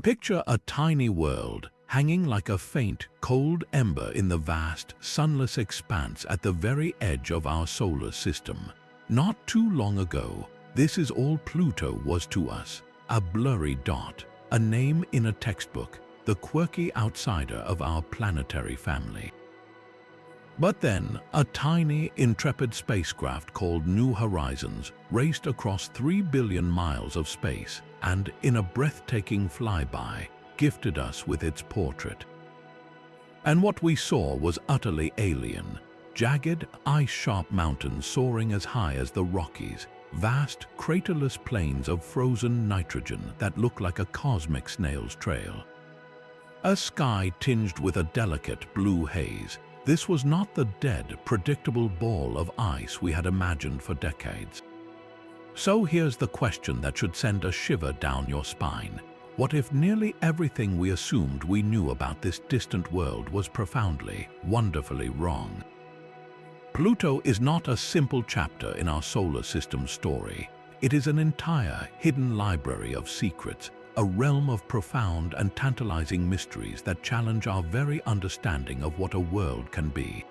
Picture a tiny world hanging like a faint, cold ember in the vast, sunless expanse at the very edge of our solar system. Not too long ago, this is all Pluto was to us, a blurry dot, a name in a textbook, the quirky outsider of our planetary family. But then, a tiny, intrepid spacecraft called New Horizons raced across 3 billion miles of space and, in a breathtaking flyby, gifted us with its portrait. And what we saw was utterly alien. Jagged, ice-sharp mountains soaring as high as the Rockies, vast, craterless plains of frozen nitrogen that look like a cosmic snail's trail. A sky tinged with a delicate blue haze. This was not the dead, predictable ball of ice we had imagined for decades. So here's the question that should send a shiver down your spine. What if nearly everything we assumed we knew about this distant world was profoundly, wonderfully wrong? Pluto is not a simple chapter in our solar system story. It is an entire, hidden library of secrets, a realm of profound and tantalizing mysteries that challenge our very understanding of what a world can be.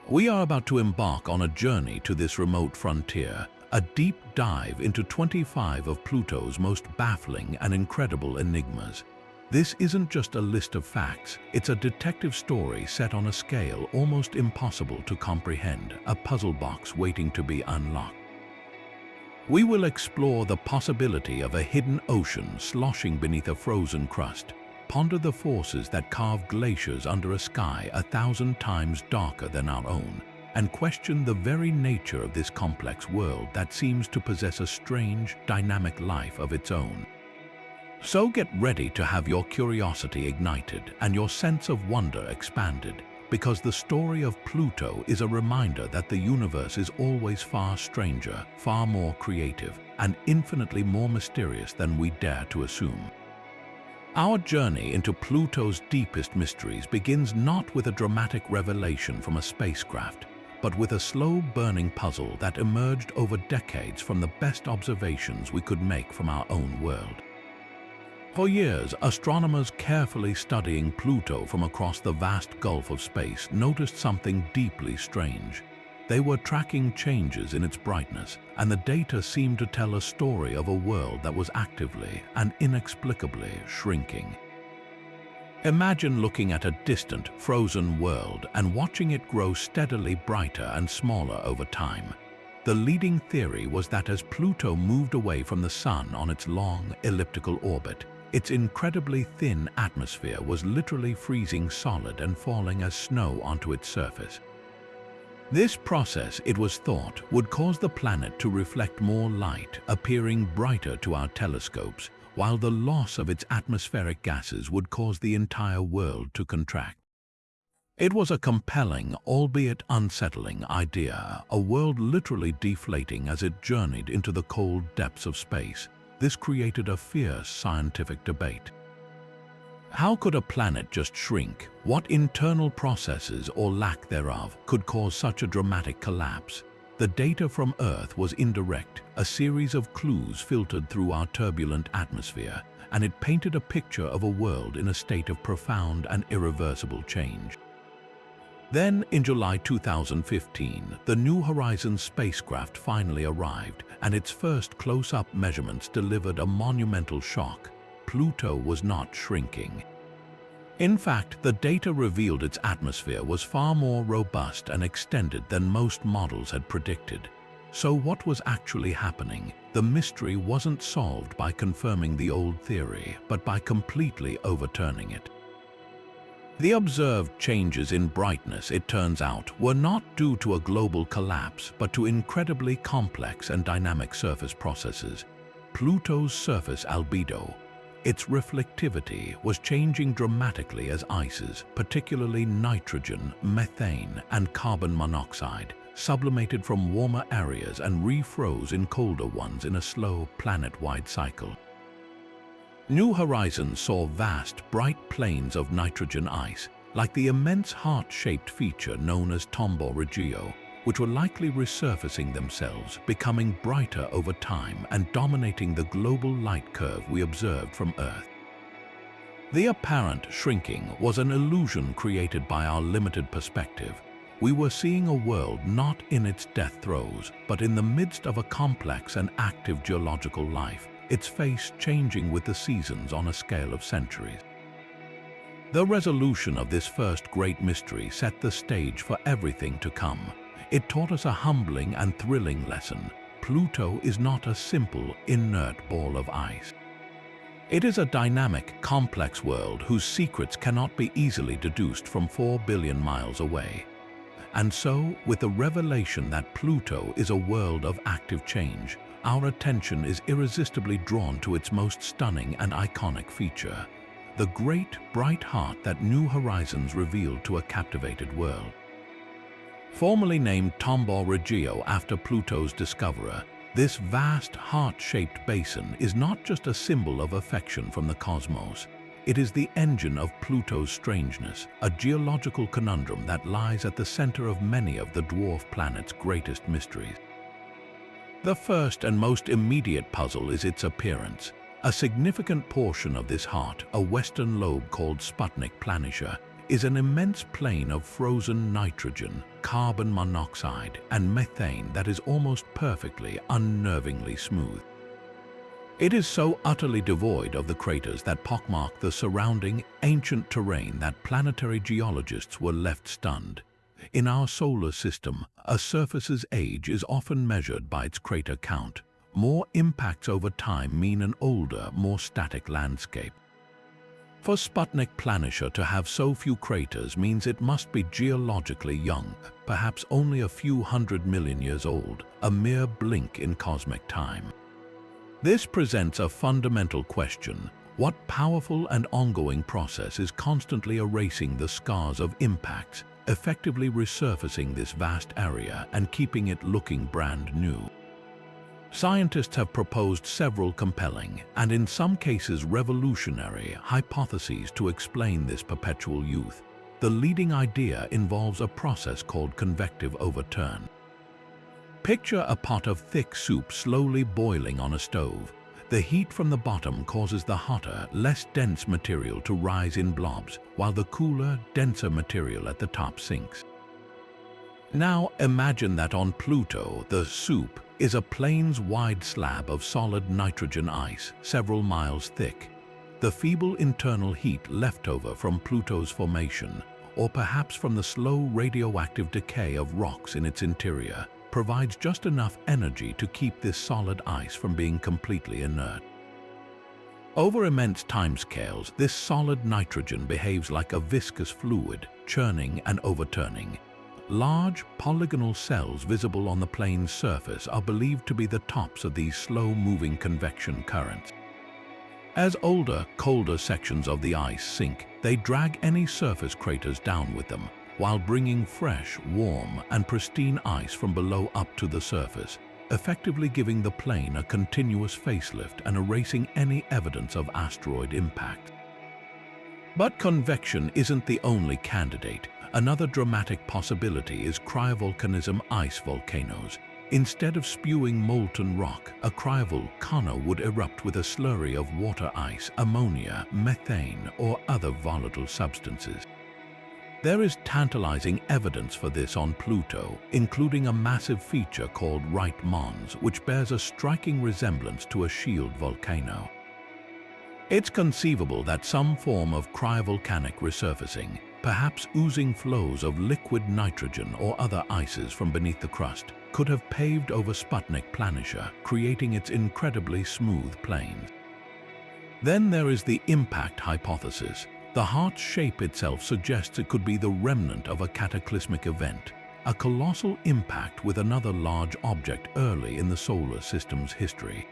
We are about to embark on a journey to this remote frontier, a deep dive into 25 of Pluto's most baffling and incredible enigmas. This isn't just a list of facts, it's a detective story set on a scale almost impossible to comprehend, a puzzle box waiting to be unlocked. We will explore the possibility of a hidden ocean sloshing beneath a frozen crust, ponder the forces that carve glaciers under a sky 1,000 times darker than our own, and question the very nature of this complex world that seems to possess a strange, dynamic life of its own. So get ready to have your curiosity ignited and your sense of wonder expanded, because the story of Pluto is a reminder that the universe is always far stranger, far more creative, and infinitely more mysterious than we dare to assume. Our journey into Pluto's deepest mysteries begins not with a dramatic revelation from a spacecraft, but with a slow-burning puzzle that emerged over decades from the best observations we could make from our own world. For years, astronomers carefully studying Pluto from across the vast gulf of space noticed something deeply strange. They were tracking changes in its brightness, and the data seemed to tell a story of a world that was actively and inexplicably shrinking. Imagine looking at a distant, frozen world and watching it grow steadily brighter and smaller over time. The leading theory was that as Pluto moved away from the Sun on its long, elliptical orbit, its incredibly thin atmosphere was literally freezing solid and falling as snow onto its surface. This process, it was thought, would cause the planet to reflect more light, appearing brighter to our telescopes, while the loss of its atmospheric gases would cause the entire world to contract. It was a compelling, albeit unsettling, idea, a world literally deflating as it journeyed into the cold depths of space. This created a fierce scientific debate. How could a planet just shrink? What internal processes or lack thereof could cause such a dramatic collapse? The data from Earth was indirect, a series of clues filtered through our turbulent atmosphere, and it painted a picture of a world in a state of profound and irreversible change. Then, in July 2015, the New Horizons spacecraft finally arrived, and its first close-up measurements delivered a monumental shock. Pluto was not shrinking. In fact, the data revealed its atmosphere was far more robust and extended than most models had predicted. So what was actually happening? The mystery wasn't solved by confirming the old theory, but by completely overturning it. The observed changes in brightness, it turns out, were not due to a global collapse, but to incredibly complex and dynamic surface processes. Pluto's surface albedo, its reflectivity, was changing dramatically as ices, particularly nitrogen, methane, and carbon monoxide, sublimated from warmer areas and refroze in colder ones in a slow, planet-wide cycle. New Horizons saw vast, bright plains of nitrogen ice, like the immense heart-shaped feature known as Tombaugh Regio, which were likely resurfacing themselves, becoming brighter over time and dominating the global light curve we observed from Earth. The apparent shrinking was an illusion created by our limited perspective. We were seeing a world not in its death throes, but in the midst of a complex and active geological life, its face changing with the seasons on a scale of centuries. The resolution of this first great mystery set the stage for everything to come. It taught us a humbling and thrilling lesson. Pluto is not a simple, inert ball of ice. It is a dynamic, complex world whose secrets cannot be easily deduced from 4 billion miles away. And so, with the revelation that Pluto is a world of active change, our attention is irresistibly drawn to its most stunning and iconic feature, the great, bright heart that New Horizons revealed to a captivated world. Formerly named Tombaugh Regio after Pluto's discoverer, this vast, heart-shaped basin is not just a symbol of affection from the cosmos. It is the engine of Pluto's strangeness, a geological conundrum that lies at the center of many of the dwarf planet's greatest mysteries. The first and most immediate puzzle is its appearance. A significant portion of this heart, a western lobe called Sputnik Planitia, is an immense plain of frozen nitrogen, carbon monoxide, and methane that is almost perfectly, unnervingly smooth. It is so utterly devoid of the craters that pockmark the surrounding ancient terrain that planetary geologists were left stunned. In our solar system, a surface's age is often measured by its crater count. More impacts over time mean an older, more static landscape. For Sputnik Planitia to have so few craters means it must be geologically young, perhaps only a few 100 million years old, a mere blink in cosmic time. This presents a fundamental question. What powerful and ongoing process is constantly erasing the scars of impacts, effectively resurfacing this vast area and keeping it looking brand new? Scientists have proposed several compelling, and in some cases revolutionary, hypotheses to explain this perpetual youth. The leading idea involves a process called convective overturn. Picture a pot of thick soup slowly boiling on a stove. The heat from the bottom causes the hotter, less dense material to rise in blobs, while the cooler, denser material at the top sinks. Now imagine that on Pluto, the soup is a plains-wide slab of solid nitrogen ice, several miles thick. The feeble internal heat left over from Pluto's formation, or perhaps from the slow radioactive decay of rocks in its interior, provides just enough energy to keep this solid ice from being completely inert. Over immense timescales, this solid nitrogen behaves like a viscous fluid, churning and overturning. Large, polygonal cells visible on the plane's surface are believed to be the tops of these slow-moving convection currents. As older, colder sections of the ice sink, they drag any surface craters down with them, while bringing fresh, warm, and pristine ice from below up to the surface, effectively giving the plane a continuous facelift and erasing any evidence of asteroid impact. But convection isn't the only candidate. Another dramatic possibility is cryovolcanism ice volcanoes. Instead of spewing molten rock, a cryovolcano would erupt with a slurry of water ice, ammonia, methane, or other volatile substances. There is tantalizing evidence for this on Pluto, including a massive feature called Wright Mons, which bears a striking resemblance to a shield volcano. It's conceivable that some form of cryovolcanic resurfacing, perhaps oozing flows of liquid nitrogen or other ices from beneath the crust, could have paved over Sputnik Planitia, creating its incredibly smooth plains. Then there is the impact hypothesis. The heart's shape itself suggests it could be the remnant of a cataclysmic event, a colossal impact with another large object early in the solar system's history.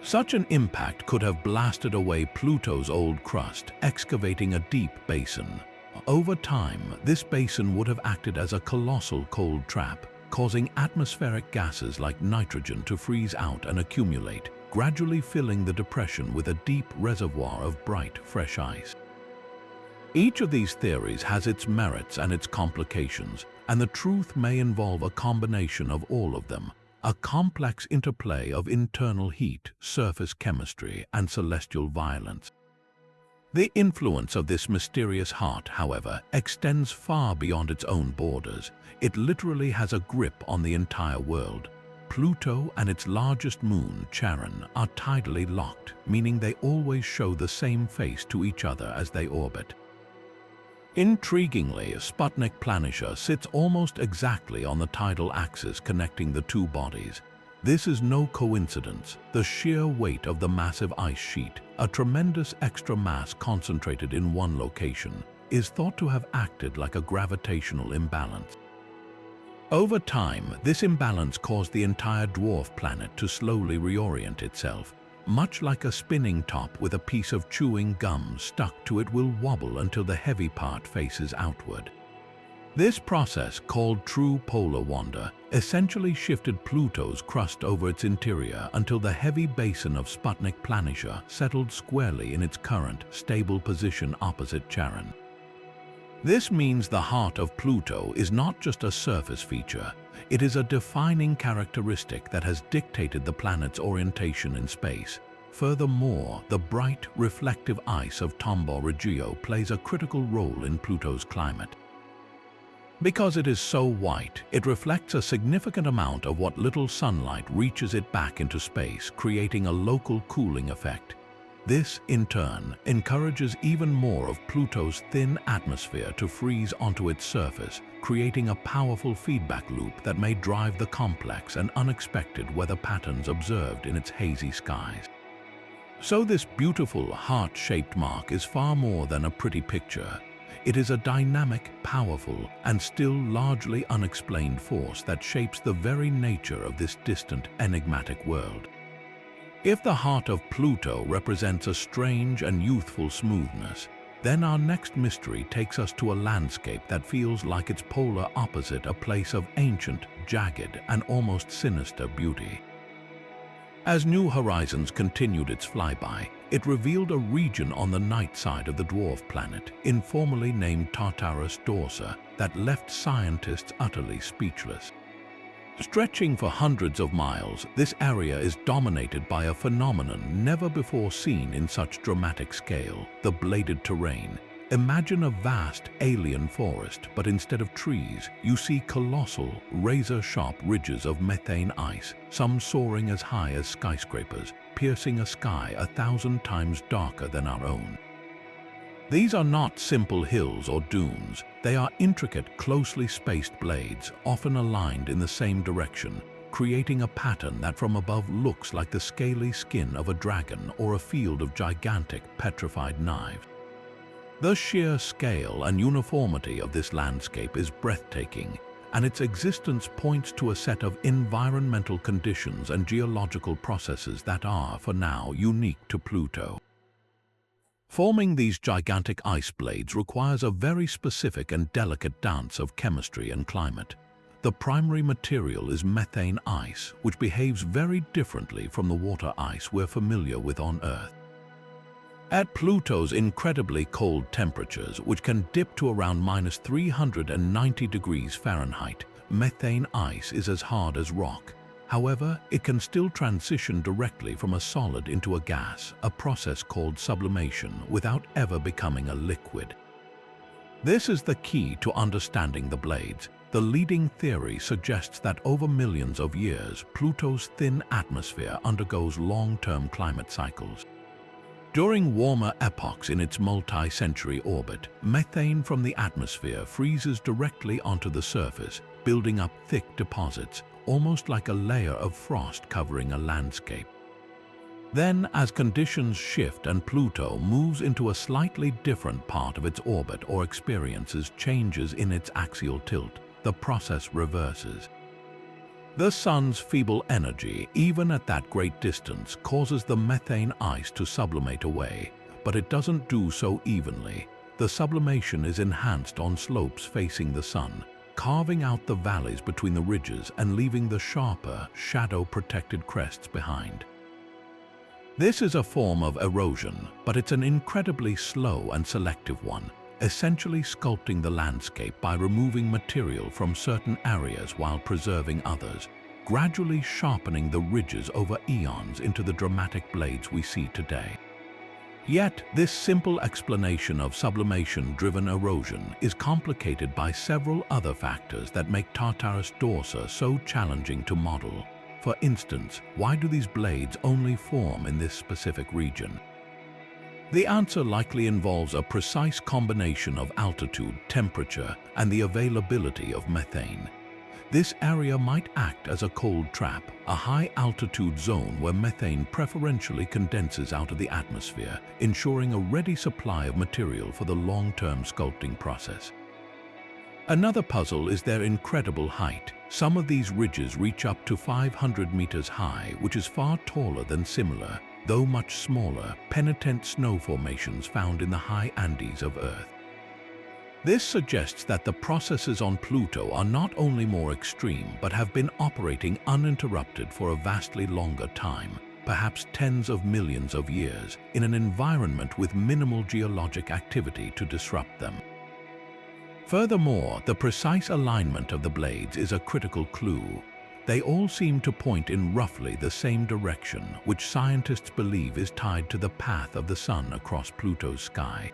Such an impact could have blasted away Pluto's old crust, excavating a deep basin. Over time, this basin would have acted as a colossal cold trap, causing atmospheric gases like nitrogen to freeze out and accumulate, gradually filling the depression with a deep reservoir of bright, fresh ice. Each of these theories has its merits and its complications, and the truth may involve a combination of all of them, a complex interplay of internal heat, surface chemistry, and celestial violence. The influence of this mysterious heart, however, extends far beyond its own borders. It literally has a grip on the entire world. Pluto and its largest moon, Charon, are tidally locked, meaning they always show the same face to each other as they orbit. Intriguingly, Sputnik Planitia sits almost exactly on the tidal axis connecting the two bodies. This is no coincidence. The sheer weight of the massive ice sheet, a tremendous extra mass concentrated in one location, is thought to have acted like a gravitational imbalance. Over time, this imbalance caused the entire dwarf planet to slowly reorient itself. Much like a spinning top with a piece of chewing gum stuck to it will wobble until the heavy part faces outward. This process, called true polar wander, essentially shifted Pluto's crust over its interior until the heavy basin of Sputnik Planitia settled squarely in its current, stable position opposite Charon. This means the heart of Pluto is not just a surface feature, it is a defining characteristic that has dictated the planet's orientation in space. Furthermore, the bright, reflective ice of Tombaugh Regio plays a critical role in Pluto's climate. Because it is so white, it reflects a significant amount of what little sunlight reaches it back into space, creating a local cooling effect. This, in turn, encourages even more of Pluto's thin atmosphere to freeze onto its surface, creating a powerful feedback loop that may drive the complex and unexpected weather patterns observed in its hazy skies. So this beautiful heart-shaped mark is far more than a pretty picture. It is a dynamic, powerful, and still largely unexplained force that shapes the very nature of this distant, enigmatic world. If the heart of Pluto represents a strange and youthful smoothness, then our next mystery takes us to a landscape that feels like its polar opposite, a place of ancient, jagged, and almost sinister beauty. As New Horizons continued its flyby, it revealed a region on the night side of the dwarf planet, informally named Tartarus Dorsa, that left scientists utterly speechless. Stretching for hundreds of miles, this area is dominated by a phenomenon never before seen in such dramatic scale: the bladed terrain. Imagine a vast alien forest, but instead of trees, you see colossal, razor-sharp ridges of methane ice, some soaring as high as skyscrapers, piercing a sky 1,000 times darker than our own. These are not simple hills or dunes. They are intricate, closely spaced blades, often aligned in the same direction, creating a pattern that from above looks like the scaly skin of a dragon or a field of gigantic, petrified knives. The sheer scale and uniformity of this landscape is breathtaking, and its existence points to a set of environmental conditions and geological processes that are, for now, unique to Pluto. Forming these gigantic ice blades requires a very specific and delicate dance of chemistry and climate. The primary material is methane ice, which behaves very differently from the water ice we're familiar with on Earth. At Pluto's incredibly cold temperatures, which can dip to around -390 degrees Fahrenheit, methane ice is as hard as rock. However, it can still transition directly from a solid into a gas, a process called sublimation, without ever becoming a liquid. This is the key to understanding the blades. The leading theory suggests that over millions of years, Pluto's thin atmosphere undergoes long-term climate cycles. During warmer epochs in its multi-century orbit, methane from the atmosphere freezes directly onto the surface, building up thick deposits, almost like a layer of frost covering a landscape. Then, as conditions shift and Pluto moves into a slightly different part of its orbit or experiences changes in its axial tilt, the process reverses. The Sun's feeble energy, even at that great distance, causes the methane ice to sublimate away, but it doesn't do so evenly. The sublimation is enhanced on slopes facing the Sun, carving out the valleys between the ridges and leaving the sharper, shadow-protected crests behind. This is a form of erosion, but it's an incredibly slow and selective one, essentially sculpting the landscape by removing material from certain areas while preserving others, gradually sharpening the ridges over eons into the dramatic blades we see today. Yet, this simple explanation of sublimation-driven erosion is complicated by several other factors that make Tartarus dorsa so challenging to model. For instance, why do these blades only form in this specific region? The answer likely involves a precise combination of altitude, temperature, and the availability of methane. This area might act as a cold trap, a high-altitude zone where methane preferentially condenses out of the atmosphere, ensuring a ready supply of material for the long-term sculpting process. Another puzzle is their incredible height. Some of these ridges reach up to 500 meters high, which is far taller than similar, though much smaller, penitent snow formations found in the high Andes of Earth. This suggests that the processes on Pluto are not only more extreme, but have been operating uninterrupted for a vastly longer time, perhaps tens of millions of years, in an environment with minimal geologic activity to disrupt them. Furthermore, the precise alignment of the blades is a critical clue. They all seem to point in roughly the same direction, which scientists believe is tied to the path of the Sun across Pluto's sky.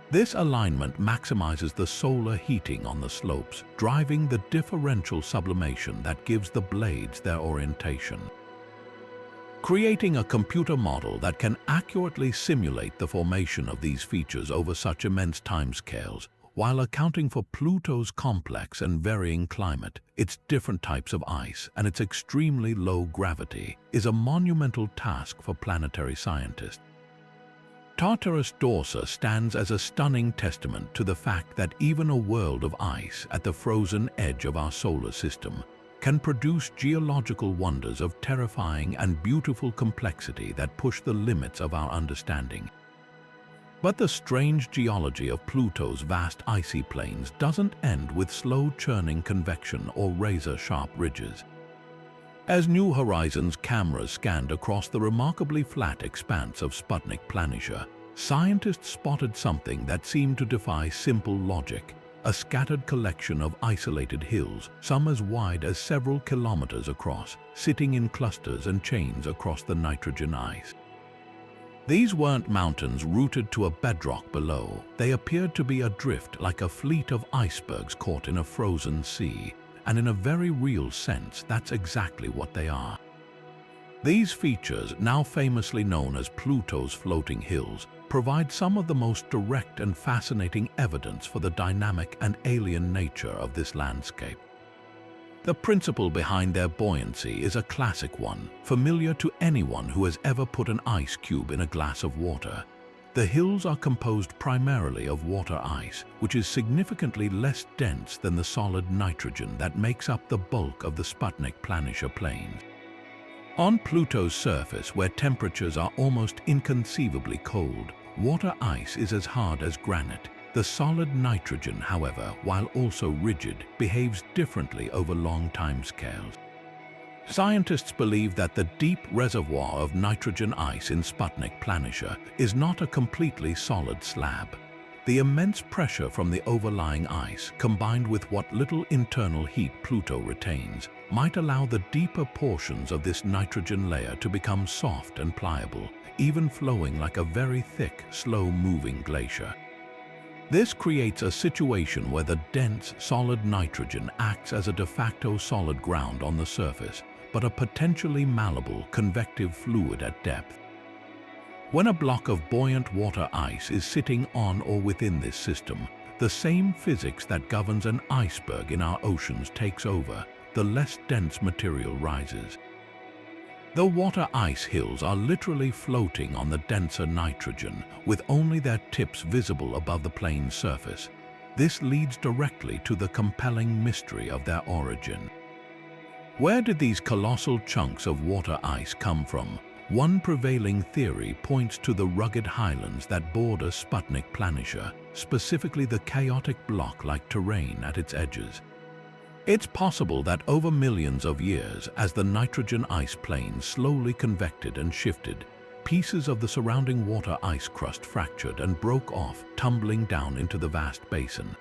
This alignment maximizes the solar heating on the slopes, driving the differential sublimation that gives the blades their orientation. Creating a computer model that can accurately simulate the formation of these features over such immense timescales, while accounting for Pluto's complex and varying climate, its different types of ice, and its extremely low gravity, is a monumental task for planetary scientists. Tartarus dorsa stands as a stunning testament to the fact that even a world of ice at the frozen edge of our solar system can produce geological wonders of terrifying and beautiful complexity that push the limits of our understanding. But the strange geology of Pluto's vast icy plains doesn't end with slow-churning convection or razor-sharp ridges. As New Horizons cameras scanned across the remarkably flat expanse of Sputnik Planitia, scientists spotted something that seemed to defy simple logic: a scattered collection of isolated hills, some as wide as several kilometers across, sitting in clusters and chains across the nitrogen ice. These weren't mountains rooted to a bedrock below. They appeared to be adrift like a fleet of icebergs caught in a frozen sea. And in a very real sense, that's exactly what they are. These features, now famously known as Pluto's floating hills, provide some of the most direct and fascinating evidence for the dynamic and alien nature of this landscape. The principle behind their buoyancy is a classic one, familiar to anyone who has ever put an ice cube in a glass of water. The hills are composed primarily of water ice, which is significantly less dense than the solid nitrogen that makes up the bulk of the Sputnik Planitia plains. On Pluto's surface, where temperatures are almost inconceivably cold, water ice is as hard as granite. The solid nitrogen, however, while also rigid, behaves differently over long timescales. Scientists believe that the deep reservoir of nitrogen ice in Sputnik Planitia is not a completely solid slab. The immense pressure from the overlying ice, combined with what little internal heat Pluto retains, might allow the deeper portions of this nitrogen layer to become soft and pliable, even flowing like a very thick, slow-moving glacier. This creates a situation where the dense, solid nitrogen acts as a de facto solid ground on the surface, but a potentially malleable, convective fluid at depth. When a block of buoyant water ice is sitting on or within this system, the same physics that governs an iceberg in our oceans takes over. The less dense material rises. The water ice hills are literally floating on the denser nitrogen, with only their tips visible above the plane's surface. This leads directly to the compelling mystery of their origin. Where did these colossal chunks of water ice come from? One prevailing theory points to the rugged highlands that border Sputnik Planitia, specifically the chaotic block-like terrain at its edges. It's possible that over millions of years, as the nitrogen ice plains slowly convected and shifted, pieces of the surrounding water ice crust fractured and broke off, tumbling down into the vast basin.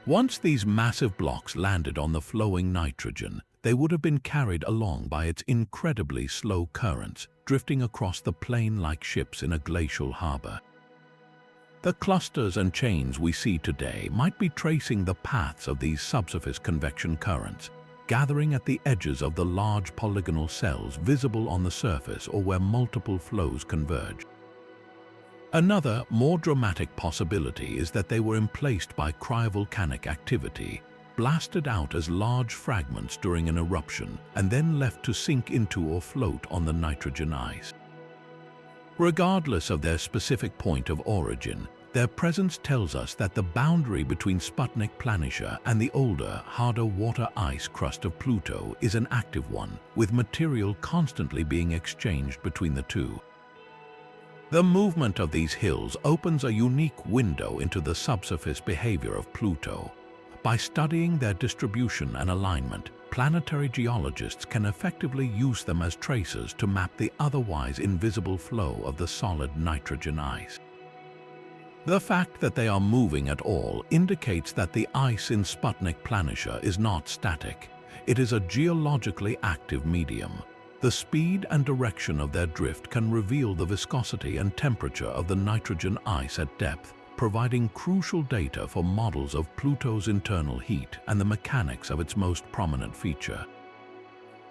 Once these massive blocks landed on the flowing nitrogen, they would have been carried along by its incredibly slow currents, drifting across the plain like ships in a glacial harbor. The clusters and chains we see today might be tracing the paths of these subsurface convection currents, gathering at the edges of the large polygonal cells visible on the surface or where multiple flows converge. Another, more dramatic possibility is that they were emplaced by cryovolcanic activity, blasted out as large fragments during an eruption, and then left to sink into or float on the nitrogen ice. Regardless of their specific point of origin, their presence tells us that the boundary between Sputnik Planitia and the older, harder water ice crust of Pluto is an active one, with material constantly being exchanged between the two. The movement of these hills opens a unique window into the subsurface behavior of Pluto. By studying their distribution and alignment, planetary geologists can effectively use them as tracers to map the otherwise invisible flow of the solid nitrogen ice. The fact that they are moving at all indicates that the ice in Sputnik Planitia is not static. It is a geologically active medium. The speed and direction of their drift can reveal the viscosity and temperature of the nitrogen ice at depth, providing crucial data for models of Pluto's internal heat and the mechanics of its most prominent feature.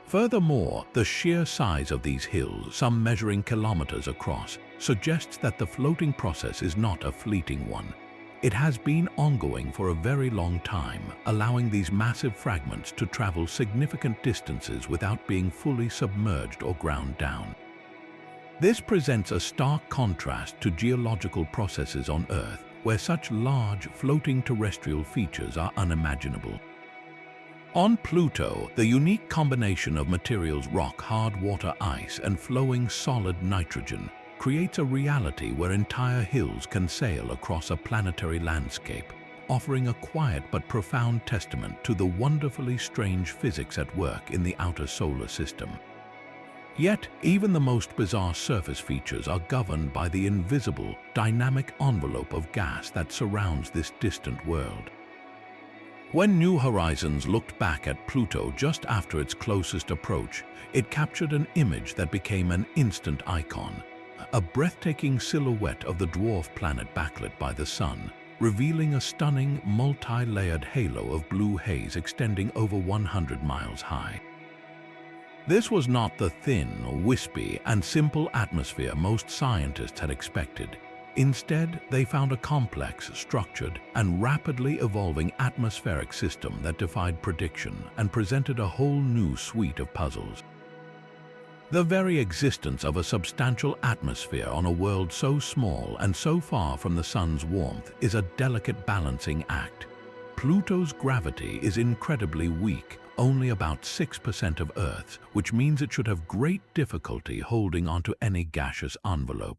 Furthermore, the sheer size of these hills, some measuring kilometers across, suggests that the floating process is not a fleeting one. It has been ongoing for a very long time, allowing these massive fragments to travel significant distances without being fully submerged or ground down. This presents a stark contrast to geological processes on Earth, where such large, floating terrestrial features are unimaginable. On Pluto, the unique combination of materials rock-hard water ice and flowing solid nitrogen creates a reality where entire hills can sail across a planetary landscape, offering a quiet but profound testament to the wonderfully strange physics at work in the outer solar system. Yet, even the most bizarre surface features are governed by the invisible, dynamic envelope of gas that surrounds this distant world. When New Horizons looked back at Pluto just after its closest approach, it captured an image that became an instant icon. A breathtaking silhouette of the dwarf planet backlit by the sun, revealing a stunning, multi-layered halo of blue haze extending over 100 miles high. This was not the thin, wispy, and simple atmosphere most scientists had expected. Instead, they found a complex, structured, and rapidly evolving atmospheric system that defied prediction and presented a whole new suite of puzzles. The very existence of a substantial atmosphere on a world so small and so far from the sun's warmth is a delicate balancing act. Pluto's gravity is incredibly weak, only about 6% of Earth's, which means it should have great difficulty holding onto any gaseous envelope.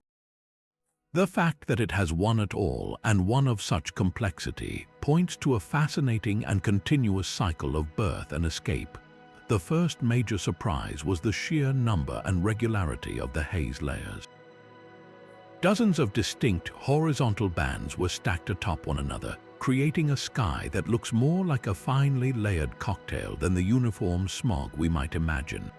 The fact that it has one at all, and one of such complexity, points to a fascinating and continuous cycle of birth and escape. The first major surprise was the sheer number and regularity of the haze layers. Dozens of distinct horizontal bands were stacked atop one another, creating a sky that looks more like a finely layered cocktail than the uniform smog we might imagine.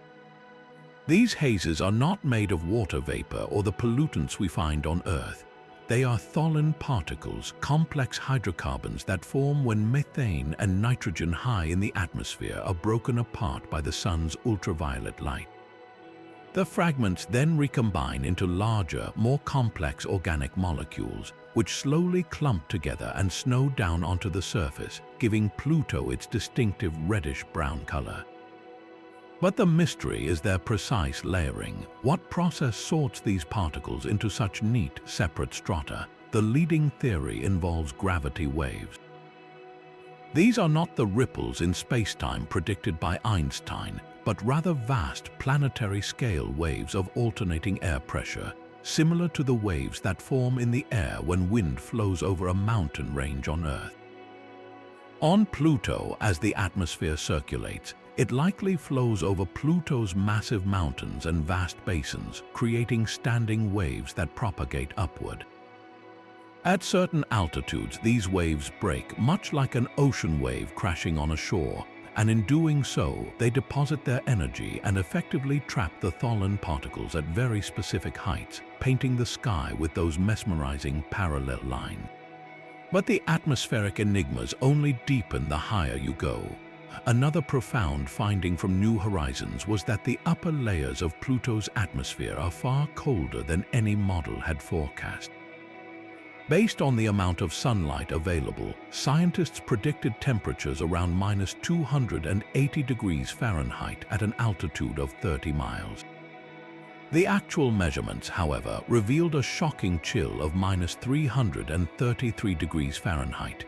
These hazes are not made of water vapor or the pollutants we find on Earth. They are tholin particles, complex hydrocarbons that form when methane and nitrogen high in the atmosphere are broken apart by the sun's ultraviolet light. The fragments then recombine into larger, more complex organic molecules, which slowly clump together and snow down onto the surface, giving Pluto its distinctive reddish-brown color. But the mystery is their precise layering. What process sorts these particles into such neat, separate strata? The leading theory involves gravity waves. These are not the ripples in space-time predicted by Einstein, but rather vast planetary scale waves of alternating air pressure, similar to the waves that form in the air when wind flows over a mountain range on Earth. On Pluto, as the atmosphere circulates, it likely flows over Pluto's massive mountains and vast basins, creating standing waves that propagate upward. At certain altitudes, these waves break, much like an ocean wave crashing on a shore, and in doing so, they deposit their energy and effectively trap the Tholen particles at very specific heights, painting the sky with those mesmerizing parallel lines. But the atmospheric enigmas only deepen the higher you go. Another profound finding from New Horizons was that the upper layers of Pluto's atmosphere are far colder than any model had forecast. Based on the amount of sunlight available, scientists predicted temperatures around -280 degrees Fahrenheit at an altitude of 30 miles. The actual measurements, however, revealed a shocking chill of -333 degrees Fahrenheit.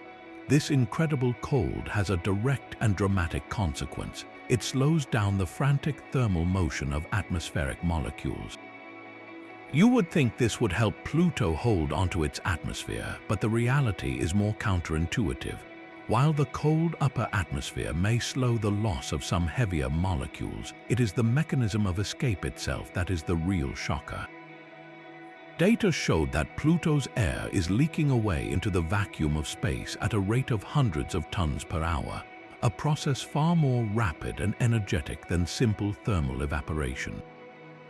This incredible cold has a direct and dramatic consequence. It slows down the frantic thermal motion of atmospheric molecules. You would think this would help Pluto hold onto its atmosphere, but the reality is more counterintuitive. While the cold upper atmosphere may slow the loss of some heavier molecules, it is the mechanism of escape itself that is the real shocker. Data showed that Pluto's air is leaking away into the vacuum of space at a rate of hundreds of tons per hour, a process far more rapid and energetic than simple thermal evaporation.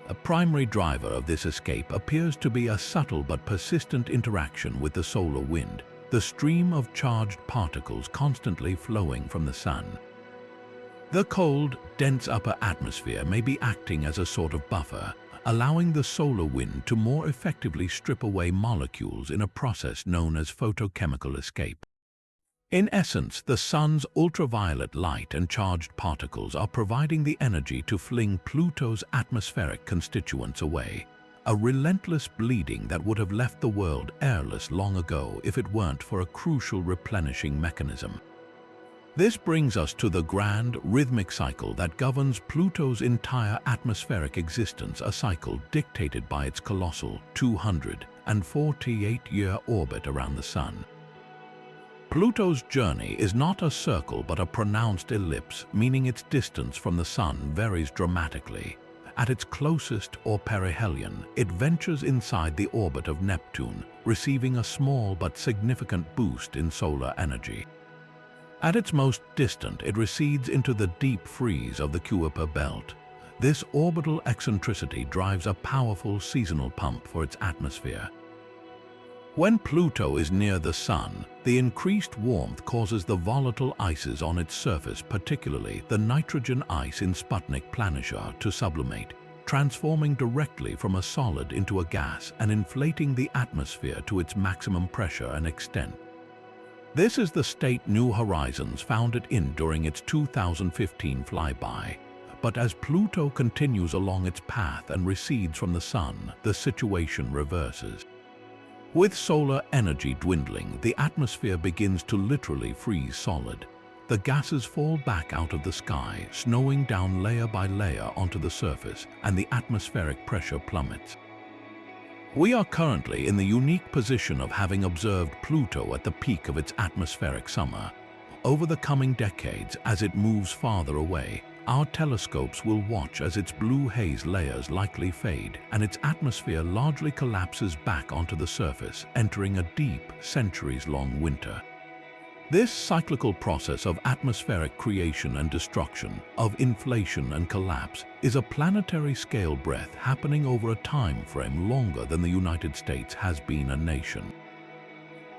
A primary driver of this escape appears to be a subtle but persistent interaction with the solar wind, the stream of charged particles constantly flowing from the sun. The cold, dense upper atmosphere may be acting as a sort of buffer, allowing the solar wind to more effectively strip away molecules in a process known as photochemical escape. In essence, the sun's ultraviolet light and charged particles are providing the energy to fling Pluto's atmospheric constituents away, a relentless bleeding that would have left the world airless long ago if it weren't for a crucial replenishing mechanism. This brings us to the grand, rhythmic cycle that governs Pluto's entire atmospheric existence, a cycle dictated by its colossal 248-year orbit around the Sun. Pluto's journey is not a circle but a pronounced ellipse, meaning its distance from the Sun varies dramatically. At its closest, or perihelion, it ventures inside the orbit of Neptune, receiving a small but significant boost in solar energy. At its most distant, it recedes into the deep freeze of the Kuiper belt. This orbital eccentricity drives a powerful seasonal pump for its atmosphere. When Pluto is near the Sun, the increased warmth causes the volatile ices on its surface, particularly the nitrogen ice in Sputnik Planitia, to sublimate, transforming directly from a solid into a gas and inflating the atmosphere to its maximum pressure and extent. This is the state New Horizons found it in during its 2015 flyby. But as Pluto continues along its path and recedes from the Sun, the situation reverses. With solar energy dwindling, the atmosphere begins to literally freeze solid. The gases fall back out of the sky, snowing down layer by layer onto the surface, and the atmospheric pressure plummets. We are currently in the unique position of having observed Pluto at the peak of its atmospheric summer. Over the coming decades, as it moves farther away, our telescopes will watch as its blue haze layers likely fade and its atmosphere largely collapses back onto the surface, entering a deep, centuries-long winter. This cyclical process of atmospheric creation and destruction, of inflation and collapse, is a planetary scale breath happening over a time frame longer than the United States has been a nation.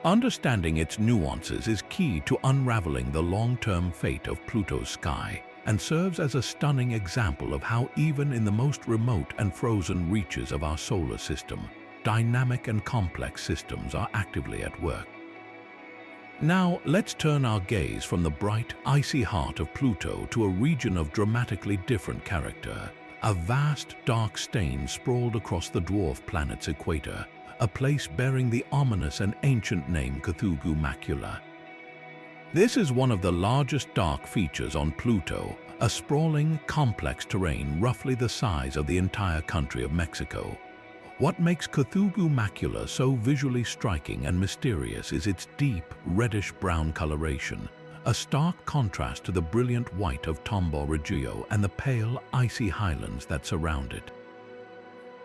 Understanding its nuances is key to unraveling the long-term fate of Pluto's sky, and serves as a stunning example of how even in the most remote and frozen reaches of our solar system, dynamic and complex systems are actively at work. Now, let's turn our gaze from the bright, icy heart of Pluto to a region of dramatically different character, a vast, dark stain sprawled across the dwarf planet's equator, a place bearing the ominous and ancient name Cthulhu Macula. This is one of the largest dark features on Pluto, a sprawling, complex terrain roughly the size of the entire country of Mexico. What makes Cthulhu Macula so visually striking and mysterious is its deep, reddish-brown coloration, a stark contrast to the brilliant white of Tombaugh Regio and the pale, icy highlands that surround it.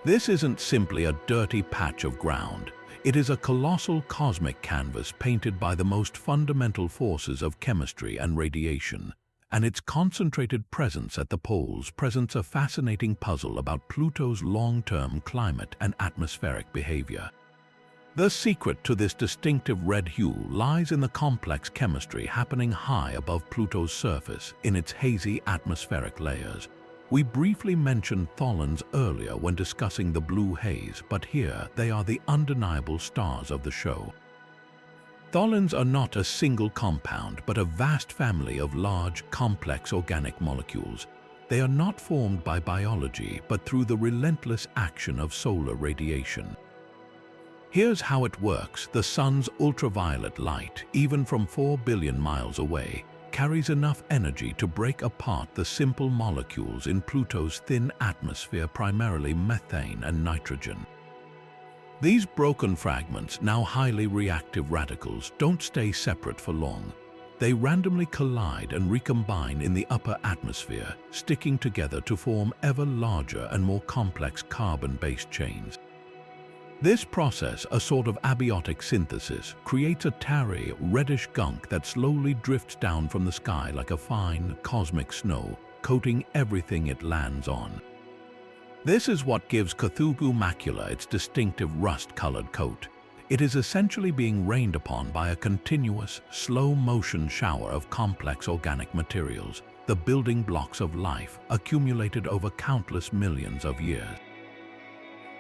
This isn't simply a dirty patch of ground. It is a colossal cosmic canvas painted by the most fundamental forces of chemistry and radiation, and its concentrated presence at the poles presents a fascinating puzzle about Pluto's long-term climate and atmospheric behavior. The secret to this distinctive red hue lies in the complex chemistry happening high above Pluto's surface in its hazy atmospheric layers. We briefly mentioned tholins earlier when discussing the blue haze, but here they are the undeniable stars of the show. Tholins are not a single compound, but a vast family of large, complex organic molecules. They are not formed by biology, but through the relentless action of solar radiation. Here's how it works. The sun's ultraviolet light, even from 4 billion miles away, carries enough energy to break apart the simple molecules in Pluto's thin atmosphere, primarily methane and nitrogen. These broken fragments, now highly reactive radicals, don't stay separate for long. They randomly collide and recombine in the upper atmosphere, sticking together to form ever larger and more complex carbon-based chains. This process, a sort of abiotic synthesis, creates a tarry, reddish gunk that slowly drifts down from the sky like a fine, cosmic snow, coating everything it lands on. This is what gives Kuiper macula its distinctive rust-colored coat. It is essentially being rained upon by a continuous, slow-motion shower of complex organic materials, the building blocks of life accumulated over countless millions of years.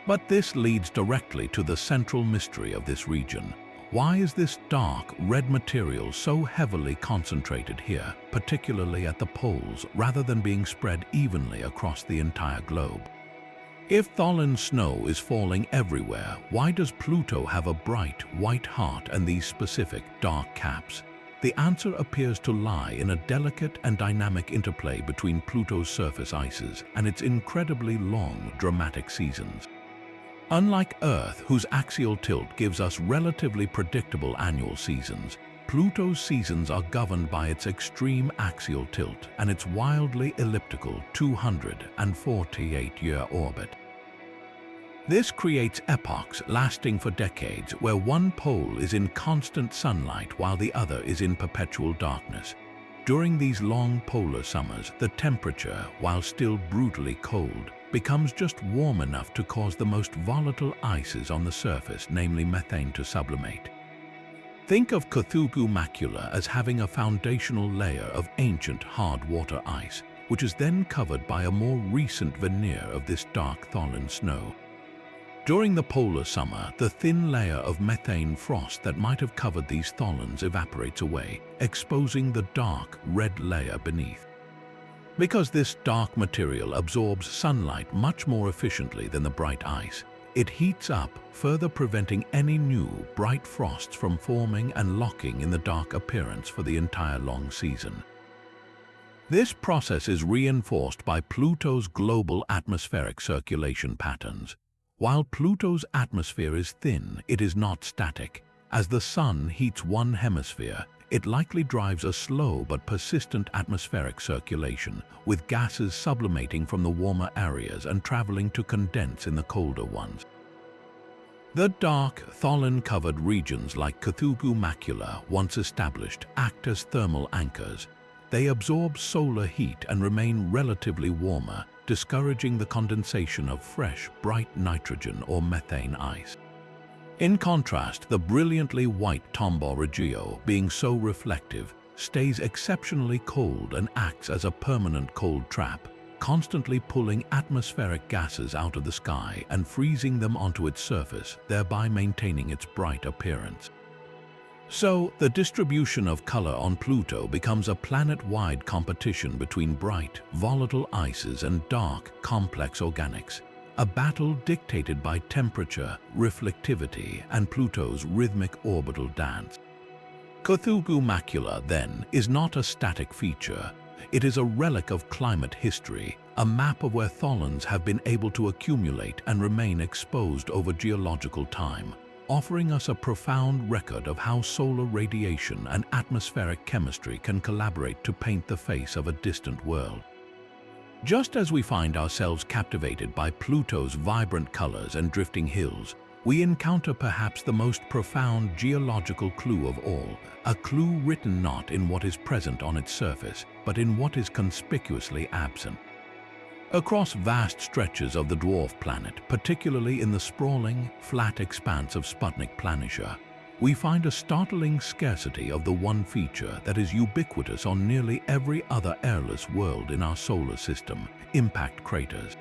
But this leads directly to the central mystery of this region. Why is this dark, red material so heavily concentrated here, particularly at the poles, rather than being spread evenly across the entire globe? If tholin snow is falling everywhere, why does Pluto have a bright, white heart and these specific, dark caps? The answer appears to lie in a delicate and dynamic interplay between Pluto's surface ices and its incredibly long, dramatic seasons. Unlike Earth, whose axial tilt gives us relatively predictable annual seasons, Pluto's seasons are governed by its extreme axial tilt and its wildly elliptical 248-year orbit. This creates epochs lasting for decades where one pole is in constant sunlight while the other is in perpetual darkness. During these long polar summers, the temperature, while still brutally cold, becomes just warm enough to cause the most volatile ices on the surface, namely methane, to sublimate. Think of Kuiper macula as having a foundational layer of ancient hard water ice, which is then covered by a more recent veneer of this dark tholin snow. During the polar summer, the thin layer of methane frost that might have covered these tholins evaporates away, exposing the dark, red layer beneath. Because this dark material absorbs sunlight much more efficiently than the bright ice, it heats up, further preventing any new, bright frosts from forming and locking in the dark appearance for the entire long season. This process is reinforced by Pluto's global atmospheric circulation patterns. While Pluto's atmosphere is thin, it is not static. As the sun heats one hemisphere, it likely drives a slow but persistent atmospheric circulation, with gases sublimating from the warmer areas and traveling to condense in the colder ones. The dark, tholin-covered regions like Kuiper macula, once established, act as thermal anchors. They absorb solar heat and remain relatively warmer, discouraging the condensation of fresh, bright nitrogen or methane ice. In contrast, the brilliantly white Tombaugh Regio, being so reflective, stays exceptionally cold and acts as a permanent cold trap, constantly pulling atmospheric gases out of the sky and freezing them onto its surface, thereby maintaining its bright appearance. So, the distribution of color on Pluto becomes a planet-wide competition between bright, volatile ices and dark, complex organics. A battle dictated by temperature, reflectivity, and Pluto's rhythmic orbital dance. Kuiper macula, then, is not a static feature. It is a relic of climate history, a map of where tholins have been able to accumulate and remain exposed over geological time, offering us a profound record of how solar radiation and atmospheric chemistry can collaborate to paint the face of a distant world. Just as we find ourselves captivated by Pluto's vibrant colors and drifting hills, we encounter perhaps the most profound geological clue of all, a clue written not in what is present on its surface, but in what is conspicuously absent. Across vast stretches of the dwarf planet, particularly in the sprawling, flat expanse of Sputnik Planitia, we find a startling scarcity of the one feature that is ubiquitous on nearly every other airless world in our solar system: impact craters.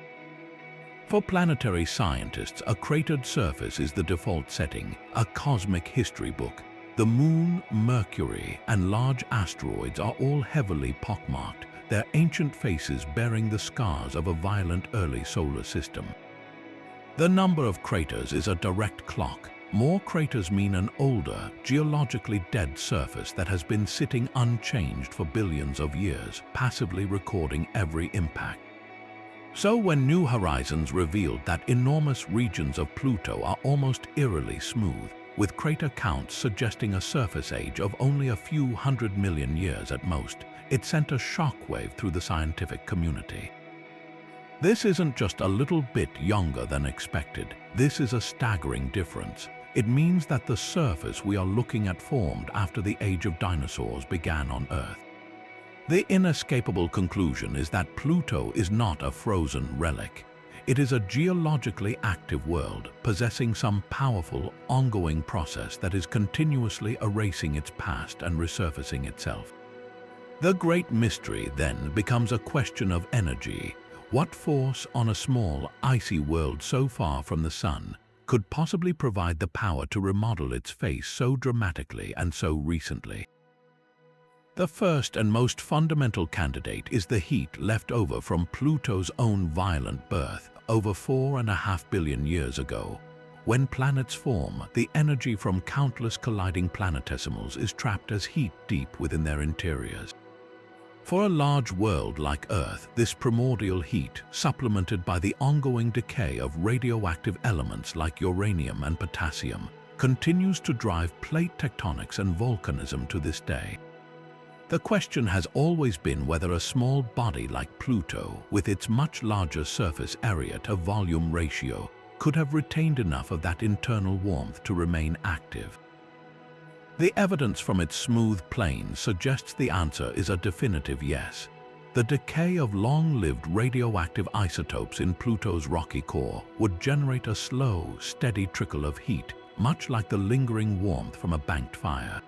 For planetary scientists, a cratered surface is the default setting, a cosmic history book. The Moon, Mercury, and large asteroids are all heavily pockmarked, their ancient faces bearing the scars of a violent early solar system. The number of craters is a direct clock. More craters mean an older, geologically dead surface that has been sitting unchanged for billions of years, passively recording every impact. So when New Horizons revealed that enormous regions of Pluto are almost eerily smooth, with crater counts suggesting a surface age of only a few 100 million years at most, it sent a shockwave through the scientific community. This isn't just a little bit younger than expected. This is a staggering difference. It means that the surface we are looking at formed after the age of dinosaurs began on Earth. The inescapable conclusion is that Pluto is not a frozen relic. It is a geologically active world, possessing some powerful, ongoing process that is continuously erasing its past and resurfacing itself. The great mystery then becomes a question of energy. What force on a small, icy world so far from the Sun could possibly provide the power to remodel its face so dramatically and so recently? The first and most fundamental candidate is the heat left over from Pluto's own violent birth over 4.5 billion years ago. When planets form, the energy from countless colliding planetesimals is trapped as heat deep within their interiors. For a large world like Earth, this primordial heat, supplemented by the ongoing decay of radioactive elements like uranium and potassium, continues to drive plate tectonics and volcanism to this day. The question has always been whether a small body like Pluto, with its much larger surface area to volume ratio, could have retained enough of that internal warmth to remain active. The evidence from its smooth plains suggests the answer is a definitive yes. The decay of long-lived radioactive isotopes in Pluto's rocky core would generate a slow, steady trickle of heat, much like the lingering warmth from a banked fire.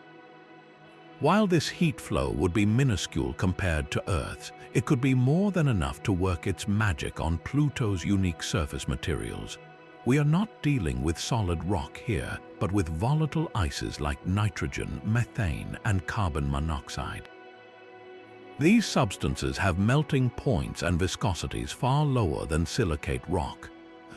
While this heat flow would be minuscule compared to Earth's, it could be more than enough to work its magic on Pluto's unique surface materials. We are not dealing with solid rock here, but with volatile ices like nitrogen, methane, and carbon monoxide. These substances have melting points and viscosities far lower than silicate rock.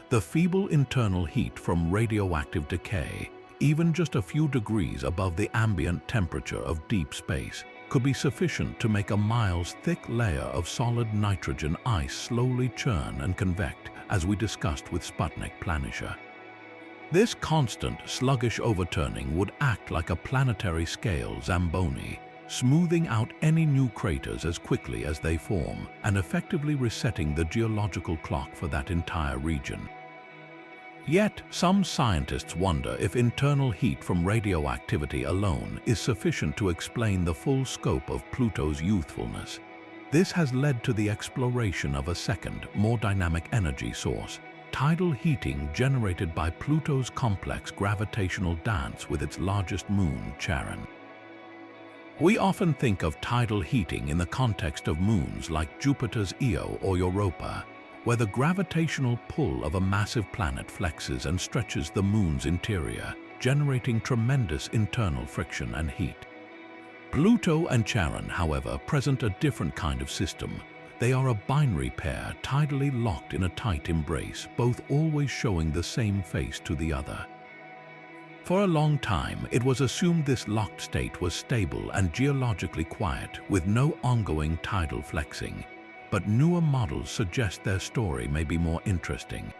The feeble internal heat from radioactive decay, even just a few degrees above the ambient temperature of deep space, could be sufficient to make a miles-thick layer of solid nitrogen ice slowly churn and convect, as we discussed with Sputnik Planitia. This constant, sluggish overturning would act like a planetary scale Zamboni, smoothing out any new craters as quickly as they form and effectively resetting the geological clock for that entire region. Yet, some scientists wonder if internal heat from radioactivity alone is sufficient to explain the full scope of Pluto's youthfulness. This has led to the exploration of a second, more dynamic energy source: tidal heating generated by Pluto's complex gravitational dance with its largest moon, Charon. We often think of tidal heating in the context of moons like Jupiter's Io or Europa, where the gravitational pull of a massive planet flexes and stretches the moon's interior, generating tremendous internal friction and heat. Pluto and Charon, however, present a different kind of system. They are a binary pair tidally locked in a tight embrace, both always showing the same face to the other. For a long time, it was assumed this locked state was stable and geologically quiet, with no ongoing tidal flexing. But newer models suggest their story may be more interesting.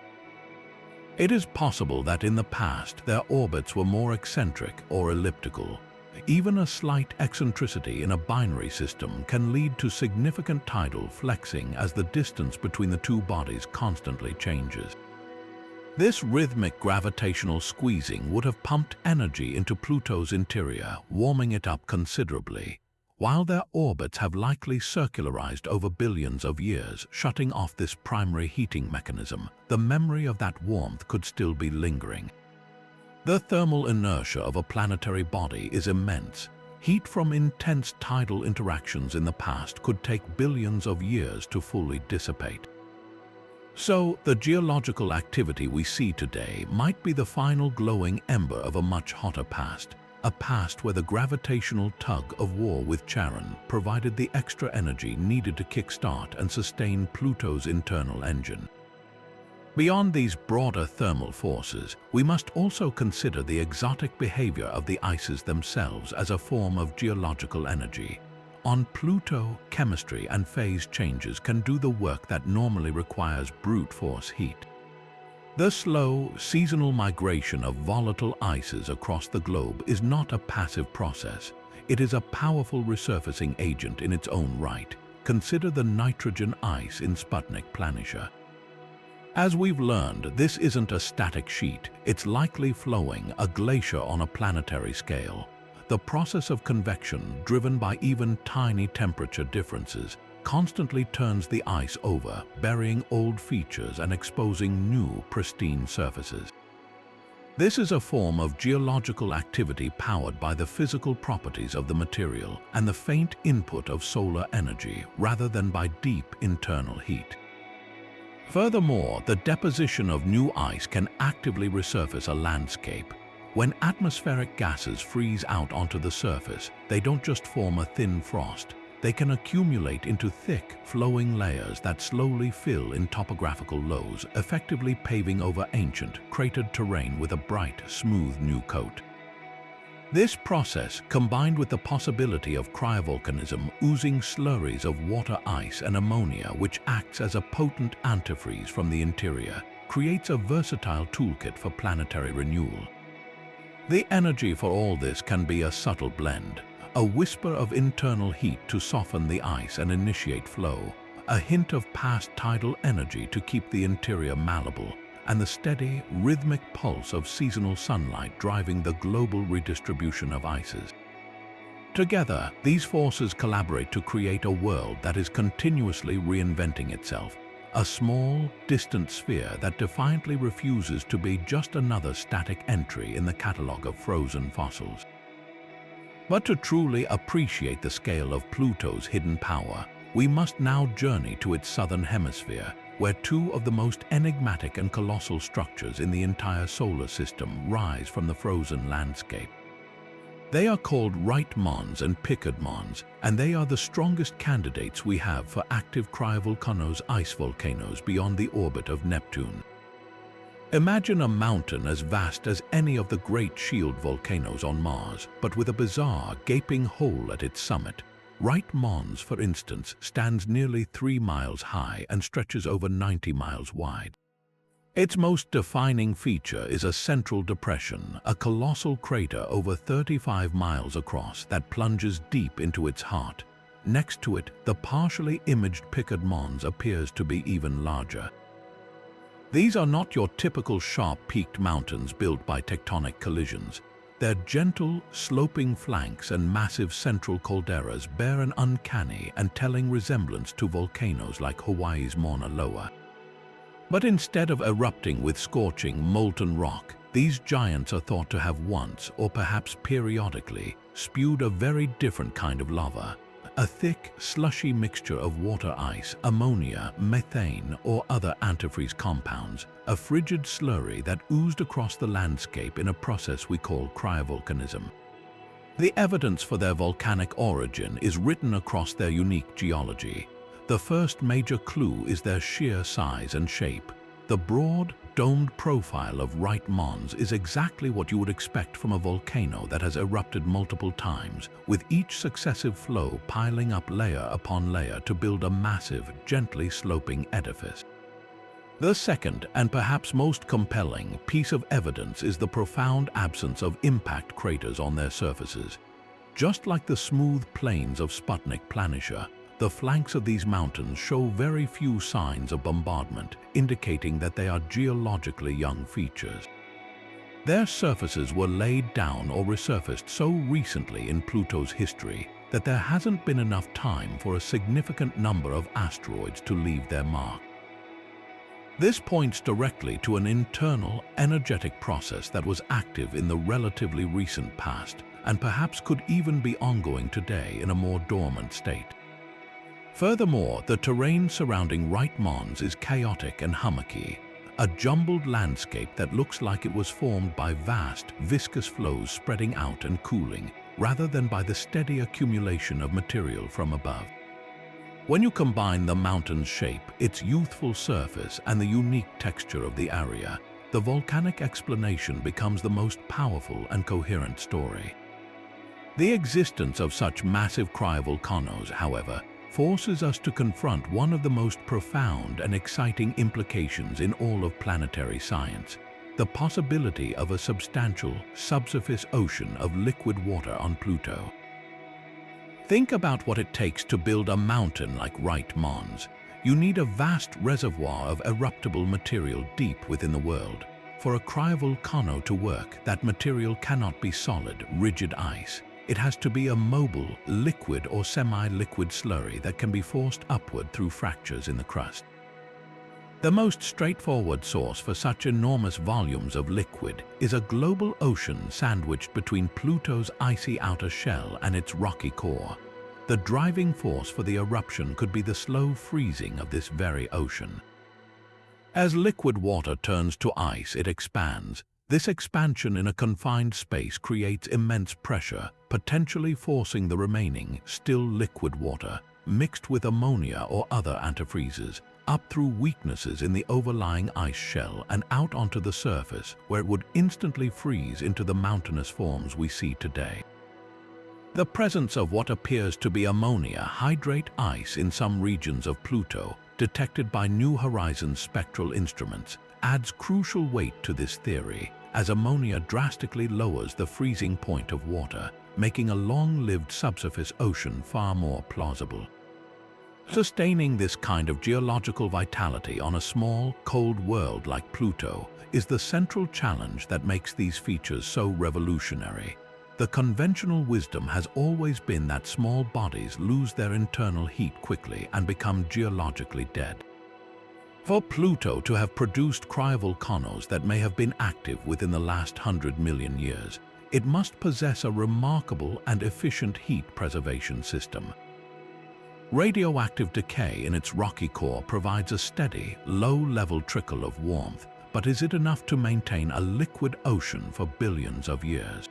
It is possible that in the past, their orbits were more eccentric or elliptical. Even a slight eccentricity in a binary system can lead to significant tidal flexing as the distance between the two bodies constantly changes. This rhythmic gravitational squeezing would have pumped energy into Pluto's interior, warming it up considerably, while their orbits have likely circularized over billions of years, shutting off this primary heating mechanism. The memory of that warmth could still be lingering. The thermal inertia of a planetary body is immense. Heat from intense tidal interactions in the past could take billions of years to fully dissipate. So, the geological activity we see today might be the final glowing ember of a much hotter past, a past where the gravitational tug of war with Charon provided the extra energy needed to kickstart and sustain Pluto's internal engine. Beyond these broader thermal forces, we must also consider the exotic behavior of the ices themselves as a form of geological energy. On Pluto, chemistry and phase changes can do the work that normally requires brute force heat. The slow, seasonal migration of volatile ices across the globe is not a passive process. It is a powerful resurfacing agent in its own right. Consider the nitrogen ice in Sputnik Planitia. As we've learned, this isn't a static sheet. It's likely flowing, a glacier on a planetary scale. The process of convection, driven by even tiny temperature differences, constantly turns the ice over, burying old features and exposing new, pristine surfaces. This is a form of geological activity powered by the physical properties of the material and the faint input of solar energy rather than by deep internal heat. Furthermore, the deposition of new ice can actively resurface a landscape. When atmospheric gases freeze out onto the surface, they don't just form a thin frost. They can accumulate into thick, flowing layers that slowly fill in topographical lows, effectively paving over ancient, cratered terrain with a bright, smooth new coat. This process, combined with the possibility of cryovolcanism oozing slurries of water ice and ammonia which acts as a potent antifreeze from the interior, creates a versatile toolkit for planetary renewal. The energy for all this can be a subtle blend, a whisper of internal heat to soften the ice and initiate flow, a hint of past tidal energy to keep the interior malleable, and the steady, rhythmic pulse of seasonal sunlight driving the global redistribution of ices. Together, these forces collaborate to create a world that is continuously reinventing itself, a small, distant sphere that defiantly refuses to be just another static entry in the catalogue of frozen fossils. But to truly appreciate the scale of Pluto's hidden power, we must now journey to its southern hemisphere, where two of the most enigmatic and colossal structures in the entire solar system rise from the frozen landscape. They are called Right Mons and Pickard Mons, and they are the strongest candidates we have for active cryovolcanoes, ice volcanoes beyond the orbit of Neptune. Imagine a mountain as vast as any of the great shield volcanoes on Mars, but with a bizarre, gaping hole at its summit. Right Mons, for instance, stands nearly 3 miles high and stretches over 90 miles wide. Its most defining feature is a central depression, a colossal crater over 35 miles across that plunges deep into its heart. Next to it, the partially imaged Pickard Mons appears to be even larger. These are not your typical sharp-peaked mountains built by tectonic collisions. Their gentle, sloping flanks and massive central calderas bear an uncanny and telling resemblance to volcanoes like Hawaii's Mauna Loa. But instead of erupting with scorching, molten rock, these giants are thought to have once, or perhaps periodically, spewed a very different kind of lava. A thick, slushy mixture of water ice, ammonia, methane, or other antifreeze compounds, a frigid slurry that oozed across the landscape in a process we call cryovolcanism. The evidence for their volcanic origin is written across their unique geology. The first major clue is their sheer size and shape. The broad, domed profile of Right Mons is exactly what you would expect from a volcano that has erupted multiple times, with each successive flow piling up layer upon layer to build a massive, gently sloping edifice. The second, and perhaps most compelling, piece of evidence is the profound absence of impact craters on their surfaces. Just like the smooth plains of Sputnik Planitia, The flanks of these mountains show very few signs of bombardment, indicating that they are geologically young features. Their surfaces were laid down or resurfaced so recently in Pluto's history that there hasn't been enough time for a significant number of asteroids to leave their mark. This points directly to an internal, energetic process that was active in the relatively recent past and perhaps could even be ongoing today in a more dormant state. Furthermore, the terrain surrounding Right Mons is chaotic and hummocky, a jumbled landscape that looks like it was formed by vast, viscous flows spreading out and cooling, rather than by the steady accumulation of material from above. When you combine the mountain's shape, its youthful surface, and the unique texture of the area, the volcanic explanation becomes the most powerful and coherent story. The existence of such massive cryovolcanoes, however, forces us to confront one of the most profound and exciting implications in all of planetary science: the possibility of a substantial subsurface ocean of liquid water on Pluto. Think about what it takes to build a mountain like Right Mons. You need a vast reservoir of eruptible material deep within the world. For a cryovolcano to work, that material cannot be solid, rigid ice. It has to be a mobile, liquid or semi-liquid slurry that can be forced upward through fractures in the crust. The most straightforward source for such enormous volumes of liquid is a global ocean sandwiched between Pluto's icy outer shell and its rocky core. The driving force for the eruption could be the slow freezing of this very ocean. As liquid water turns to ice, it expands. This expansion in a confined space creates immense pressure, potentially forcing the remaining, still liquid water, mixed with ammonia or other antifreezes, up through weaknesses in the overlying ice shell and out onto the surface, where it would instantly freeze into the mountainous forms we see today. The presence of what appears to be ammonia hydrate ice in some regions of Pluto, detected by New Horizons spectral instruments, adds crucial weight to this theory, as ammonia drastically lowers the freezing point of water, making a long-lived subsurface ocean far more plausible. Sustaining this kind of geological vitality on a small, cold world like Pluto is the central challenge that makes these features so revolutionary. The conventional wisdom has always been that small bodies lose their internal heat quickly and become geologically dead. For Pluto to have produced cryovolcanoes that may have been active within the last 100 million years, it must possess a remarkable and efficient heat preservation system. Radioactive decay in its rocky core provides a steady, low-level trickle of warmth, but is it enough to maintain a liquid ocean for billions of years?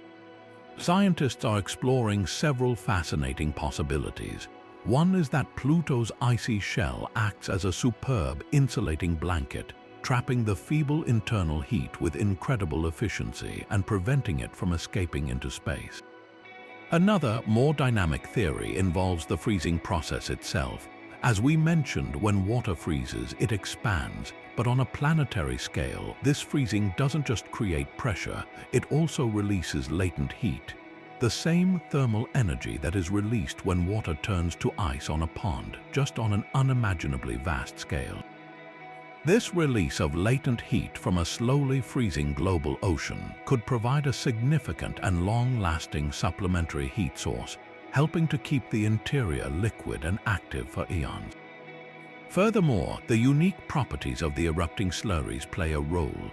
Scientists are exploring several fascinating possibilities. One is that Pluto's icy shell acts as a superb insulating blanket, trapping the feeble internal heat with incredible efficiency and preventing it from escaping into space. Another, more dynamic theory involves the freezing process itself. As we mentioned, when water freezes, it expands, but on a planetary scale, this freezing doesn't just create pressure, it also releases latent heat. The same thermal energy that is released when water turns to ice on a pond, just on an unimaginably vast scale. This release of latent heat from a slowly freezing global ocean could provide a significant and long-lasting supplementary heat source, helping to keep the interior liquid and active for eons. Furthermore, the unique properties of the erupting slurries play a role.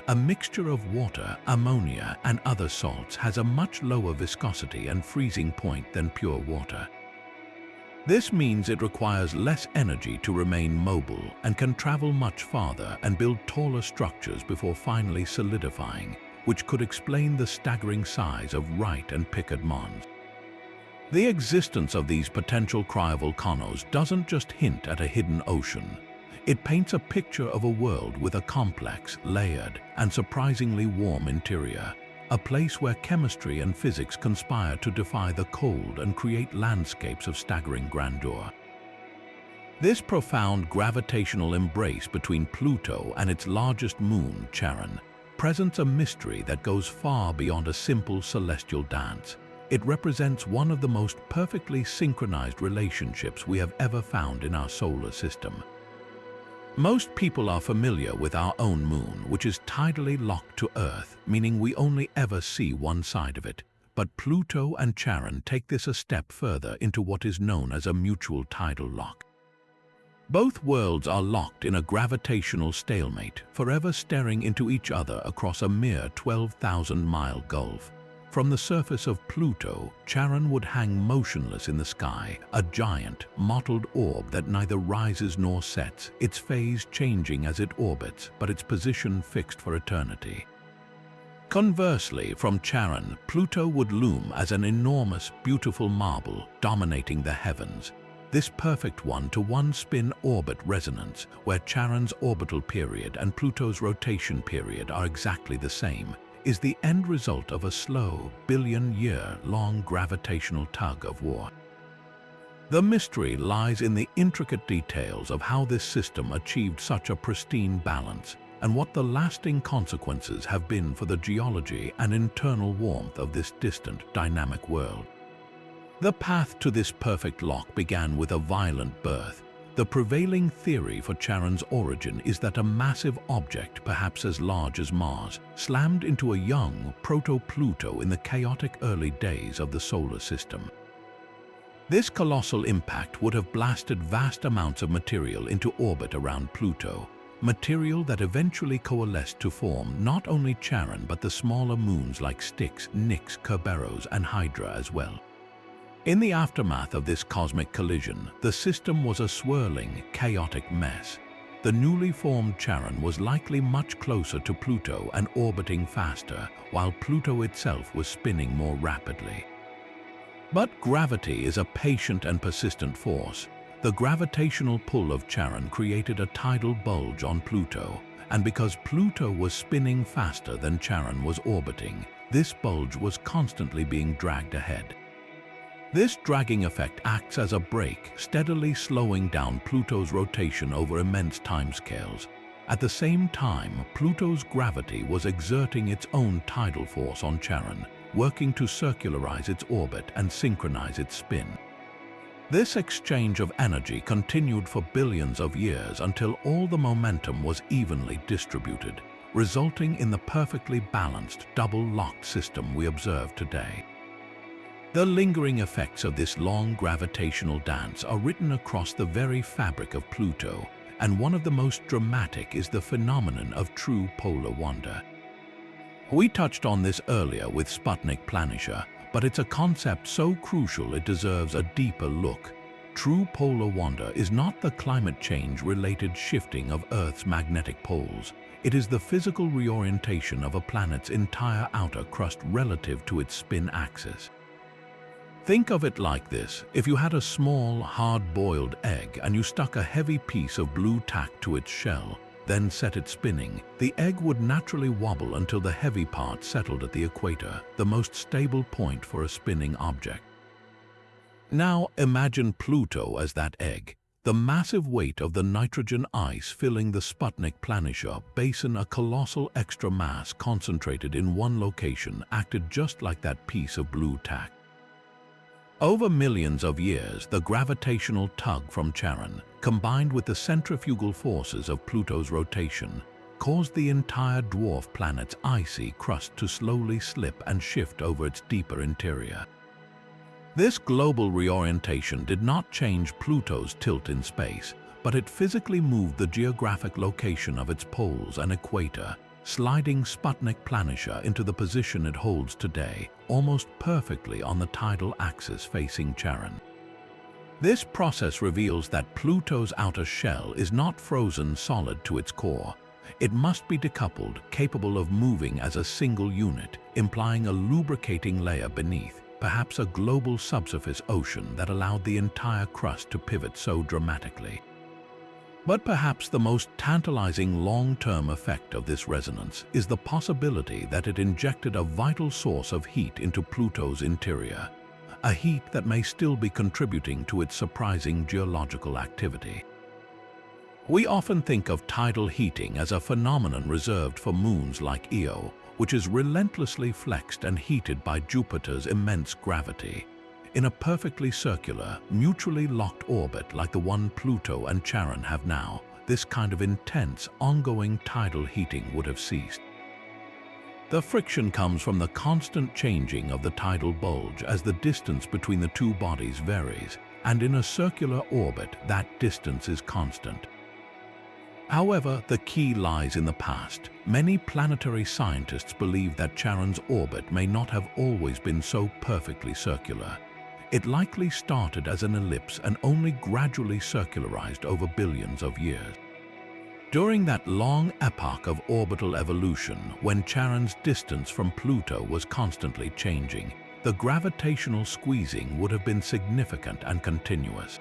A mixture of water, ammonia, and other salts has a much lower viscosity and freezing point than pure water. This means it requires less energy to remain mobile and can travel much farther and build taller structures before finally solidifying, which could explain the staggering size of Right and Pickard Mons. The existence of these potential cryovolcanoes doesn't just hint at a hidden ocean. It paints a picture of a world with a complex, layered, and surprisingly warm interior, a place where chemistry and physics conspire to defy the cold and create landscapes of staggering grandeur. This profound gravitational embrace between Pluto and its largest moon, Charon, presents a mystery that goes far beyond a simple celestial dance. It represents one of the most perfectly synchronized relationships we have ever found in our solar system. Most people are familiar with our own moon, which is tidally locked to Earth, meaning we only ever see one side of it. But Pluto and Charon take this a step further into what is known as a mutual tidal lock. Both worlds are locked in a gravitational stalemate, forever staring into each other across a mere 12,000-mile gulf. From the surface of Pluto, Charon would hang motionless in the sky, a giant, mottled orb that neither rises nor sets, its phase changing as it orbits, but its position fixed for eternity. Conversely, from Charon, Pluto would loom as an enormous, beautiful marble dominating the heavens. This perfect one-to-one spin-orbit resonance, where Charon's orbital period and Pluto's rotation period are exactly the same, is the end result of a slow, billion-year-long gravitational tug-of-war. The mystery lies in the intricate details of how this system achieved such a pristine balance and what the lasting consequences have been for the geology and internal warmth of this distant, dynamic world. The path to this perfect lock began with a violent birth. The prevailing theory for Charon's origin is that a massive object, perhaps as large as Mars, slammed into a young proto-Pluto in the chaotic early days of the solar system. This colossal impact would have blasted vast amounts of material into orbit around Pluto, material that eventually coalesced to form not only Charon but the smaller moons like Styx, Nix, Kerberos, and Hydra as well. In the aftermath of this cosmic collision, the system was a swirling, chaotic mess. The newly formed Charon was likely much closer to Pluto and orbiting faster, while Pluto itself was spinning more rapidly. But gravity is a patient and persistent force. The gravitational pull of Charon created a tidal bulge on Pluto, and because Pluto was spinning faster than Charon was orbiting, this bulge was constantly being dragged ahead. This dragging effect acts as a brake, steadily slowing down Pluto's rotation over immense timescales. At the same time, Pluto's gravity was exerting its own tidal force on Charon, working to circularize its orbit and synchronize its spin. This exchange of energy continued for billions of years until all the momentum was evenly distributed, resulting in the perfectly balanced, double-locked system we observe today. The lingering effects of this long gravitational dance are written across the very fabric of Pluto, and one of the most dramatic is the phenomenon of true polar wander. We touched on this earlier with Sputnik Planitia, but it's a concept so crucial it deserves a deeper look. True polar wander is not the climate change-related shifting of Earth's magnetic poles. It is the physical reorientation of a planet's entire outer crust relative to its spin axis. Think of it like this: if you had a small, hard-boiled egg and you stuck a heavy piece of blue tack to its shell, then set it spinning, the egg would naturally wobble until the heavy part settled at the equator, the most stable point for a spinning object. Now imagine Pluto as that egg. The massive weight of the nitrogen ice filling the Sputnik Planitia basin, a colossal extra mass concentrated in one location, acted just like that piece of blue tack. Over millions of years, the gravitational tug from Charon, combined with the centrifugal forces of Pluto's rotation, caused the entire dwarf planet's icy crust to slowly slip and shift over its deeper interior. This global reorientation did not change Pluto's tilt in space, but it physically moved the geographic location of its poles and equator, sliding Sputnik Planitia into the position it holds today, almost perfectly on the tidal axis facing Charon. This process reveals that Pluto's outer shell is not frozen solid to its core. It must be decoupled, capable of moving as a single unit, implying a lubricating layer beneath, perhaps a global subsurface ocean that allowed the entire crust to pivot so dramatically. But perhaps the most tantalizing long-term effect of this resonance is the possibility that it injected a vital source of heat into Pluto's interior, a heat that may still be contributing to its surprising geological activity. We often think of tidal heating as a phenomenon reserved for moons like Io, which is relentlessly flexed and heated by Jupiter's immense gravity. In a perfectly circular, mutually locked orbit like the one Pluto and Charon have now, this kind of intense, ongoing tidal heating would have ceased. The friction comes from the constant changing of the tidal bulge as the distance between the two bodies varies, and in a circular orbit, that distance is constant. However, the key lies in the past. Many planetary scientists believe that Charon's orbit may not have always been so perfectly circular. It likely started as an ellipse and only gradually circularized over billions of years. During that long epoch of orbital evolution, when Charon's distance from Pluto was constantly changing, the gravitational squeezing would have been significant and continuous.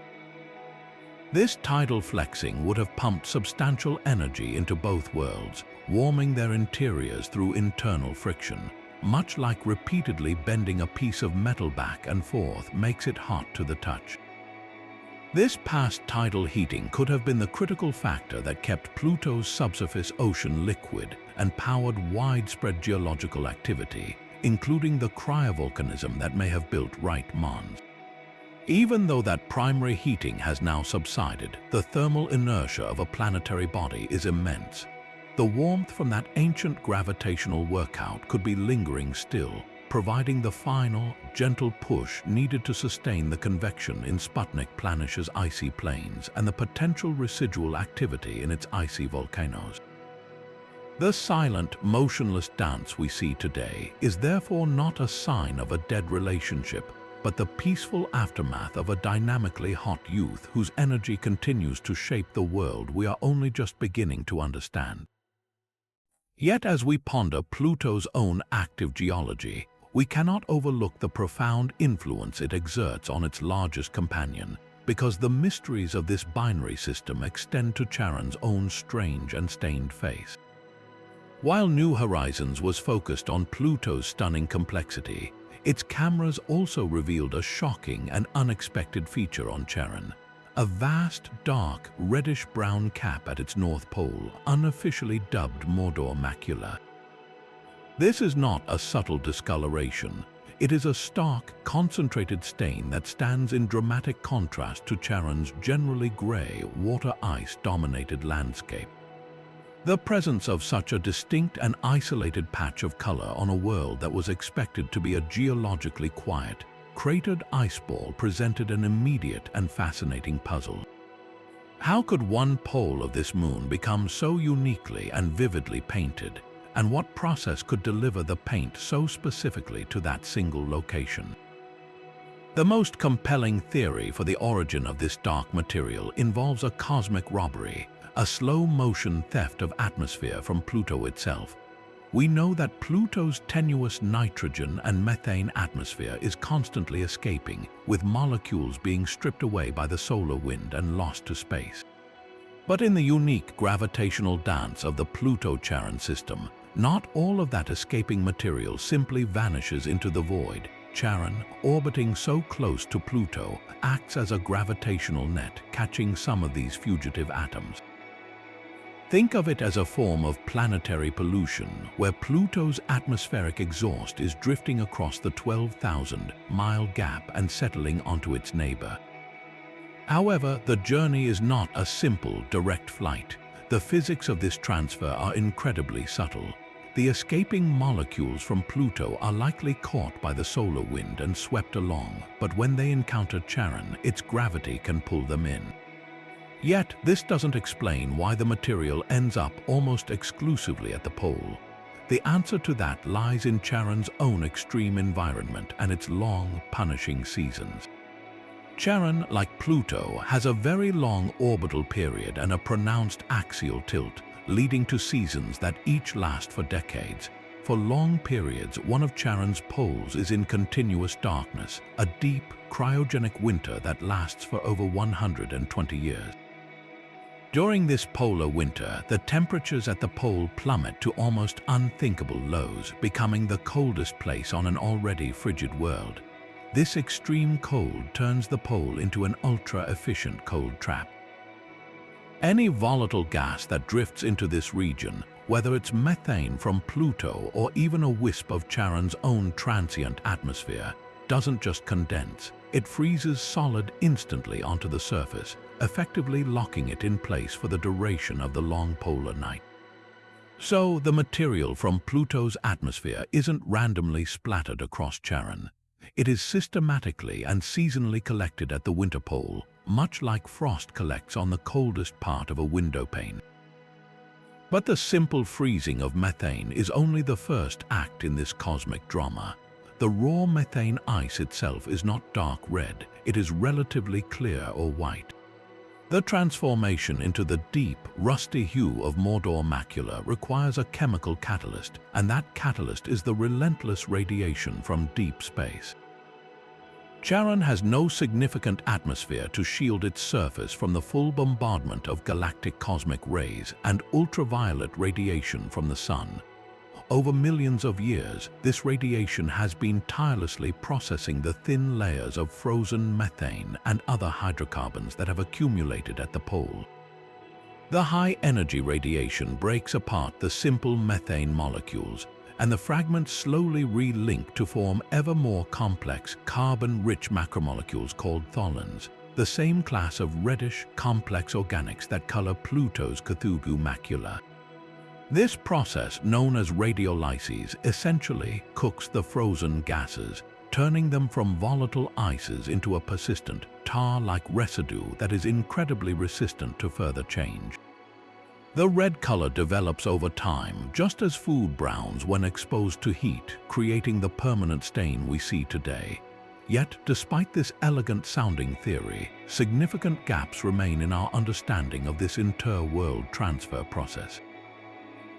This tidal flexing would have pumped substantial energy into both worlds, warming their interiors through internal friction, much like repeatedly bending a piece of metal back and forth makes it hot to the touch. This past tidal heating could have been the critical factor that kept Pluto's subsurface ocean liquid and powered widespread geological activity, including the cryovolcanism that may have built Right Mons. Even though that primary heating has now subsided, the thermal inertia of a planetary body is immense. The warmth from that ancient gravitational workout could be lingering still, providing the final, gentle push needed to sustain the convection in Sputnik Planish's icy plains and the potential residual activity in its icy volcanoes. The silent, motionless dance we see today is therefore not a sign of a dead relationship, but the peaceful aftermath of a dynamically hot youth whose energy continues to shape the world we are only just beginning to understand. Yet as we ponder Pluto's own active geology, we cannot overlook the profound influence it exerts on its largest companion, because the mysteries of this binary system extend to Charon's own strange and stained face. While New Horizons was focused on Pluto's stunning complexity, its cameras also revealed a shocking and unexpected feature on Charon: a vast, dark, reddish-brown cap at its north pole, unofficially dubbed Mordor Macula. This is not a subtle discoloration. It is a stark, concentrated stain that stands in dramatic contrast to Charon's generally gray, water-ice-dominated landscape. The presence of such a distinct and isolated patch of color on a world that was expected to be a geologically quiet, cratered ice ball presented an immediate and fascinating puzzle. How could one pole of this moon become so uniquely and vividly painted, and what process could deliver the paint so specifically to that single location? The most compelling theory for the origin of this dark material involves a cosmic robbery, a slow-motion theft of atmosphere from Pluto itself. We know that Pluto's tenuous nitrogen and methane atmosphere is constantly escaping, with molecules being stripped away by the solar wind and lost to space. But in the unique gravitational dance of the Pluto-Charon system, not all of that escaping material simply vanishes into the void. Charon, orbiting so close to Pluto, acts as a gravitational net, catching some of these fugitive atoms. Think of it as a form of planetary pollution, where Pluto's atmospheric exhaust is drifting across the 12,000-mile gap and settling onto its neighbor. However, the journey is not a simple, direct flight. The physics of this transfer are incredibly subtle. The escaping molecules from Pluto are likely caught by the solar wind and swept along, but when they encounter Charon, its gravity can pull them in. Yet, this doesn't explain why the material ends up almost exclusively at the pole. The answer to that lies in Charon's own extreme environment and its long, punishing seasons. Charon, like Pluto, has a very long orbital period and a pronounced axial tilt, leading to seasons that each last for decades. For long periods, one of Charon's poles is in continuous darkness, a deep, cryogenic winter that lasts for over 120 years. During this polar winter, the temperatures at the pole plummet to almost unthinkable lows, becoming the coldest place on an already frigid world. This extreme cold turns the pole into an ultra-efficient cold trap. Any volatile gas that drifts into this region, Whether it's methane from Pluto or even a wisp of Charon's own transient atmosphere, doesn't just condense, it freezes solid instantly onto the surface, effectively locking it in place for the duration of the long polar night. So, the material from Pluto's atmosphere isn't randomly splattered across Charon. It is systematically and seasonally collected at the winter pole, much like frost collects on the coldest part of a window pane. But the simple freezing of methane is only the first act in this cosmic drama. The raw methane ice itself is not dark red, it is relatively clear or white. The transformation into the deep, rusty hue of Mordor macula requires a chemical catalyst, and that catalyst is the relentless radiation from deep space. Charon has no significant atmosphere to shield its surface from the full bombardment of galactic cosmic rays and ultraviolet radiation from the Sun. Over millions of years, this radiation has been tirelessly processing the thin layers of frozen methane and other hydrocarbons that have accumulated at the pole. The high-energy radiation breaks apart the simple methane molecules, and the fragments slowly re-link to form ever more complex, carbon-rich macromolecules called tholins, the same class of reddish, complex organics that color Pluto's Cthulhu macula. This process, known as radiolysis, essentially cooks the frozen gases, turning them from volatile ices into a persistent, tar-like residue that is incredibly resistant to further change. The red color develops over time, just as food browns when exposed to heat, creating the permanent stain we see today. Yet, despite this elegant-sounding theory, significant gaps remain in our understanding of this inter-world transfer process.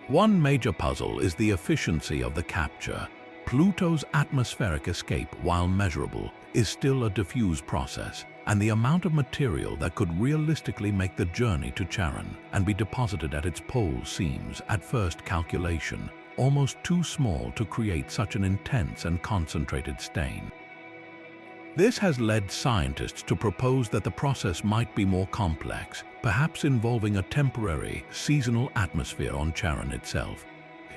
One major puzzle is the efficiency of the capture. Pluto's atmospheric escape, while measurable, is still a diffuse process, and the amount of material that could realistically make the journey to Charon and be deposited at its pole seems, at first calculation, almost too small to create such an intense and concentrated stain. This has led scientists to propose that the process might be more complex, perhaps involving a temporary, seasonal atmosphere on Charon itself.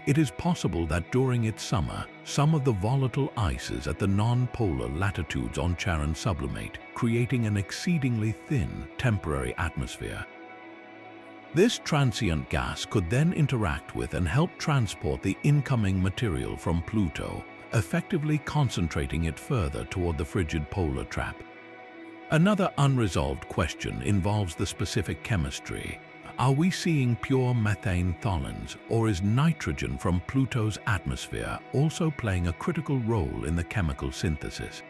It is possible that during its summer, some of the volatile ices at the non-polar latitudes on Charon sublimate, creating an exceedingly thin, temporary atmosphere. This transient gas could then interact with and help transport the incoming material from Pluto, effectively concentrating it further toward the frigid polar trap. Another unresolved question involves the specific chemistry. Are we seeing pure methane tholins, or is nitrogen from Pluto's atmosphere also playing a critical role in the chemical synthesis?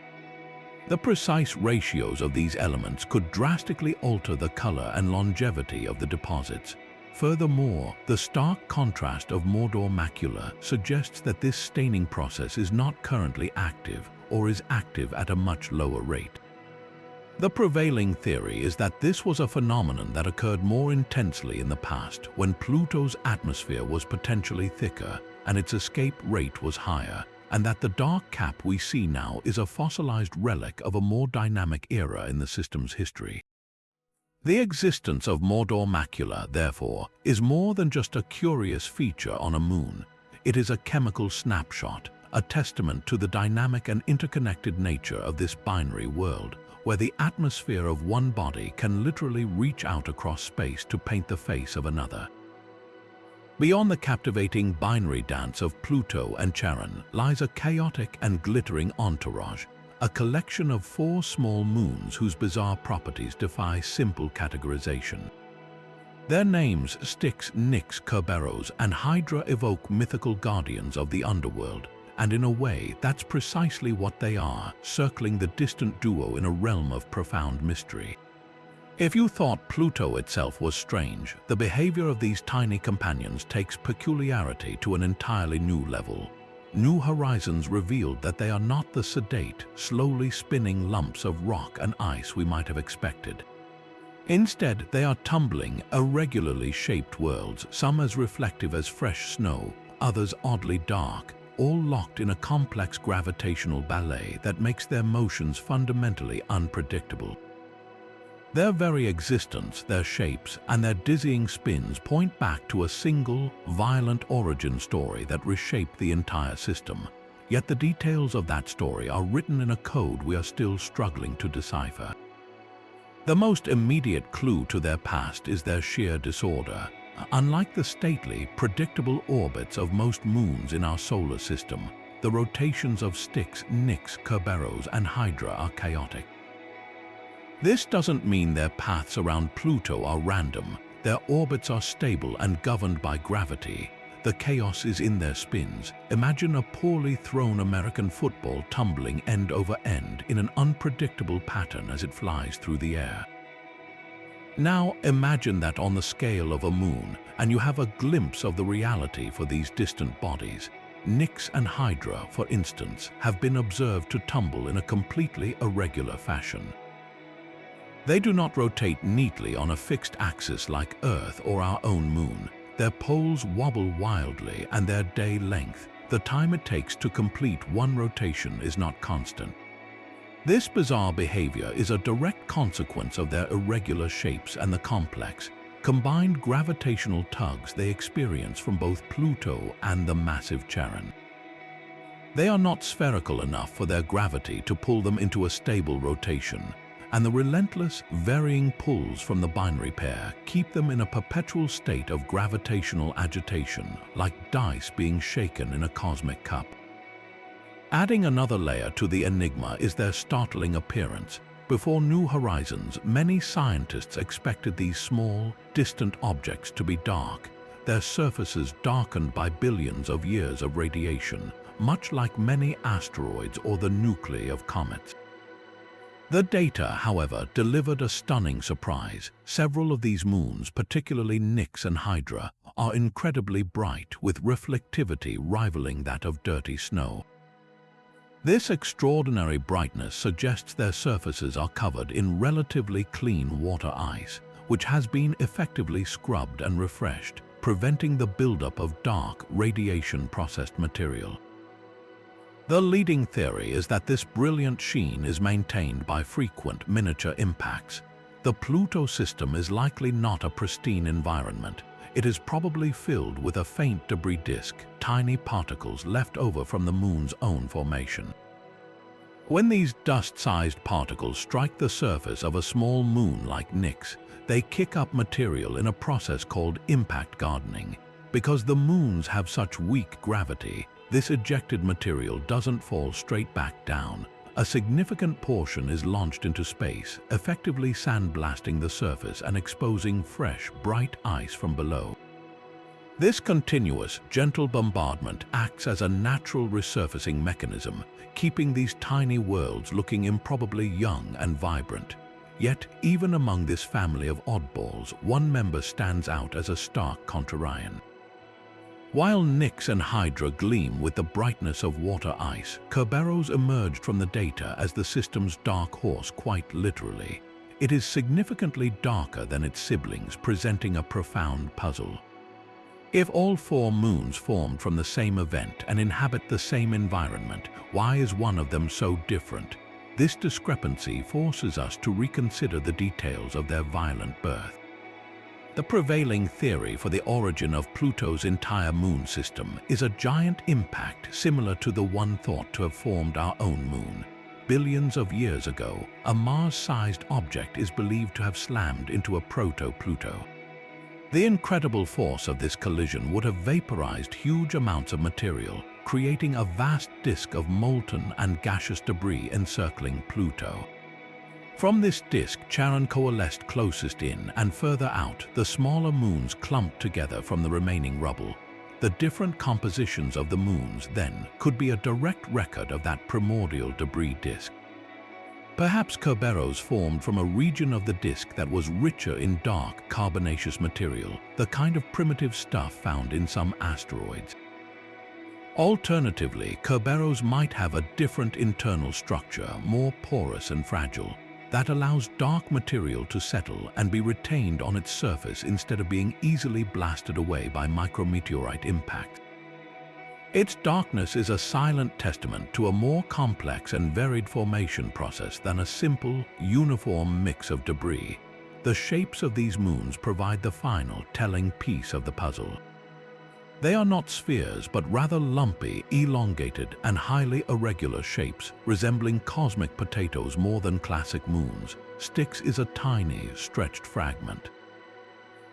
The precise ratios of these elements could drastically alter the color and longevity of the deposits. Furthermore, the stark contrast of Mordor macula suggests that this staining process is not currently active or is active at a much lower rate. The prevailing theory is that this was a phenomenon that occurred more intensely in the past when Pluto's atmosphere was potentially thicker and its escape rate was higher, and that the dark cap we see now is a fossilized relic of a more dynamic era in the system's history. The existence of Mordor macula, therefore, is more than just a curious feature on a moon. It is a chemical snapshot, a testament to the dynamic and interconnected nature of this binary world, where the atmosphere of one body can literally reach out across space to paint the face of another. Beyond the captivating binary dance of Pluto and Charon lies a chaotic and glittering entourage, a collection of 4 small moons whose bizarre properties defy simple categorization. Their names, Styx, Nyx, Kerberos, and Hydra, evoke mythical guardians of the underworld, and in a way, that's precisely what they are, circling the distant duo in a realm of profound mystery. If you thought Pluto itself was strange, the behavior of these tiny companions takes peculiarity to an entirely new level. New Horizons revealed that they are not the sedate, slowly spinning lumps of rock and ice we might have expected. Instead, they are tumbling, irregularly shaped worlds, some as reflective as fresh snow, others oddly dark, all locked in a complex gravitational ballet that makes their motions fundamentally unpredictable. Their very existence, their shapes, and their dizzying spins point back to a single, violent origin story that reshaped the entire system. Yet the details of that story are written in a code we are still struggling to decipher. The most immediate clue to their past is their sheer disorder. Unlike the stately, predictable orbits of most moons in our solar system, the rotations of Styx, Nix, Kerberos, and Hydra are chaotic. This doesn't mean their paths around Pluto are random. Their orbits are stable and governed by gravity. The chaos is in their spins. Imagine a poorly thrown American football tumbling end over end in an unpredictable pattern as it flies through the air. Now imagine that on the scale of a moon, and you have a glimpse of the reality for these distant bodies. Nix and Hydra, for instance, have been observed to tumble in a completely irregular fashion. They do not rotate neatly on a fixed axis like Earth or our own moon. Their poles wobble wildly, and their day length, the time it takes to complete one rotation, is not constant. This bizarre behavior is a direct consequence of their irregular shapes and the complex, combined gravitational tugs they experience from both Pluto and the massive Charon. They are not spherical enough for their gravity to pull them into a stable rotation, and the relentless, varying pulls from the binary pair keep them in a perpetual state of gravitational agitation, like dice being shaken in a cosmic cup. Adding another layer to the enigma is their startling appearance. Before New Horizons, many scientists expected these small, distant objects to be dark, their surfaces darkened by billions of years of radiation, much like many asteroids or the nuclei of comets. The data, however, delivered a stunning surprise. Several of these moons, particularly Nix and Hydra, are incredibly bright, with reflectivity rivaling that of dirty snow. This extraordinary brightness suggests their surfaces are covered in relatively clean water ice, which has been effectively scrubbed and refreshed, preventing the buildup of dark, radiation-processed material. The leading theory is that this brilliant sheen is maintained by frequent miniature impacts. The Pluto system is likely not a pristine environment. It is probably filled with a faint debris disk, tiny particles left over from the moon's own formation. When these dust-sized particles strike the surface of a small moon like Nix, they kick up material in a process called impact gardening. Because the moons have such weak gravity, this ejected material doesn't fall straight back down. A significant portion is launched into space, effectively sandblasting the surface and exposing fresh, bright ice from below. This continuous, gentle bombardment acts as a natural resurfacing mechanism, keeping these tiny worlds looking improbably young and vibrant. Yet, even among this family of oddballs, one member stands out as a stark contrarian. While Nix and Hydra gleam with the brightness of water ice, Kerberos emerged from the data as the system's dark horse, quite literally. It is significantly darker than its siblings, presenting a profound puzzle. If all four moons formed from the same event and inhabit the same environment, why is one of them so different? This discrepancy forces us to reconsider the details of their violent birth. The prevailing theory for the origin of Pluto's entire moon system is a giant impact similar to the one thought to have formed our own moon. Billions of years ago, a Mars-sized object is believed to have slammed into a proto-Pluto. The incredible force of this collision would have vaporized huge amounts of material, creating a vast disk of molten and gaseous debris encircling Pluto. From this disk, Charon coalesced closest in, and further out, the smaller moons clumped together from the remaining rubble. The different compositions of the moons, then, could be a direct record of that primordial debris disk. Perhaps Kerberos formed from a region of the disk that was richer in dark, carbonaceous material, the kind of primitive stuff found in some asteroids. Alternatively, Kerberos might have a different internal structure, more porous and fragile, that allows dark material to settle and be retained on its surface instead of being easily blasted away by micrometeorite impacts. Its darkness is a silent testament to a more complex and varied formation process than a simple, uniform mix of debris. The shapes of these moons provide the final, telling piece of the puzzle. They are not spheres, but rather lumpy, elongated, and highly irregular shapes, resembling cosmic potatoes more than classic moons. Styx is a tiny, stretched fragment.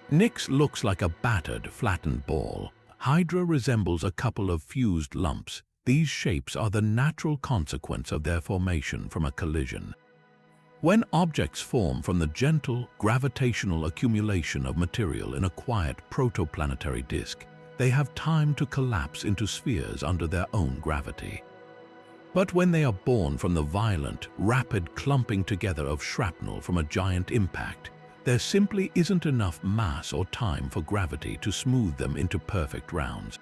Nix looks like a battered, flattened ball. Hydra resembles a couple of fused lumps. These shapes are the natural consequence of their formation from a collision. When objects form from the gentle, gravitational accumulation of material in a quiet protoplanetary disk, they have time to collapse into spheres under their own gravity. But when they are born from the violent, rapid clumping together of shrapnel from a giant impact, there simply isn't enough mass or time for gravity to smooth them into perfect rounds.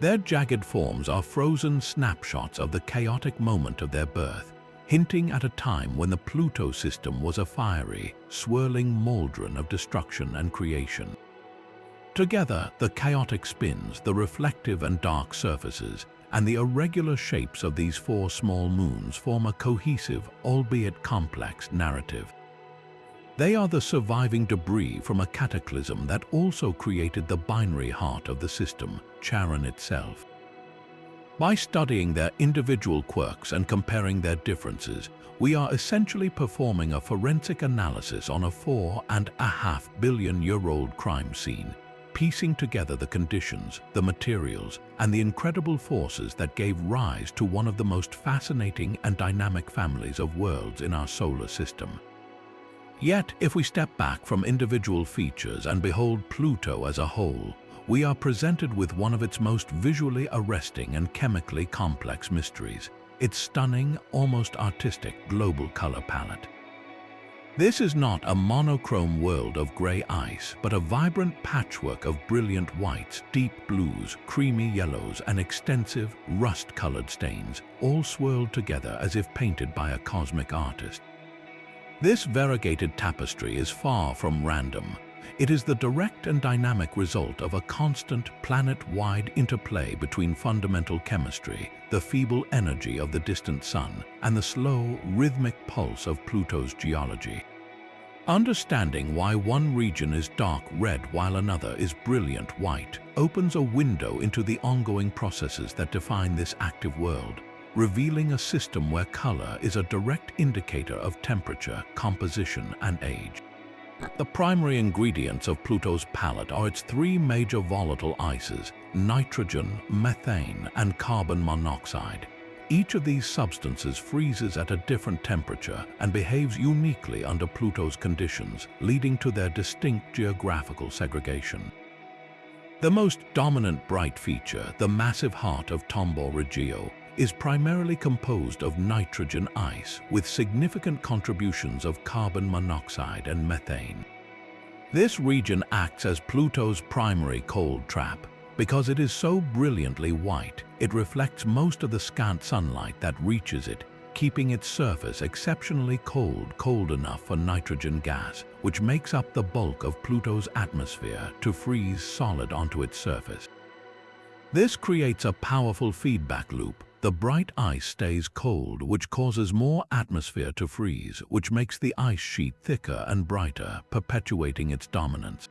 Their jagged forms are frozen snapshots of the chaotic moment of their birth, hinting at a time when the Pluto system was a fiery, swirling cauldron of destruction and creation. Together, the chaotic spins, the reflective and dark surfaces, and the irregular shapes of these four small moons form a cohesive, albeit complex, narrative. They are the surviving debris from a cataclysm that also created the binary heart of the system, Charon itself. By studying their individual quirks and comparing their differences, we are essentially performing a forensic analysis on a 4.5 billion-year-old crime scene, piecing together the conditions, the materials, and the incredible forces that gave rise to one of the most fascinating and dynamic families of worlds in our solar system. Yet, if we step back from individual features and behold Pluto as a whole, we are presented with one of its most visually arresting and chemically complex mysteries, its stunning, almost artistic global color palette. This is not a monochrome world of gray ice, but a vibrant patchwork of brilliant whites, deep blues, creamy yellows, and extensive, rust-colored stains, all swirled together as if painted by a cosmic artist. This variegated tapestry is far from random. It is the direct and dynamic result of a constant, planet-wide interplay between fundamental chemistry, the feeble energy of the distant sun, and the slow, rhythmic pulse of Pluto's geology. Understanding why one region is dark red while another is brilliant white opens a window into the ongoing processes that define this active world, revealing a system where color is a direct indicator of temperature, composition, and age. The primary ingredients of Pluto's palette are its three major volatile ices: nitrogen, methane, and carbon monoxide. Each of these substances freezes at a different temperature and behaves uniquely under Pluto's conditions, leading to their distinct geographical segregation. The most dominant bright feature, the massive heart of Tombaugh Regio, is primarily composed of nitrogen ice with significant contributions of carbon monoxide and methane. This region acts as Pluto's primary cold trap. Because it is so brilliantly white, it reflects most of the scant sunlight that reaches it, keeping its surface exceptionally cold enough for nitrogen gas, which makes up the bulk of Pluto's atmosphere, to freeze solid onto its surface. This creates a powerful feedback loop. The bright ice stays cold, which causes more atmosphere to freeze, which makes the ice sheet thicker and brighter, perpetuating its dominance.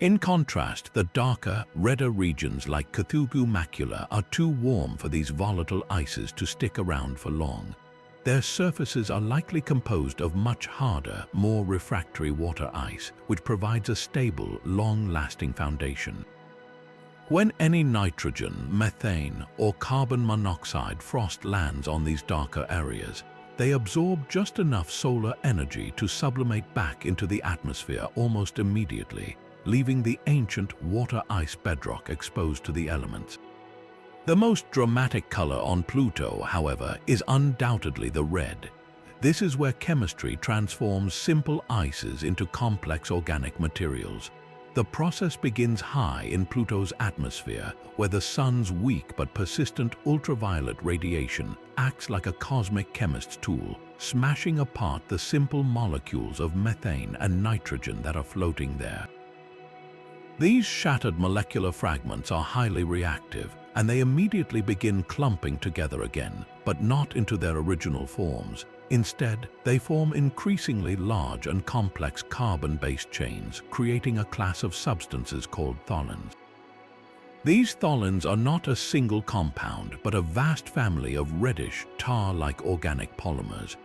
In contrast, the darker, redder regions like Cthulhu Macula are too warm for these volatile ices to stick around for long. Their surfaces are likely composed of much harder, more refractory water ice, which provides a stable, long-lasting foundation. When any nitrogen, methane, or carbon monoxide frost lands on these darker areas, they absorb just enough solar energy to sublimate back into the atmosphere almost immediately, leaving the ancient water-ice bedrock exposed to the elements. The most dramatic color on Pluto, however, is undoubtedly the red. This is where chemistry transforms simple ices into complex organic materials. The process begins high in Pluto's atmosphere, where the sun's weak but persistent ultraviolet radiation acts like a cosmic chemist's tool, smashing apart the simple molecules of methane and nitrogen that are floating there. These shattered molecular fragments are highly reactive, and they immediately begin clumping together again, but not into their original forms. Instead, they form increasingly large and complex carbon-based chains, creating a class of substances called tholins. These tholins are not a single compound, but a vast family of reddish, tar-like organic polymers.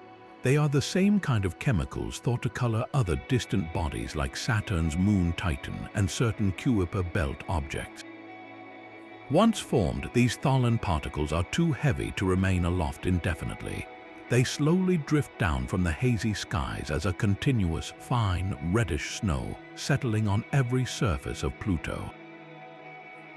They are the same kind of chemicals thought to color other distant bodies like Saturn's moon Titan and certain Kuiper belt objects. Once formed, these tholin particles are too heavy to remain aloft indefinitely. They slowly drift down from the hazy skies as a continuous, fine, reddish snow, settling on every surface of Pluto.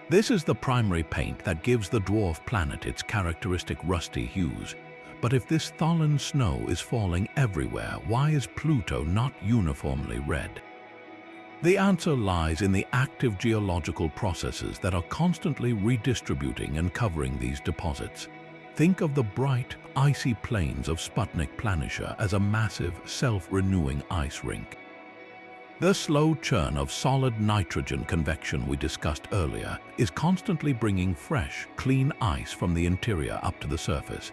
This is the primary paint that gives the dwarf planet its characteristic rusty hues. But if this tholin snow is falling everywhere, why is Pluto not uniformly red? The answer lies in the active geological processes that are constantly redistributing and covering these deposits. Think of the bright, icy plains of Sputnik Planitia as a massive, self-renewing ice rink. The slow churn of solid nitrogen convection we discussed earlier is constantly bringing fresh, clean ice from the interior up to the surface.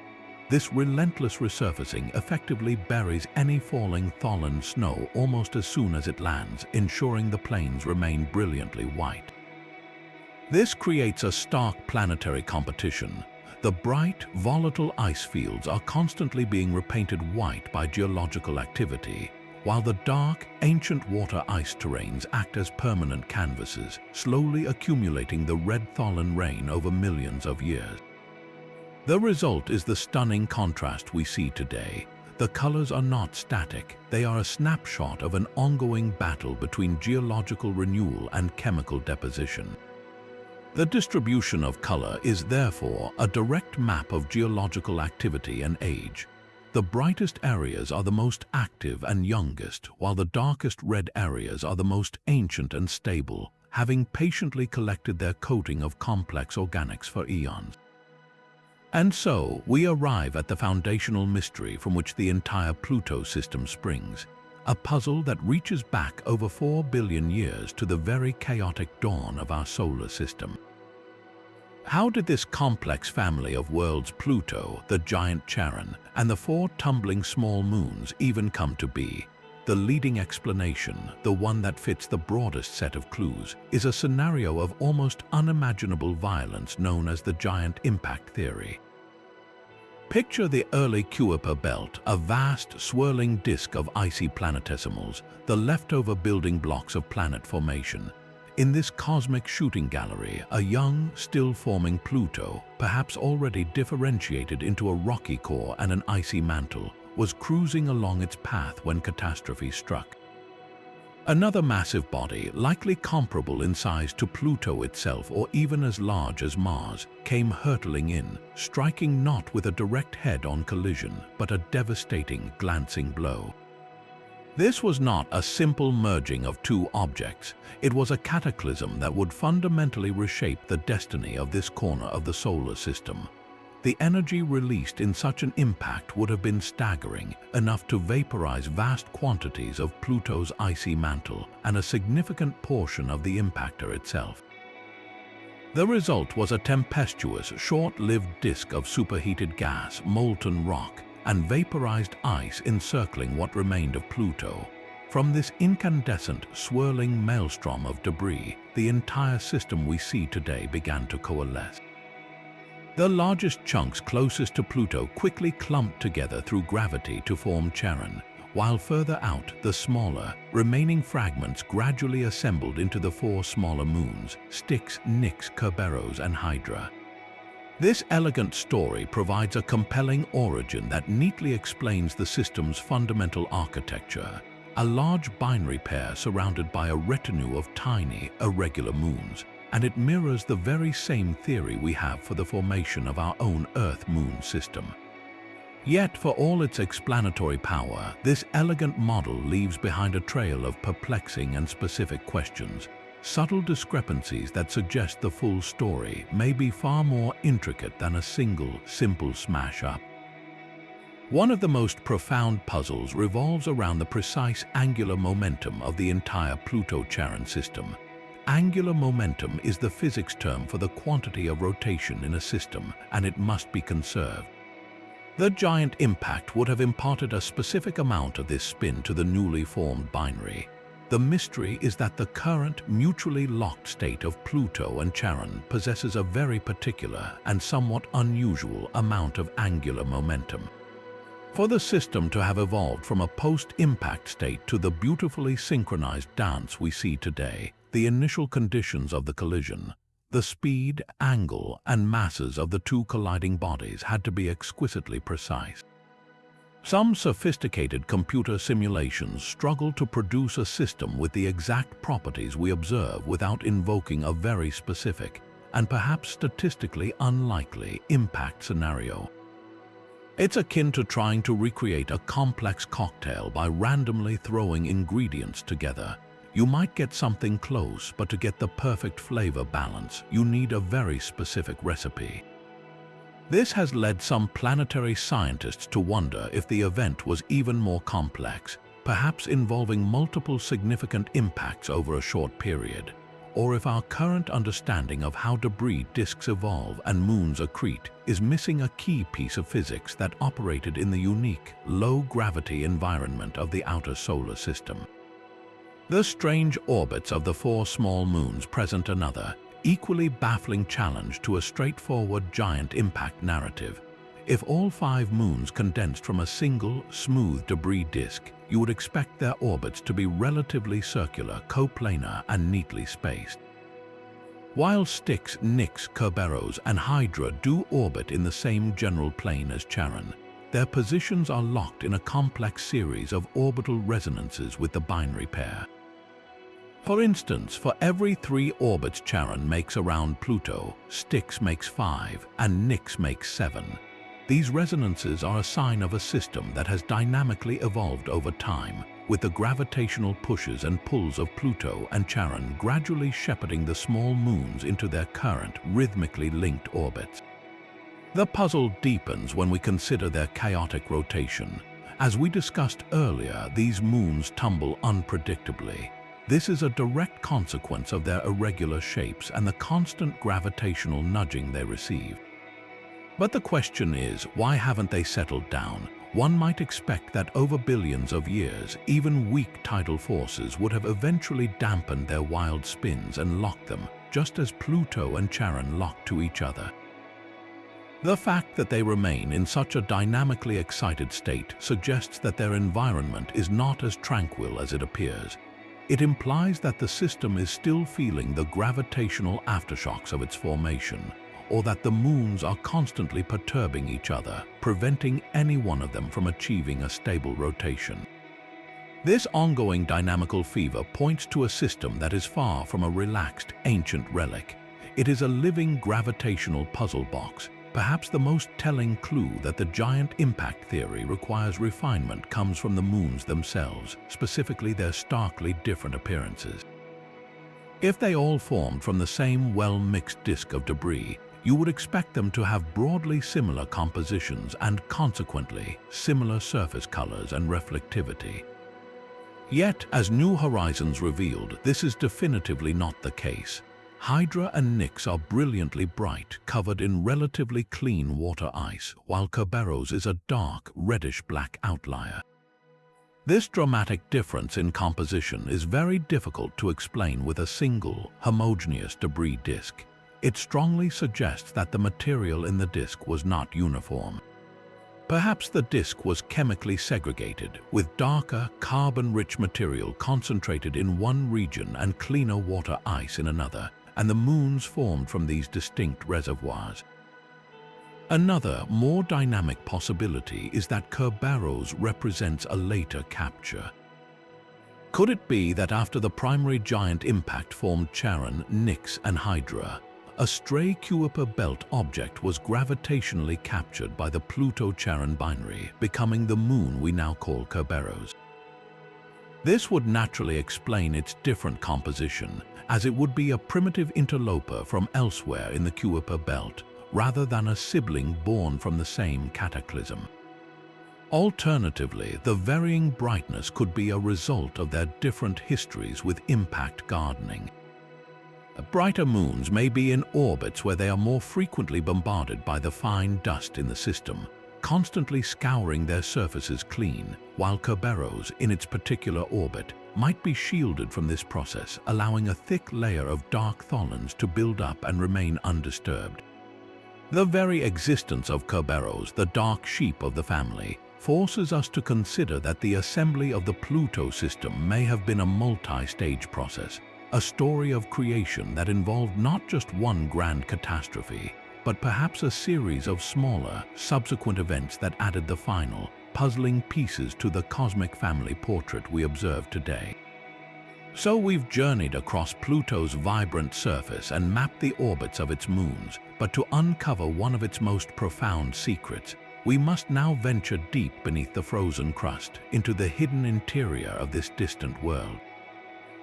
This relentless resurfacing effectively buries any falling tholin snow almost as soon as it lands, ensuring the plains remain brilliantly white. This creates a stark planetary competition. The bright, volatile ice fields are constantly being repainted white by geological activity, while the dark, ancient water ice terrains act as permanent canvases, slowly accumulating the red tholin rain over millions of years. The result is the stunning contrast we see today. The colors are not static, they are a snapshot of an ongoing battle between geological renewal and chemical deposition. The distribution of color is therefore a direct map of geological activity and age. The brightest areas are the most active and youngest, while the darkest red areas are the most ancient and stable, having patiently collected their coating of complex organics for eons. And so, we arrive at the foundational mystery from which the entire Pluto system springs, a puzzle that reaches back over 4 billion years to the very chaotic dawn of our solar system. How did this complex family of worlds, Pluto, the giant Charon, and the 4 tumbling small moons even come to be? The leading explanation, the one that fits the broadest set of clues, is a scenario of almost unimaginable violence known as the giant impact theory. Picture the early Kuiper belt, a vast, swirling disk of icy planetesimals, the leftover building blocks of planet formation. In this cosmic shooting gallery, a young, still-forming Pluto, perhaps already differentiated into a rocky core and an icy mantle, was cruising along its path when catastrophe struck. Another massive body, likely comparable in size to Pluto itself or even as large as Mars, came hurtling in, striking not with a direct head-on collision, but a devastating, glancing blow. This was not a simple merging of 2 objects. It was a cataclysm that would fundamentally reshape the destiny of this corner of the solar system. The energy released in such an impact would have been staggering, enough to vaporize vast quantities of Pluto's icy mantle and a significant portion of the impactor itself. The result was a tempestuous, short-lived disk of superheated gas, molten rock, and vaporized ice encircling what remained of Pluto. From this incandescent, swirling maelstrom of debris, the entire system we see today began to coalesce. The largest chunks closest to Pluto quickly clumped together through gravity to form Charon, while further out, the smaller, remaining fragments gradually assembled into the 4 smaller moons, Styx, Nix, Kerberos, and Hydra. This elegant story provides a compelling origin that neatly explains the system's fundamental architecture, a large binary pair surrounded by a retinue of tiny, irregular moons, and it mirrors the very same theory we have for the formation of our own Earth-Moon system. Yet, for all its explanatory power, this elegant model leaves behind a trail of perplexing and specific questions, subtle discrepancies that suggest the full story may be far more intricate than a single, simple smash-up. One of the most profound puzzles revolves around the precise angular momentum of the entire Pluto-Charon system. Angular momentum is the physics term for the quantity of rotation in a system, and it must be conserved. The giant impact would have imparted a specific amount of this spin to the newly formed binary. The mystery is that the current mutually locked state of Pluto and Charon possesses a very particular and somewhat unusual amount of angular momentum. For the system to have evolved from a post-impact state to the beautifully synchronized dance we see today, the initial conditions of the collision, the speed, angle, and masses of the two colliding bodies had to be exquisitely precise. Some sophisticated computer simulations struggle to produce a system with the exact properties we observe without invoking a very specific, and perhaps statistically unlikely, impact scenario. It's akin to trying to recreate a complex cocktail by randomly throwing ingredients together. You might get something close, but to get the perfect flavor balance, you need a very specific recipe. This has led some planetary scientists to wonder if the event was even more complex, perhaps involving multiple significant impacts over a short period, or if our current understanding of how debris disks evolve and moons accrete is missing a key piece of physics that operated in the unique, low-gravity environment of the outer solar system. The strange orbits of the 4 small moons present another, equally baffling challenge to a straightforward giant impact narrative. If all 5 moons condensed from a single, smooth debris disk, you would expect their orbits to be relatively circular, coplanar, and neatly spaced. While Styx, Nix, Kerberos, and Hydra do orbit in the same general plane as Charon, their positions are locked in a complex series of orbital resonances with the binary pair. For instance, for every 3 orbits Charon makes around Pluto, Styx makes 5, and Nix makes 7. These resonances are a sign of a system that has dynamically evolved over time, with the gravitational pushes and pulls of Pluto and Charon gradually shepherding the small moons into their current, rhythmically linked orbits. The puzzle deepens when we consider their chaotic rotation. As we discussed earlier, these moons tumble unpredictably. This is a direct consequence of their irregular shapes and the constant gravitational nudging they receive. But the question is, why haven't they settled down? One might expect that over billions of years, even weak tidal forces would have eventually dampened their wild spins and locked them, just as Pluto and Charon locked to each other. The fact that they remain in such a dynamically excited state suggests that their environment is not as tranquil as it appears. It implies that the system is still feeling the gravitational aftershocks of its formation, or that the moons are constantly perturbing each other, preventing any one of them from achieving a stable rotation. This ongoing dynamical fever points to a system that is far from a relaxed, ancient relic. It is a living gravitational puzzle box. Perhaps the most telling clue that the giant impact theory requires refinement comes from the moons themselves, specifically their starkly different appearances. If they all formed from the same well-mixed disk of debris, you would expect them to have broadly similar compositions and, consequently, similar surface colors and reflectivity. Yet, as New Horizons revealed, this is definitively not the case. Hydra and Nix are brilliantly bright, covered in relatively clean water ice, while Kerberos is a dark, reddish-black outlier. This dramatic difference in composition is very difficult to explain with a single, homogeneous debris disk. It strongly suggests that the material in the disk was not uniform. Perhaps the disk was chemically segregated, with darker, carbon-rich material concentrated in one region and cleaner water ice in another, and the moons formed from these distinct reservoirs. Another, more dynamic possibility is that Kerberos represents a later capture. Could it be that after the primary giant impact formed Charon, Nix, and Hydra, a stray Kuiper belt object was gravitationally captured by the Pluto-Charon binary, becoming the moon we now call Kerberos? This would naturally explain its different composition, as it would be a primitive interloper from elsewhere in the Kuiper belt, rather than a sibling born from the same cataclysm. Alternatively, the varying brightness could be a result of their different histories with impact gardening. Brighter moons may be in orbits where they are more frequently bombarded by the fine dust in the system, constantly scouring their surfaces clean, while Kerberos, in its particular orbit, might be shielded from this process, allowing a thick layer of dark tholins to build up and remain undisturbed. The very existence of Kerberos, the dark sheep of the family, forces us to consider that the assembly of the Pluto system may have been a multi-stage process, a story of creation that involved not just one grand catastrophe, but perhaps a series of smaller, subsequent events that added the final, puzzling pieces to the cosmic family portrait we observe today. So we've journeyed across Pluto's vibrant surface and mapped the orbits of its moons, but to uncover one of its most profound secrets, we must now venture deep beneath the frozen crust into the hidden interior of this distant world.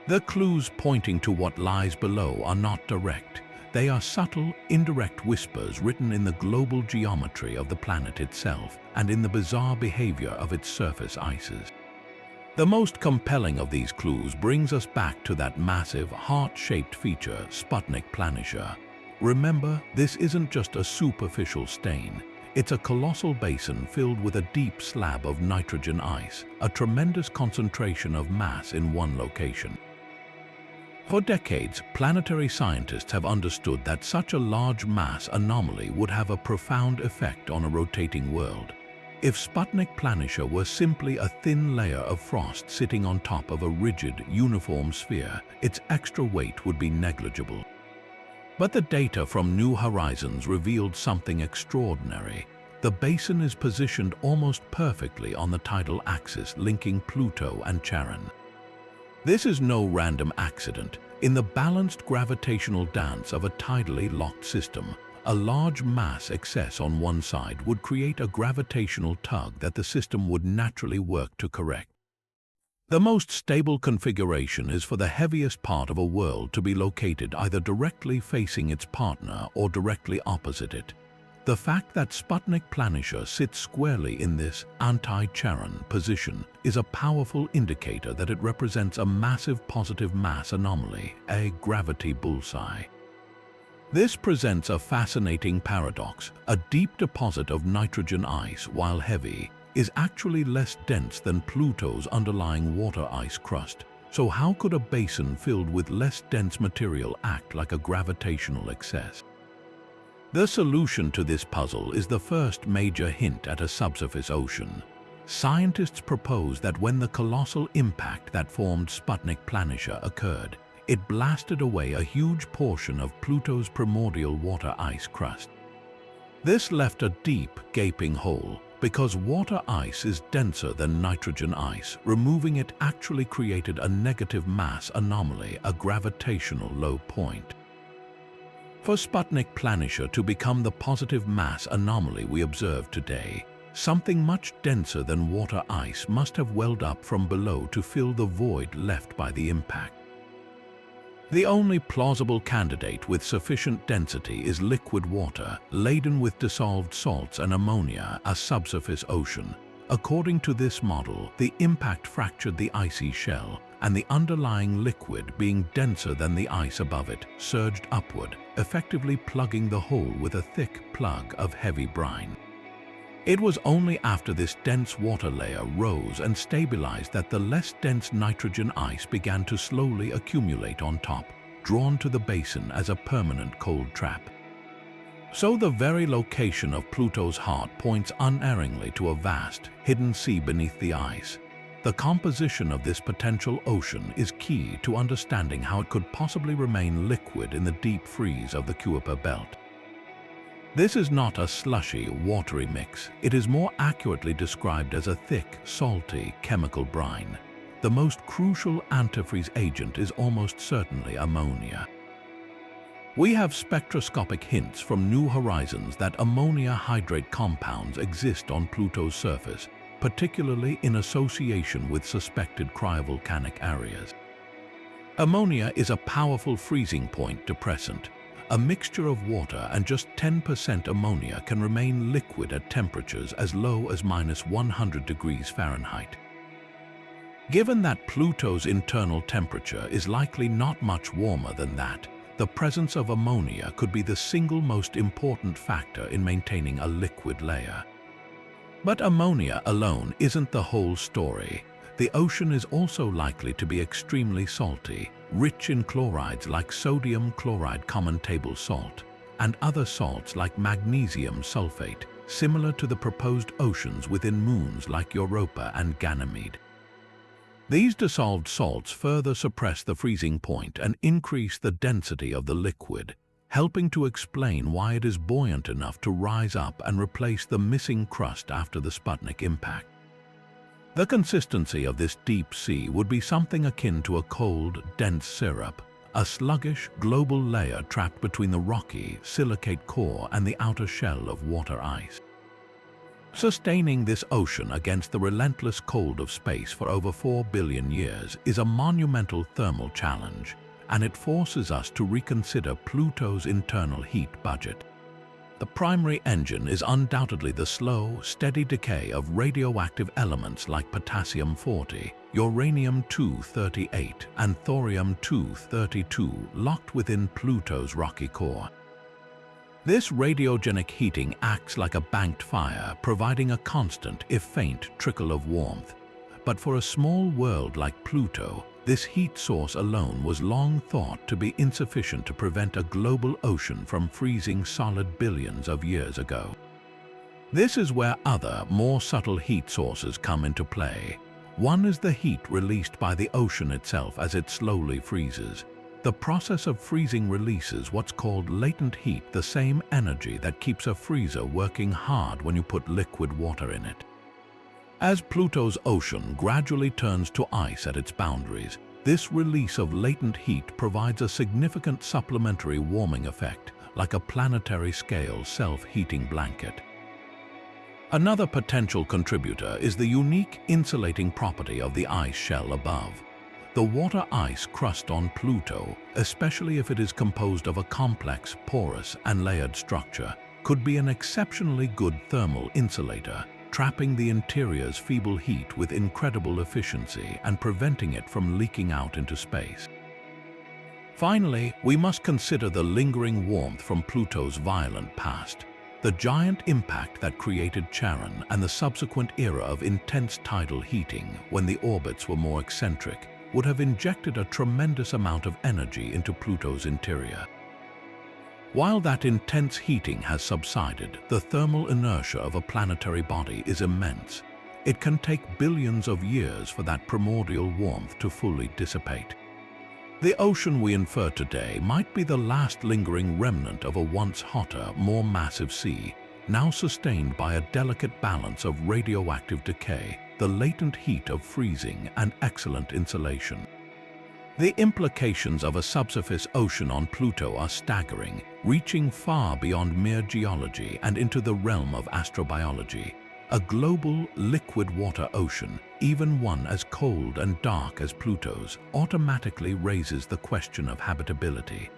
The clues pointing to what lies below are not direct. They are subtle, indirect whispers written in the global geometry of the planet itself and in the bizarre behavior of its surface ices. The most compelling of these clues brings us back to that massive, heart-shaped feature, Sputnik Planitia. Remember, this isn't just a superficial stain. It's a colossal basin filled with a deep slab of nitrogen ice, a tremendous concentration of mass in one location. For decades, planetary scientists have understood that such a large mass anomaly would have a profound effect on a rotating world. If Sputnik Planitia were simply a thin layer of frost sitting on top of a rigid, uniform sphere, its extra weight would be negligible. But the data from New Horizons revealed something extraordinary. The basin is positioned almost perfectly on the tidal axis linking Pluto and Charon. This is no random accident. In the balanced gravitational dance of a tidally locked system, a large mass excess on one side would create a gravitational tug that the system would naturally work to correct. The most stable configuration is for the heaviest part of a world to be located either directly facing its partner or directly opposite it. The fact that Sputnik Planitia sits squarely in this anti-Charon position is a powerful indicator that it represents a massive positive mass anomaly, a gravity bullseye. This presents a fascinating paradox. A deep deposit of nitrogen ice, while heavy, is actually less dense than Pluto's underlying water ice crust. So how could a basin filled with less dense material act like a gravitational excess? The solution to this puzzle is the first major hint at a subsurface ocean. Scientists propose that when the colossal impact that formed Sputnik Planitia occurred, it blasted away a huge portion of Pluto's primordial water ice crust. This left a deep, gaping hole. Because water ice is denser than nitrogen ice, removing it actually created a negative mass anomaly, a gravitational low point. For Sputnik Planitia to become the positive mass anomaly we observe today, something much denser than water ice must have welled up from below to fill the void left by the impact. The only plausible candidate with sufficient density is liquid water, laden with dissolved salts and ammonia, a subsurface ocean. According to this model, the impact fractured the icy shell, and the underlying liquid, being denser than the ice above it, surged upward, effectively plugging the hole with a thick plug of heavy brine. It was only after this dense water layer rose and stabilized that the less dense nitrogen ice began to slowly accumulate on top, drawn to the basin as a permanent cold trap. So the very location of Pluto's heart points unerringly to a vast, hidden sea beneath the ice. The composition of this potential ocean is key to understanding how it could possibly remain liquid in the deep freeze of the Kuiper belt. This is not a slushy, watery mix. It is more accurately described as a thick, salty, chemical brine. The most crucial antifreeze agent is almost certainly ammonia. We have spectroscopic hints from New Horizons that ammonia hydrate compounds exist on Pluto's surface, particularly in association with suspected cryovolcanic areas. Ammonia is a powerful freezing point depressant. A mixture of water and just 10% ammonia can remain liquid at temperatures as low as -100 degrees Fahrenheit. Given that Pluto's internal temperature is likely not much warmer than that, the presence of ammonia could be the single most important factor in maintaining a liquid layer. But ammonia alone isn't the whole story. The ocean is also likely to be extremely salty, rich in chlorides like sodium chloride, common table salt, and other salts like magnesium sulfate, similar to the proposed oceans within moons like Europa and Ganymede. These dissolved salts further suppress the freezing point and increase the density of the liquid, helping to explain why it is buoyant enough to rise up and replace the missing crust after the Sputnik impact. The consistency of this deep sea would be something akin to a cold, dense syrup, a sluggish, global layer trapped between the rocky, silicate core and the outer shell of water ice. Sustaining this ocean against the relentless cold of space for over 4 billion years is a monumental thermal challenge, and it forces us to reconsider Pluto's internal heat budget. The primary engine is undoubtedly the slow, steady decay of radioactive elements like potassium-40, uranium-238, and thorium-232 locked within Pluto's rocky core. This radiogenic heating acts like a banked fire, providing a constant, if faint, trickle of warmth. But for a small world like Pluto, this heat source alone was long thought to be insufficient to prevent a global ocean from freezing solid billions of years ago. This is where other, more subtle heat sources come into play. One is the heat released by the ocean itself as it slowly freezes. The process of freezing releases what's called latent heat, the same energy that keeps a freezer working hard when you put liquid water in it. As Pluto's ocean gradually turns to ice at its boundaries, this release of latent heat provides a significant supplementary warming effect, like a planetary-scale self-heating blanket. Another potential contributor is the unique insulating property of the ice shell above. The water ice crust on Pluto, especially if it is composed of a complex, porous, and layered structure, could be an exceptionally good thermal insulator, trapping the interior's feeble heat with incredible efficiency and preventing it from leaking out into space. Finally, we must consider the lingering warmth from Pluto's violent past. The giant impact that created Charon and the subsequent era of intense tidal heating, when the orbits were more eccentric, would have injected a tremendous amount of energy into Pluto's interior. While that intense heating has subsided, the thermal inertia of a planetary body is immense. It can take billions of years for that primordial warmth to fully dissipate. The ocean we infer today might be the last lingering remnant of a once hotter, more massive sea, now sustained by a delicate balance of radioactive decay, the latent heat of freezing, and excellent insulation. The implications of a subsurface ocean on Pluto are staggering, reaching far beyond mere geology and into the realm of astrobiology. A global, liquid water ocean, even one as cold and dark as Pluto's, automatically raises the question of habitability.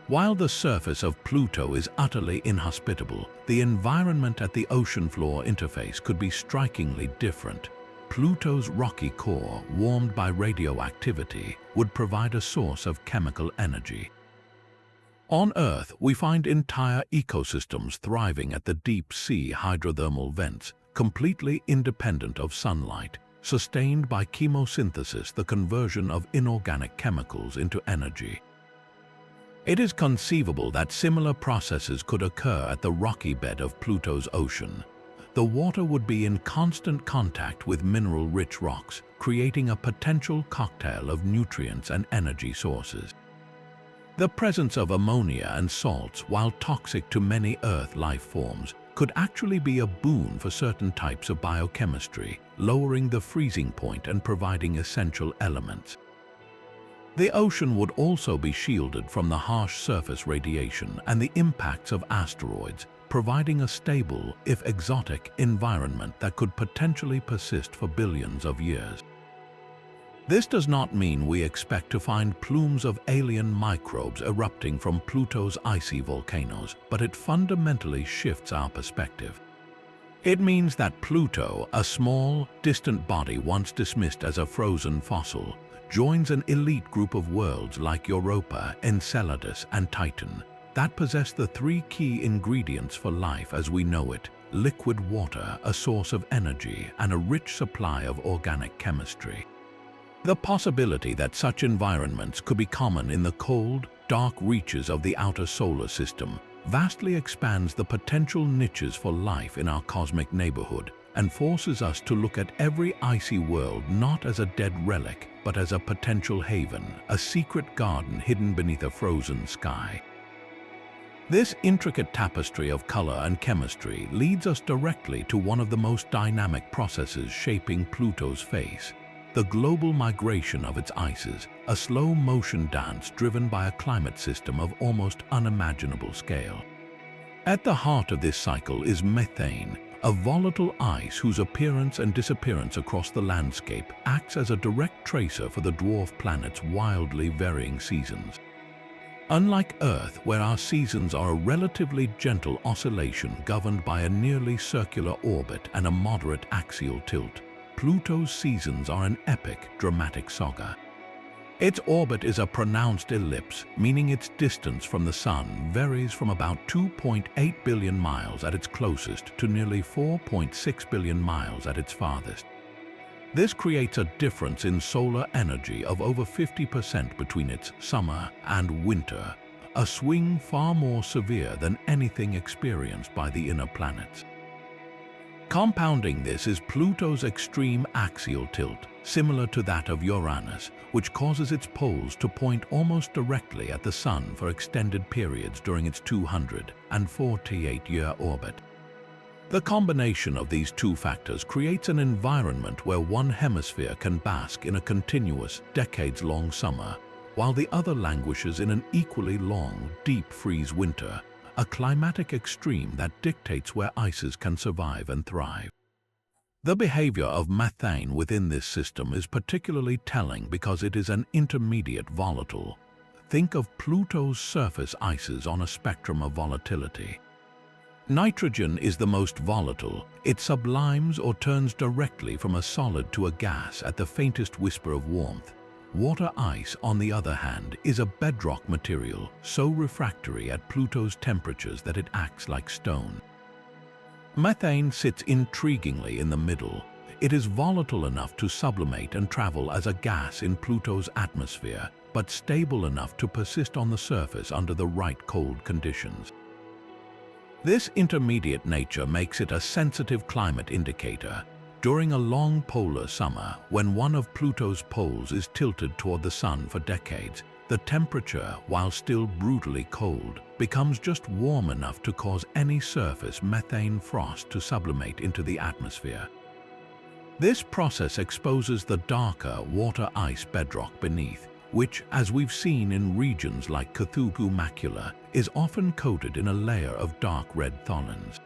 While the surface of Pluto is utterly inhospitable, the environment at the ocean floor interface could be strikingly different. Pluto's rocky core, warmed by radioactivity, would provide a source of chemical energy. On Earth, we find entire ecosystems thriving at the deep-sea hydrothermal vents, completely independent of sunlight, sustained by chemosynthesis, the conversion of inorganic chemicals into energy. It is conceivable that similar processes could occur at the rocky bed of Pluto's ocean. The water would be in constant contact with mineral-rich rocks, creating a potential cocktail of nutrients and energy sources. The presence of ammonia and salts, while toxic to many Earth life forms, could actually be a boon for certain types of biochemistry, lowering the freezing point and providing essential elements. The ocean would also be shielded from the harsh surface radiation and the impacts of asteroids, providing a stable, if exotic, environment that could potentially persist for billions of years. This does not mean we expect to find plumes of alien microbes erupting from Pluto's icy volcanoes, but it fundamentally shifts our perspective. It means that Pluto, a small, distant body once dismissed as a frozen fossil, joins an elite group of worlds like Europa, Enceladus, and Titan that possess the three key ingredients for life as we know it: liquid water, a source of energy, and a rich supply of organic chemistry. The possibility that such environments could be common in the cold, dark reaches of the outer solar system vastly expands the potential niches for life in our cosmic neighborhood and forces us to look at every icy world not as a dead relic, but as a potential haven, a secret garden hidden beneath a frozen sky. This intricate tapestry of color and chemistry leads us directly to one of the most dynamic processes shaping Pluto's face: the global migration of its ices, a slow-motion dance driven by a climate system of almost unimaginable scale. At the heart of this cycle is methane, a volatile ice whose appearance and disappearance across the landscape acts as a direct tracer for the dwarf planet's wildly varying seasons. Unlike Earth, where our seasons are a relatively gentle oscillation governed by a nearly circular orbit and a moderate axial tilt, Pluto's seasons are an epic, dramatic saga. Its orbit is a pronounced ellipse, meaning its distance from the Sun varies from about 2.8 billion miles at its closest to nearly 4.6 billion miles at its farthest. This creates a difference in solar energy of over 50% between its summer and winter, a swing far more severe than anything experienced by the inner planets. Compounding this is Pluto's extreme axial tilt, similar to that of Uranus, which causes its poles to point almost directly at the Sun for extended periods during its 248-year orbit. The combination of these two factors creates an environment where one hemisphere can bask in a continuous, decades-long summer, while the other languishes in an equally long, deep freeze winter, a climatic extreme that dictates where ices can survive and thrive. The behavior of methane within this system is particularly telling because it is an intermediate volatile. Think of Pluto's surface ices on a spectrum of volatility. Nitrogen is the most volatile. It sublimes or turns directly from a solid to a gas at the faintest whisper of warmth. Water ice, on the other hand, is a bedrock material, so refractory at Pluto's temperatures that it acts like stone. Methane sits intriguingly in the middle. It is volatile enough to sublimate and travel as a gas in Pluto's atmosphere, but stable enough to persist on the surface under the right cold conditions. This intermediate nature makes it a sensitive climate indicator. During a long polar summer, when one of Pluto's poles is tilted toward the Sun for decades, the temperature, while still brutally cold, becomes just warm enough to cause any surface methane frost to sublimate into the atmosphere. This process exposes the darker water ice bedrock beneath, which, as we've seen in regions like Cthulhu Macula, is often coated in a layer of dark red tholins.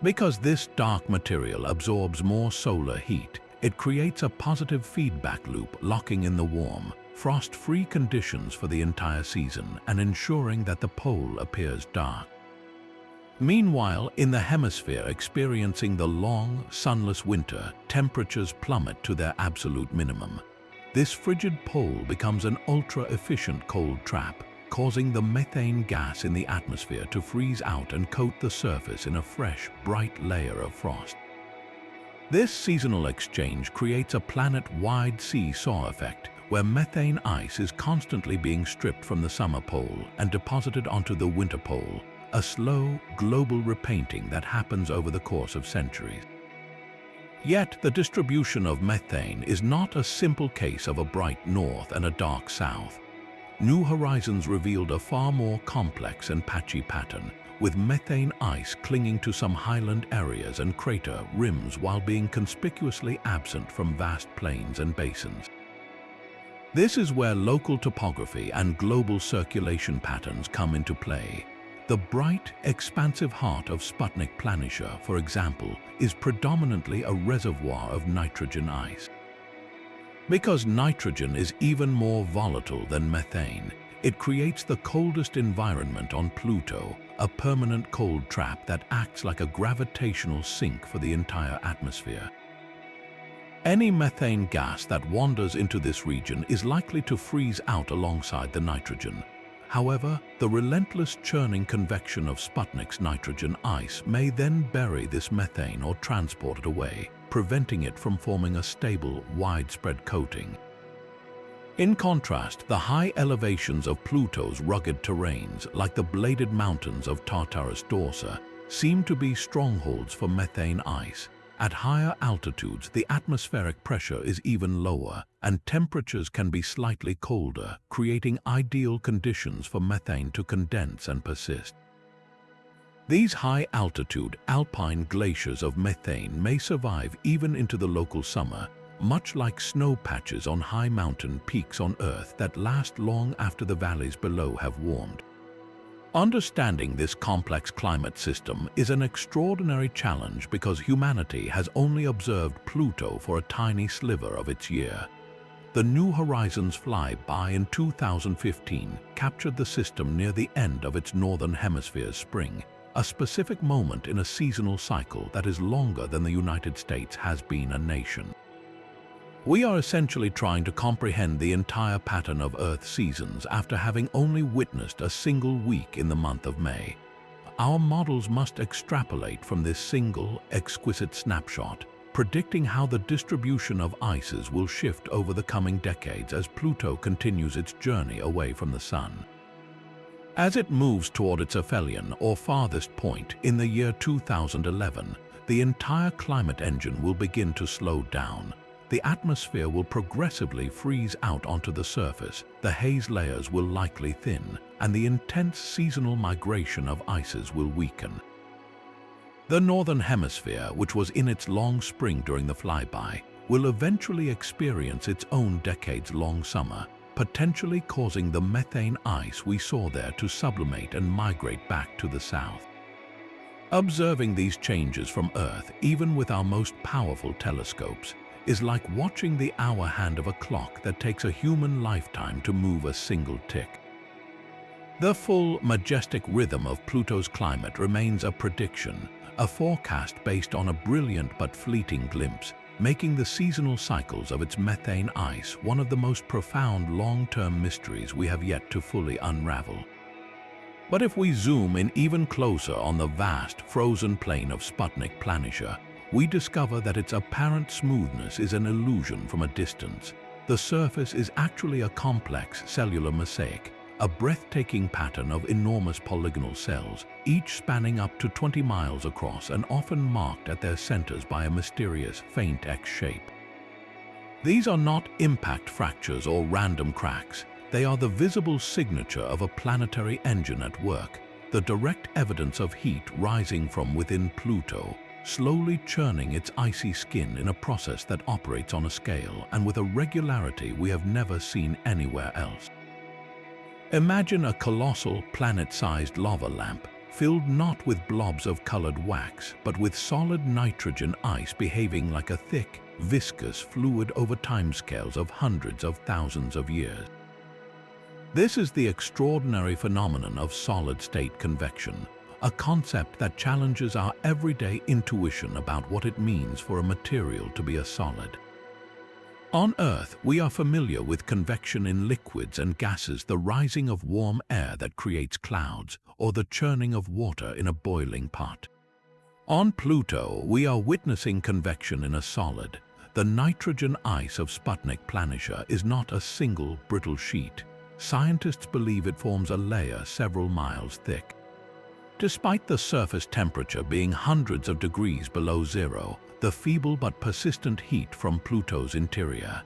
Because this dark material absorbs more solar heat, it creates a positive feedback loop, locking in the warm, frost-free conditions for the entire season and ensuring that the pole appears dark. Meanwhile, in the hemisphere experiencing the long, sunless winter, temperatures plummet to their absolute minimum. This frigid pole becomes an ultra-efficient cold trap, causing the methane gas in the atmosphere to freeze out and coat the surface in a fresh, bright layer of frost. This seasonal exchange creates a planet-wide seesaw effect, where methane ice is constantly being stripped from the summer pole and deposited onto the winter pole, a slow, global repainting that happens over the course of centuries. Yet, the distribution of methane is not a simple case of a bright north and a dark south. New Horizons revealed a far more complex and patchy pattern, with methane ice clinging to some highland areas and crater rims while being conspicuously absent from vast plains and basins. This is where local topography and global circulation patterns come into play. The bright, expansive heart of Sputnik Planitia, for example, is predominantly a reservoir of nitrogen ice. Because nitrogen is even more volatile than methane, it creates the coldest environment on Pluto, a permanent cold trap that acts like a gravitational sink for the entire atmosphere. Any methane gas that wanders into this region is likely to freeze out alongside the nitrogen. However, the relentless churning convection of Sputnik's nitrogen ice may then bury this methane or transport it away, preventing it from forming a stable, widespread coating. In contrast, the high elevations of Pluto's rugged terrains, like the bladed mountains of Tartarus Dorsa, seem to be strongholds for methane ice. At higher altitudes, the atmospheric pressure is even lower, and temperatures can be slightly colder, creating ideal conditions for methane to condense and persist. These high-altitude alpine glaciers of methane may survive even into the local summer, much like snow patches on high mountain peaks on Earth that last long after the valleys below have warmed. Understanding this complex climate system is an extraordinary challenge because humanity has only observed Pluto for a tiny sliver of its year. The New Horizons flyby in 2015 captured the system near the end of its northern hemisphere's spring, a specific moment in a seasonal cycle that is longer than the United States has been a nation. We are essentially trying to comprehend the entire pattern of Earth's seasons after having only witnessed a single week in the month of May. Our models must extrapolate from this single, exquisite snapshot, predicting how the distribution of ices will shift over the coming decades as Pluto continues its journey away from the Sun. As it moves toward its aphelion, or farthest point, in the year 2011, the entire climate engine will begin to slow down. The atmosphere will progressively freeze out onto the surface, the haze layers will likely thin, and the intense seasonal migration of ices will weaken. The Northern Hemisphere, which was in its long spring during the flyby, will eventually experience its own decades-long summer, potentially causing the methane ice we saw there to sublimate and migrate back to the south. Observing these changes from Earth, even with our most powerful telescopes, is like watching the hour hand of a clock that takes a human lifetime to move a single tick. The full, majestic rhythm of Pluto's climate remains a prediction, a forecast based on a brilliant but fleeting glimpse, making the seasonal cycles of its methane ice one of the most profound long-term mysteries we have yet to fully unravel. But if we zoom in even closer on the vast, frozen plain of Sputnik Planitia, we discover that its apparent smoothness is an illusion from a distance. The surface is actually a complex cellular mosaic, a breathtaking pattern of enormous polygonal cells, each spanning up to 20 miles across and often marked at their centers by a mysterious, faint X shape. These are not impact fractures or random cracks. They are the visible signature of a planetary engine at work, the direct evidence of heat rising from within Pluto, slowly churning its icy skin in a process that operates on a scale and with a regularity we have never seen anywhere else. Imagine a colossal, planet-sized lava lamp, filled not with blobs of colored wax, but with solid nitrogen ice behaving like a thick, viscous fluid over timescales of hundreds of thousands of years. This is the extraordinary phenomenon of solid-state convection, a concept that challenges our everyday intuition about what it means for a material to be a solid. On Earth, we are familiar with convection in liquids and gases, the rising of warm air that creates clouds, or the churning of water in a boiling pot. On Pluto, we are witnessing convection in a solid. The nitrogen ice of Sputnik Planitia is not a single brittle sheet. Scientists believe it forms a layer several miles thick. Despite the surface temperature being hundreds of degrees below zero, the feeble but persistent heat from Pluto's interior,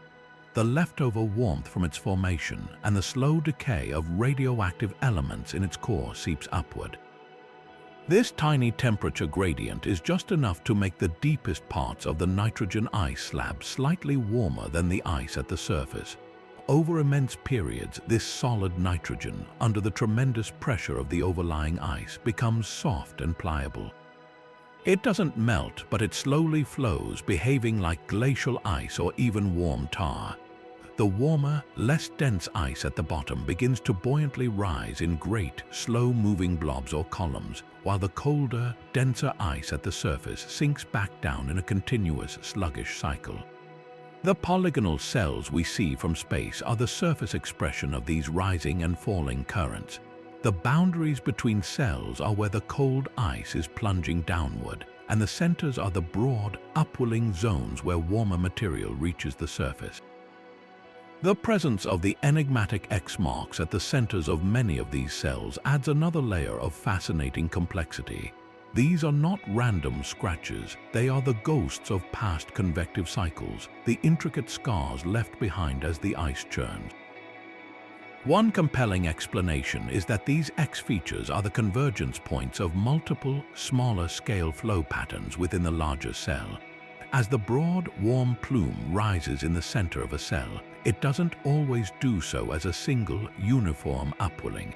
the leftover warmth from its formation, and the slow decay of radioactive elements in its core seeps upward. This tiny temperature gradient is just enough to make the deepest parts of the nitrogen ice slab slightly warmer than the ice at the surface. Over immense periods, this solid nitrogen, under the tremendous pressure of the overlying ice, becomes soft and pliable. It doesn't melt, but it slowly flows, behaving like glacial ice or even warm tar. The warmer, less dense ice at the bottom begins to buoyantly rise in great, slow-moving blobs or columns, while the colder, denser ice at the surface sinks back down in a continuous, sluggish cycle. The polygonal cells we see from space are the surface expression of these rising and falling currents. The boundaries between cells are where the cold ice is plunging downward, and the centers are the broad, upwelling zones where warmer material reaches the surface. The presence of the enigmatic X marks at the centers of many of these cells adds another layer of fascinating complexity. These are not random scratches, they are the ghosts of past convective cycles, the intricate scars left behind as the ice churns. One compelling explanation is that these X features are the convergence points of multiple, smaller-scale flow patterns within the larger cell. As the broad, warm plume rises in the center of a cell, it doesn't always do so as a single, uniform upwelling.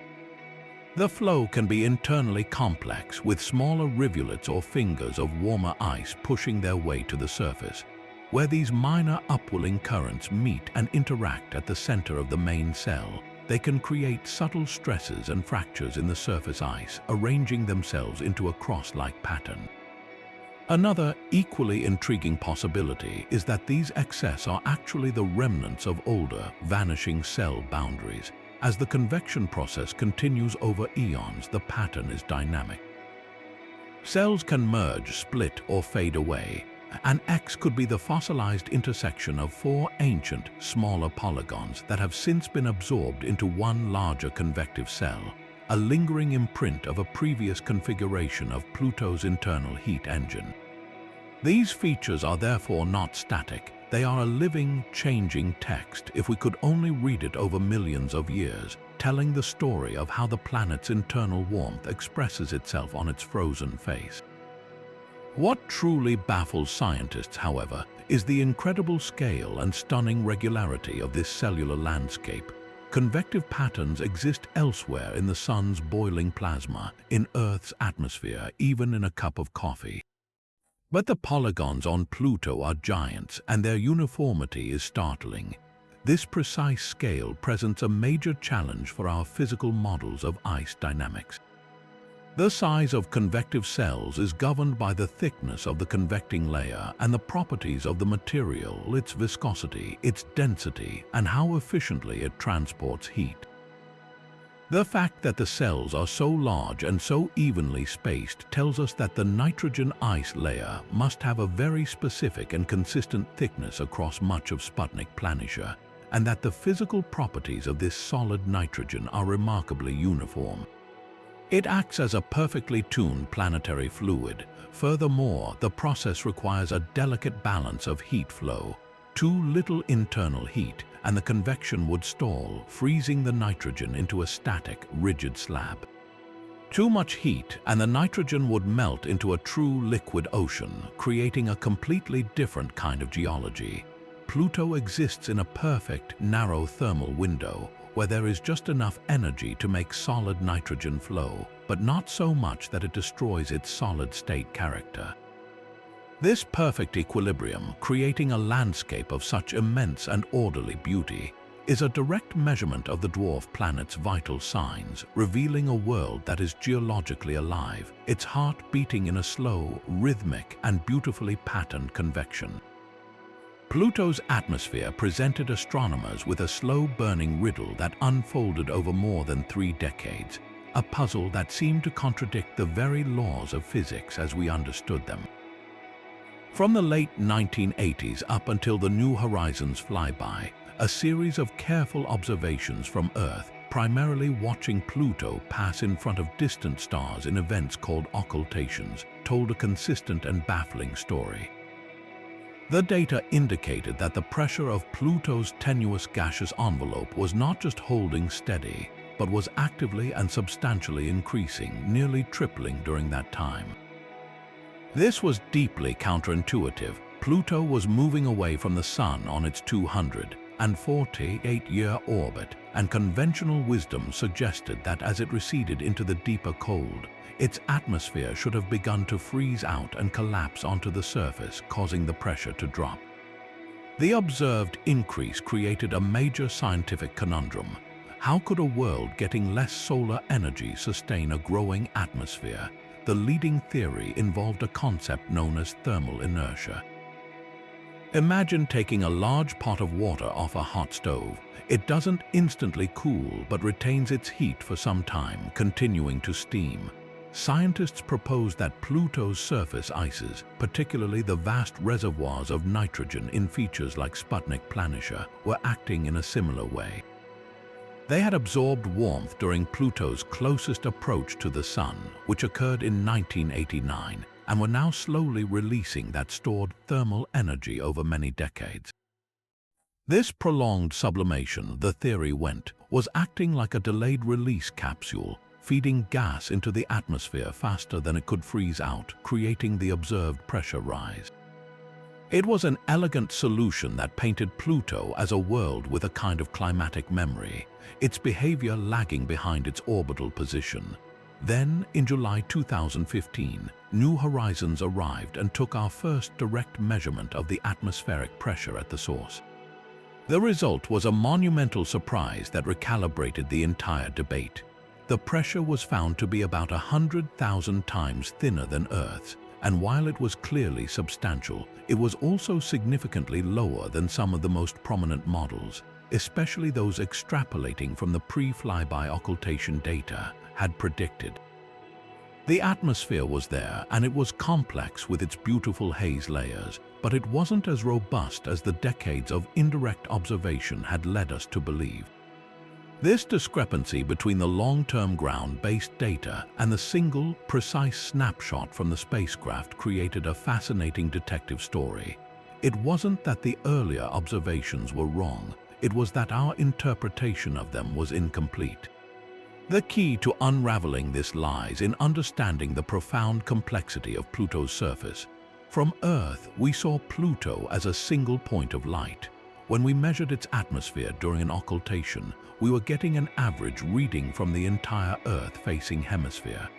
The flow can be internally complex, with smaller rivulets or fingers of warmer ice pushing their way to the surface. Where these minor upwelling currents meet and interact at the center of the main cell, they can create subtle stresses and fractures in the surface ice, arranging themselves into a cross-like pattern. Another equally intriguing possibility is that these excess are actually the remnants of older, vanishing cell boundaries. As the convection process continues over eons, the pattern is dynamic. Cells can merge, split, or fade away. An X could be the fossilized intersection of four ancient, smaller polygons that have since been absorbed into one larger convective cell, a lingering imprint of a previous configuration of Pluto's internal heat engine. These features are therefore not static. They are a living, changing text if we could only read it over millions of years, telling the story of how the planet's internal warmth expresses itself on its frozen face. What truly baffles scientists, however, is the incredible scale and stunning regularity of this cellular landscape. Convective patterns exist elsewhere in the sun's boiling plasma, in Earth's atmosphere, even in a cup of coffee. But the polygons on Pluto are giants, and their uniformity is startling. This precise scale presents a major challenge for our physical models of ice dynamics. The size of convective cells is governed by the thickness of the convecting layer and the properties of the material, its viscosity, its density, and how efficiently it transports heat. The fact that the cells are so large and so evenly spaced tells us that the nitrogen ice layer must have a very specific and consistent thickness across much of Sputnik Planitia, and that the physical properties of this solid nitrogen are remarkably uniform. It acts as a perfectly tuned planetary fluid. Furthermore, the process requires a delicate balance of heat flow. Too little internal heat, and the convection would stall, freezing the nitrogen into a static, rigid slab. Too much heat, and the nitrogen would melt into a true liquid ocean, creating a completely different kind of geology. Pluto exists in a perfect, narrow thermal window, where there is just enough energy to make solid nitrogen flow, but not so much that it destroys its solid-state character. This perfect equilibrium, creating a landscape of such immense and orderly beauty, is a direct measurement of the dwarf planet's vital signs, revealing a world that is geologically alive, its heart beating in a slow, rhythmic, and beautifully patterned convection. Pluto's atmosphere presented astronomers with a slow-burning riddle that unfolded over more than 3 decades, a puzzle that seemed to contradict the very laws of physics as we understood them. From the late 1980s up until the New Horizons flyby, a series of careful observations from Earth, primarily watching Pluto pass in front of distant stars in events called occultations, told a consistent and baffling story. The data indicated that the pressure of Pluto's tenuous gaseous envelope was not just holding steady, but was actively and substantially increasing, nearly tripling during that time. This was deeply counterintuitive. Pluto was moving away from the Sun on its 248-year orbit, and conventional wisdom suggested that as it receded into the deeper cold, its atmosphere should have begun to freeze out and collapse onto the surface, causing the pressure to drop. The observed increase created a major scientific conundrum. How could a world getting less solar energy sustain a growing atmosphere? The leading theory involved a concept known as thermal inertia. Imagine taking a large pot of water off a hot stove. It doesn't instantly cool, but retains its heat for some time, continuing to steam. Scientists propose that Pluto's surface ices, particularly the vast reservoirs of nitrogen in features like Sputnik Planitia, were acting in a similar way. They had absorbed warmth during Pluto's closest approach to the Sun, which occurred in 1989, and were now slowly releasing that stored thermal energy over many decades. This prolonged sublimation, the theory went, was acting like a delayed release capsule, feeding gas into the atmosphere faster than it could freeze out, creating the observed pressure rise. It was an elegant solution that painted Pluto as a world with a kind of climatic memory, its behavior lagging behind its orbital position. Then, in July 2015, New Horizons arrived and took our first direct measurement of the atmospheric pressure at the source. The result was a monumental surprise that recalibrated the entire debate. The pressure was found to be about 100,000 times thinner than Earth's, and while it was clearly substantial, it was also significantly lower than some of the most prominent models, especially those extrapolating from the pre-flyby occultation data, had predicted. The atmosphere was there, and it was complex with its beautiful haze layers, but it wasn't as robust as the decades of indirect observation had led us to believe. This discrepancy between the long-term ground-based data and the single, precise snapshot from the spacecraft created a fascinating detective story. It wasn't that the earlier observations were wrong, it was that our interpretation of them was incomplete. The key to unraveling this lies in understanding the profound complexity of Pluto's surface. From Earth, we saw Pluto as a single point of light. When we measured its atmosphere during an occultation, we were getting an average reading from the entire Earth-facing hemisphere.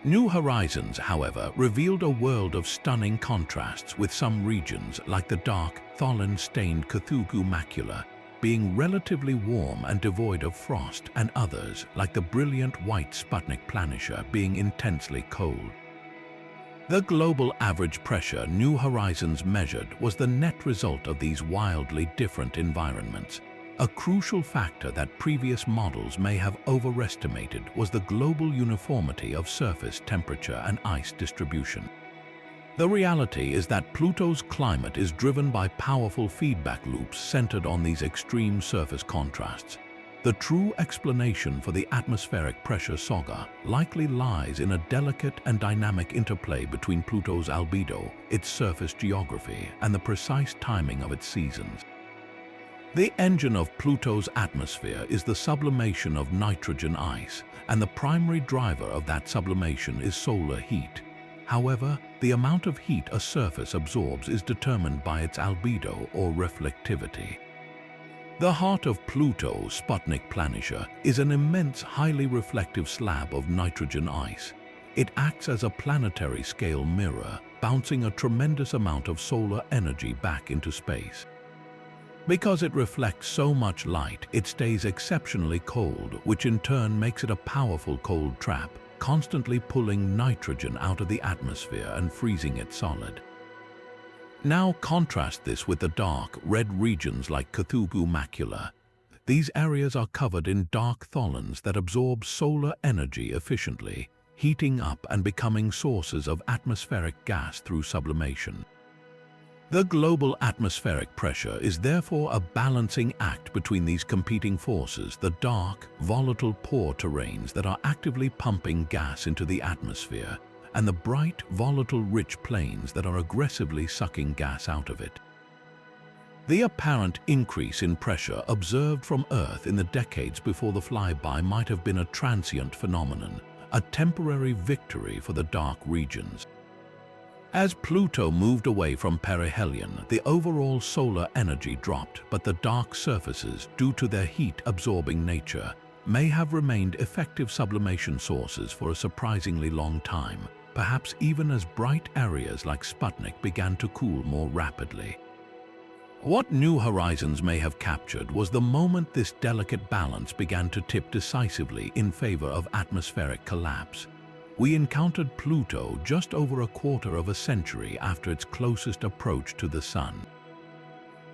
New Horizons, however, revealed a world of stunning contrasts, with some regions, like the dark, tholin-stained Cthulhu macula, being relatively warm and devoid of frost, and others, like the brilliant white Sputnik Planitia, being intensely cold. The global average pressure New Horizons measured was the net result of these wildly different environments. A crucial factor that previous models may have overestimated was the global uniformity of surface temperature and ice distribution. The reality is that Pluto's climate is driven by powerful feedback loops centered on these extreme surface contrasts. The true explanation for the atmospheric pressure saga likely lies in a delicate and dynamic interplay between Pluto's albedo, its surface geography, and the precise timing of its seasons. The engine of Pluto's atmosphere is the sublimation of nitrogen ice, and the primary driver of that sublimation is solar heat. However, the amount of heat a surface absorbs is determined by its albedo or reflectivity. The heart of Pluto, Sputnik Planitia, is an immense, highly reflective slab of nitrogen ice. It acts as a planetary scale mirror, bouncing a tremendous amount of solar energy back into space. Because it reflects so much light, it stays exceptionally cold, which in turn makes it a powerful cold trap, constantly pulling nitrogen out of the atmosphere and freezing it solid. Now contrast this with the dark, red regions like Cthulhu macula. These areas are covered in dark tholins that absorb solar energy efficiently, heating up and becoming sources of atmospheric gas through sublimation. The global atmospheric pressure is therefore a balancing act between these competing forces, the dark, volatile pore terrains that are actively pumping gas into the atmosphere, and the bright, volatile, rich plains that are aggressively sucking gas out of it. The apparent increase in pressure observed from Earth in the decades before the flyby might have been a transient phenomenon, a temporary victory for the dark regions. As Pluto moved away from perihelion, the overall solar energy dropped, but the dark surfaces, due to their heat-absorbing nature, may have remained effective sublimation sources for a surprisingly long time, perhaps even as bright areas like Sputnik began to cool more rapidly. What New Horizons may have captured was the moment this delicate balance began to tip decisively in favor of atmospheric collapse. we encountered Pluto just over a quarter of a century after its closest approach to the Sun.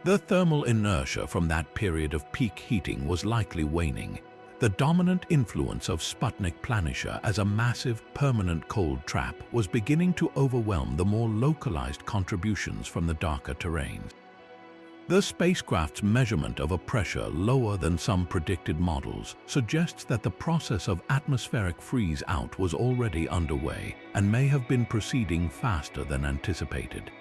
The thermal inertia from that period of peak heating was likely waning. The dominant influence of Sputnik Planitia as a massive, permanent cold trap was beginning to overwhelm the more localized contributions from the darker terrains. The spacecraft's measurement of a pressure lower than some predicted models suggests that the process of atmospheric freeze-out was already underway and may have been proceeding faster than anticipated.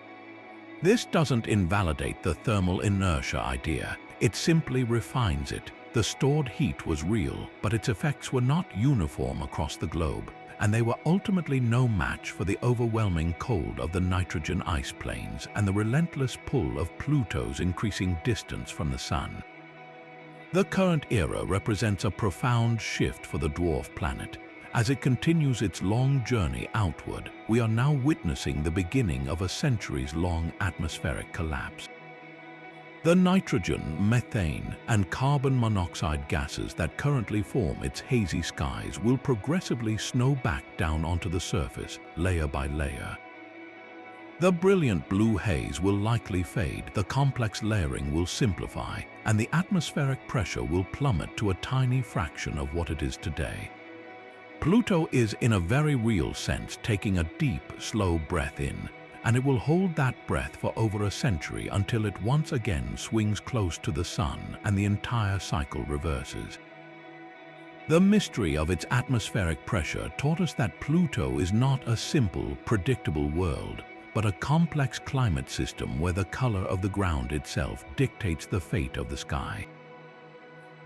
This doesn't invalidate the thermal inertia idea, it simply refines it. The stored heat was real, but its effects were not uniform across the globe, and they were ultimately no match for the overwhelming cold of the nitrogen ice plains and the relentless pull of Pluto's increasing distance from the Sun. The current era represents a profound shift for the dwarf planet. As it continues its long journey outward, we are now witnessing the beginning of a centuries-long atmospheric collapse. The nitrogen, methane, and carbon monoxide gases that currently form its hazy skies will progressively snow back down onto the surface, layer by layer. The brilliant blue haze will likely fade, the complex layering will simplify, and the atmospheric pressure will plummet to a tiny fraction of what it is today. Pluto is, in a very real sense, taking a deep, slow breath in, and it will hold that breath for over a century until it once again swings close to the Sun and the entire cycle reverses. The mystery of its atmospheric pressure taught us that Pluto is not a simple, predictable world, but a complex climate system where the color of the ground itself dictates the fate of the sky.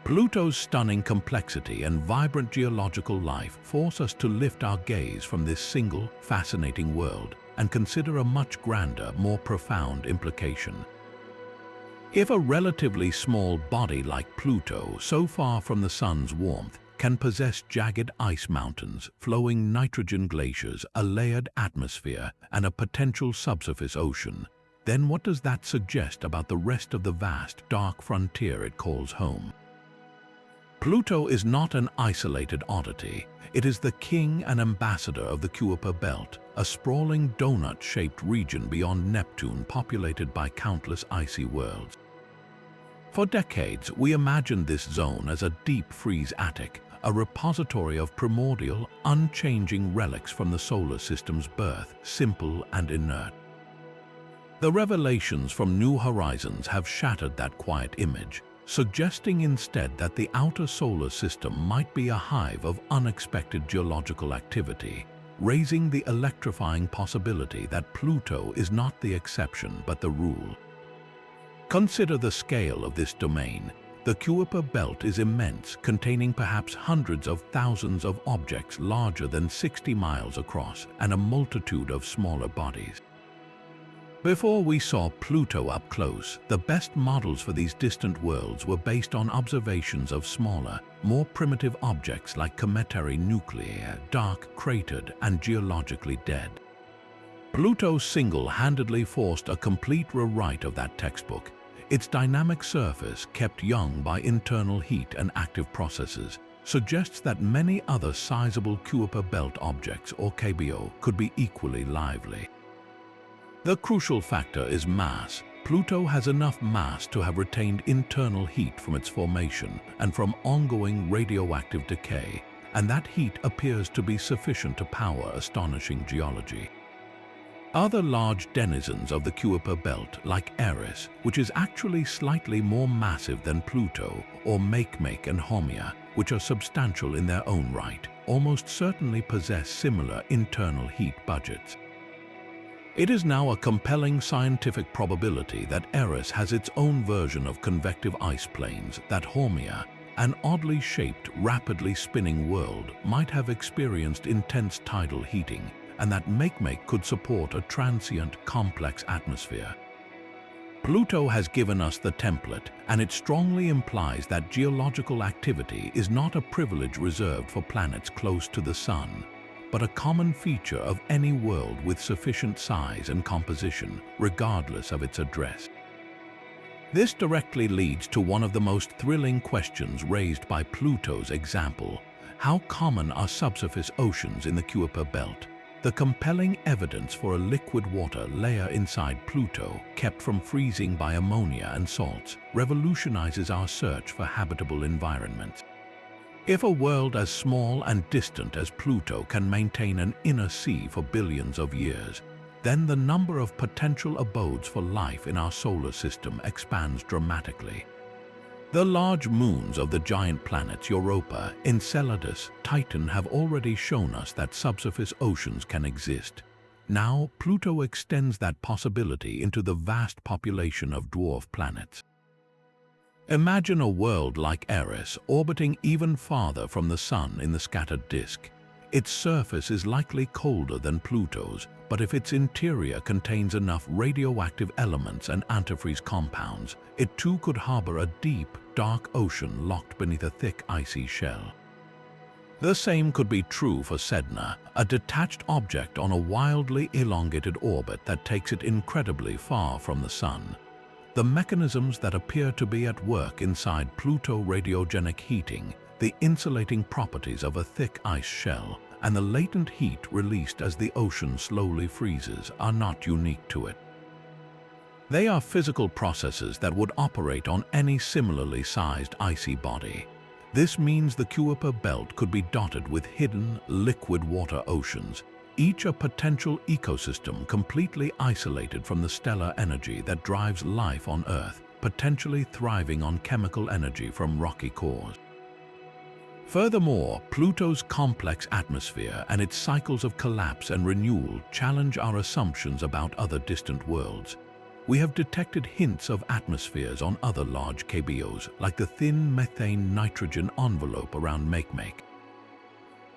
Pluto's stunning complexity and vibrant geological life force us to lift our gaze from this single, fascinating world and consider a much grander, more profound implication. If a relatively small body like Pluto, so far from the Sun's warmth, can possess jagged ice mountains, flowing nitrogen glaciers, a layered atmosphere, and a potential subsurface ocean, then what does that suggest about the rest of the vast, dark frontier it calls home? Pluto is not an isolated oddity. It is the king and ambassador of the Kuiper belt, a sprawling donut-shaped region beyond Neptune populated by countless icy worlds. For decades, we imagined this zone as a deep freeze attic, a repository of primordial, unchanging relics from the solar system's birth, simple and inert. The revelations from New Horizons have shattered that quiet image, suggesting instead that the outer solar system might be a hive of unexpected geological activity, raising the electrifying possibility that Pluto is not the exception but the rule. Consider the scale of this domain. The Kuiper belt is immense, containing perhaps hundreds of thousands of objects larger than 60 miles across and a multitude of smaller bodies. Before we saw Pluto up close, the best models for these distant worlds were based on observations of smaller, more primitive objects like cometary nuclei, dark, cratered, and geologically dead. Pluto single-handedly forced a complete rewrite of that textbook. Its dynamic surface, kept young by internal heat and active processes, suggests that many other sizable Kuiper belt objects, or KBO, could be equally lively. The crucial factor is mass. Pluto has enough mass to have retained internal heat from its formation and from ongoing radioactive decay, and that heat appears to be sufficient to power astonishing geology. Other large denizens of the Kuiper belt, like Eris, which is actually slightly more massive than Pluto, or Makemake and Haumea, which are substantial in their own right, almost certainly possess similar internal heat budgets. It is now a compelling scientific probability that Eris has its own version of convective ice plains, that Haumea, an oddly shaped, rapidly spinning world, might have experienced intense tidal heating, and that Makemake could support a transient, complex atmosphere. Pluto has given us the template, and it strongly implies that geological activity is not a privilege reserved for planets close to the Sun, but a common feature of any world with sufficient size and composition, regardless of its address. This directly leads to one of the most thrilling questions raised by Pluto's example. How common are subsurface oceans in the Kuiper belt? The compelling evidence for a liquid water layer inside Pluto, kept from freezing by ammonia and salts, revolutionizes our search for habitable environments. If a world as small and distant as Pluto can maintain an inner sea for billions of years, then the number of potential abodes for life in our solar system expands dramatically. The large moons of the giant planets Europa, Enceladus, Titan have already shown us that subsurface oceans can exist. Now, Pluto extends that possibility into the vast population of dwarf planets. Imagine a world like Eris orbiting even farther from the Sun in the scattered disk. Its surface is likely colder than Pluto's, but if its interior contains enough radioactive elements and antifreeze compounds, it too could harbor a deep, dark ocean locked beneath a thick, icy shell. The same could be true for Sedna, a detached object on a wildly elongated orbit that takes it incredibly far from the Sun. The mechanisms that appear to be at work inside Pluto radiogenic heating, the insulating properties of a thick ice shell, and the latent heat released as the ocean slowly freezes are not unique to it. They are physical processes that would operate on any similarly sized icy body. This means the Kuiper belt could be dotted with hidden, liquid water oceans, each a potential ecosystem completely isolated from the stellar energy that drives life on Earth, potentially thriving on chemical energy from rocky cores. Furthermore, Pluto's complex atmosphere and its cycles of collapse and renewal challenge our assumptions about other distant worlds. We have detected hints of atmospheres on other large KBOs, like the thin methane-nitrogen envelope around Makemake.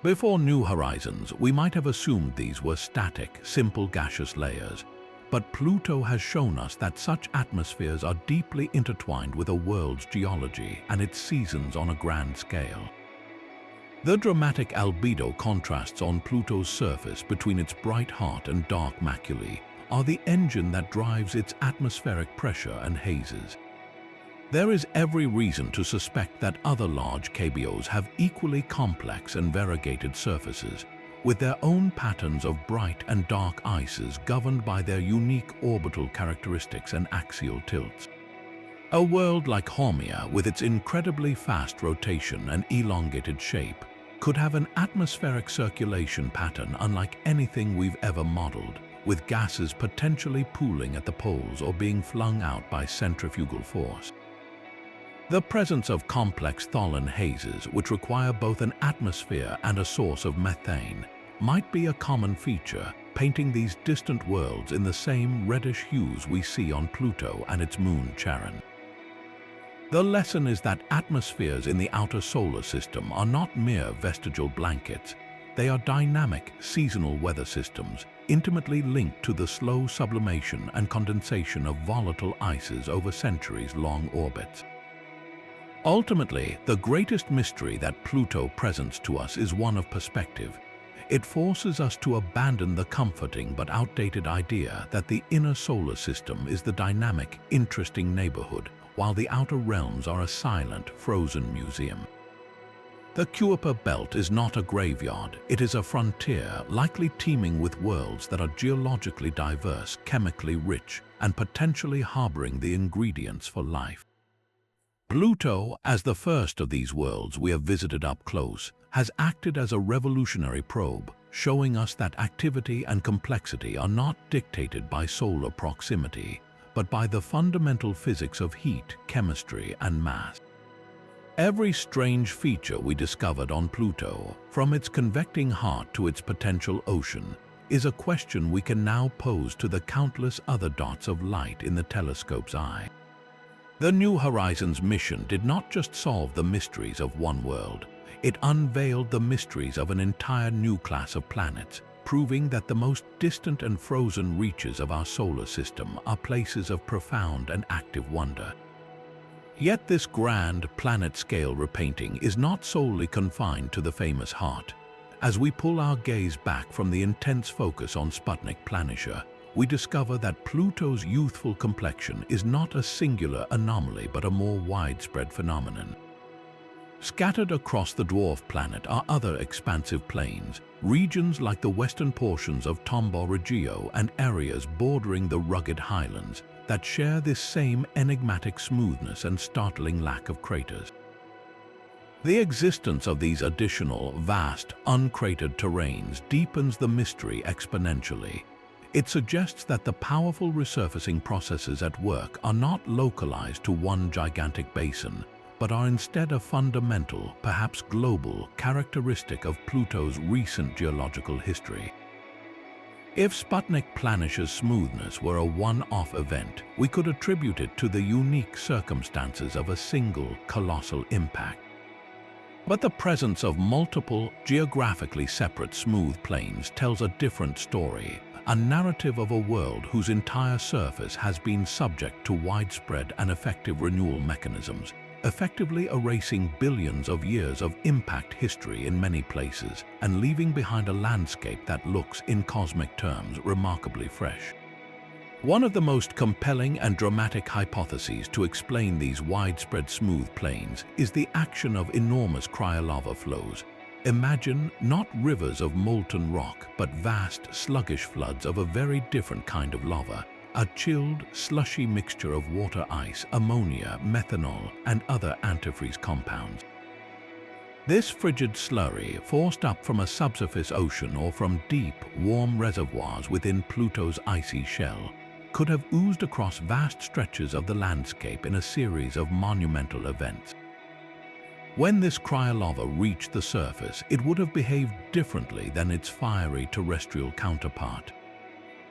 Before New Horizons, we might have assumed these were static, simple gaseous layers. But Pluto has shown us that such atmospheres are deeply intertwined with a world's geology and its seasons on a grand scale. The dramatic albedo contrasts on Pluto's surface between its bright heart and dark maculae are the engine that drives its atmospheric pressure and hazes. There is every reason to suspect that other large KBOs have equally complex and variegated surfaces, with their own patterns of bright and dark ices governed by their unique orbital characteristics and axial tilts. A world like Haumea, with its incredibly fast rotation and elongated shape, could have an atmospheric circulation pattern unlike anything we've ever modeled, with gases potentially pooling at the poles or being flung out by centrifugal force. The presence of complex tholin hazes, which require both an atmosphere and a source of methane, might be a common feature, painting these distant worlds in the same reddish hues we see on Pluto and its moon Charon. The lesson is that atmospheres in the outer solar system are not mere vestigial blankets. They are dynamic, seasonal weather systems, intimately linked to the slow sublimation and condensation of volatile ices over centuries-long orbits. Ultimately, the greatest mystery that Pluto presents to us is one of perspective. It forces us to abandon the comforting but outdated idea that the inner solar system is the dynamic, interesting neighborhood, while the outer realms are a silent, frozen museum. The Kuiper belt is not a graveyard, it is a frontier likely teeming with worlds that are geologically diverse, chemically rich, and potentially harboring the ingredients for life. Pluto, as the first of these worlds we have visited up close, has acted as a revolutionary probe, showing us that activity and complexity are not dictated by solar proximity, but by the fundamental physics of heat, chemistry, and mass. Every strange feature we discovered on Pluto, from its convecting heart to its potential ocean, is a question we can now pose to the countless other dots of light in the telescope's eye. The New Horizons mission did not just solve the mysteries of one world, it unveiled the mysteries of an entire new class of planets, proving that the most distant and frozen reaches of our solar system are places of profound and active wonder. Yet this grand planet-scale repainting is not solely confined to the famous heart. As we pull our gaze back from the intense focus on Sputnik Planitia, we discover that Pluto's youthful complexion is not a singular anomaly but a more widespread phenomenon. Scattered across the dwarf planet are other expansive plains, regions like the western portions of Tombaugh Regio and areas bordering the rugged highlands that share this same enigmatic smoothness and startling lack of craters. The existence of these additional, vast, uncratered terrains deepens the mystery exponentially. It suggests that the powerful resurfacing processes at work are not localized to one gigantic basin, but are instead a fundamental, perhaps global, characteristic of Pluto's recent geological history. If Sputnik Planish's smoothness were a one-off event, we could attribute it to the unique circumstances of a single, colossal impact. But the presence of multiple, geographically separate smooth plains tells a different story, a narrative of a world whose entire surface has been subject to widespread and effective renewal mechanisms, effectively erasing billions of years of impact history in many places and leaving behind a landscape that looks, in cosmic terms, remarkably fresh. One of the most compelling and dramatic hypotheses to explain these widespread smooth plains is the action of enormous cryolava flows. Imagine not rivers of molten rock, but vast, sluggish floods of a very different kind of lava, a chilled, slushy mixture of water ice, ammonia, methanol, and other antifreeze compounds. This frigid slurry, forced up from a subsurface ocean or from deep, warm reservoirs within Pluto's icy shell, could have oozed across vast stretches of the landscape in a series of monumental events. When this cryolava reached the surface, it would have behaved differently than its fiery terrestrial counterpart.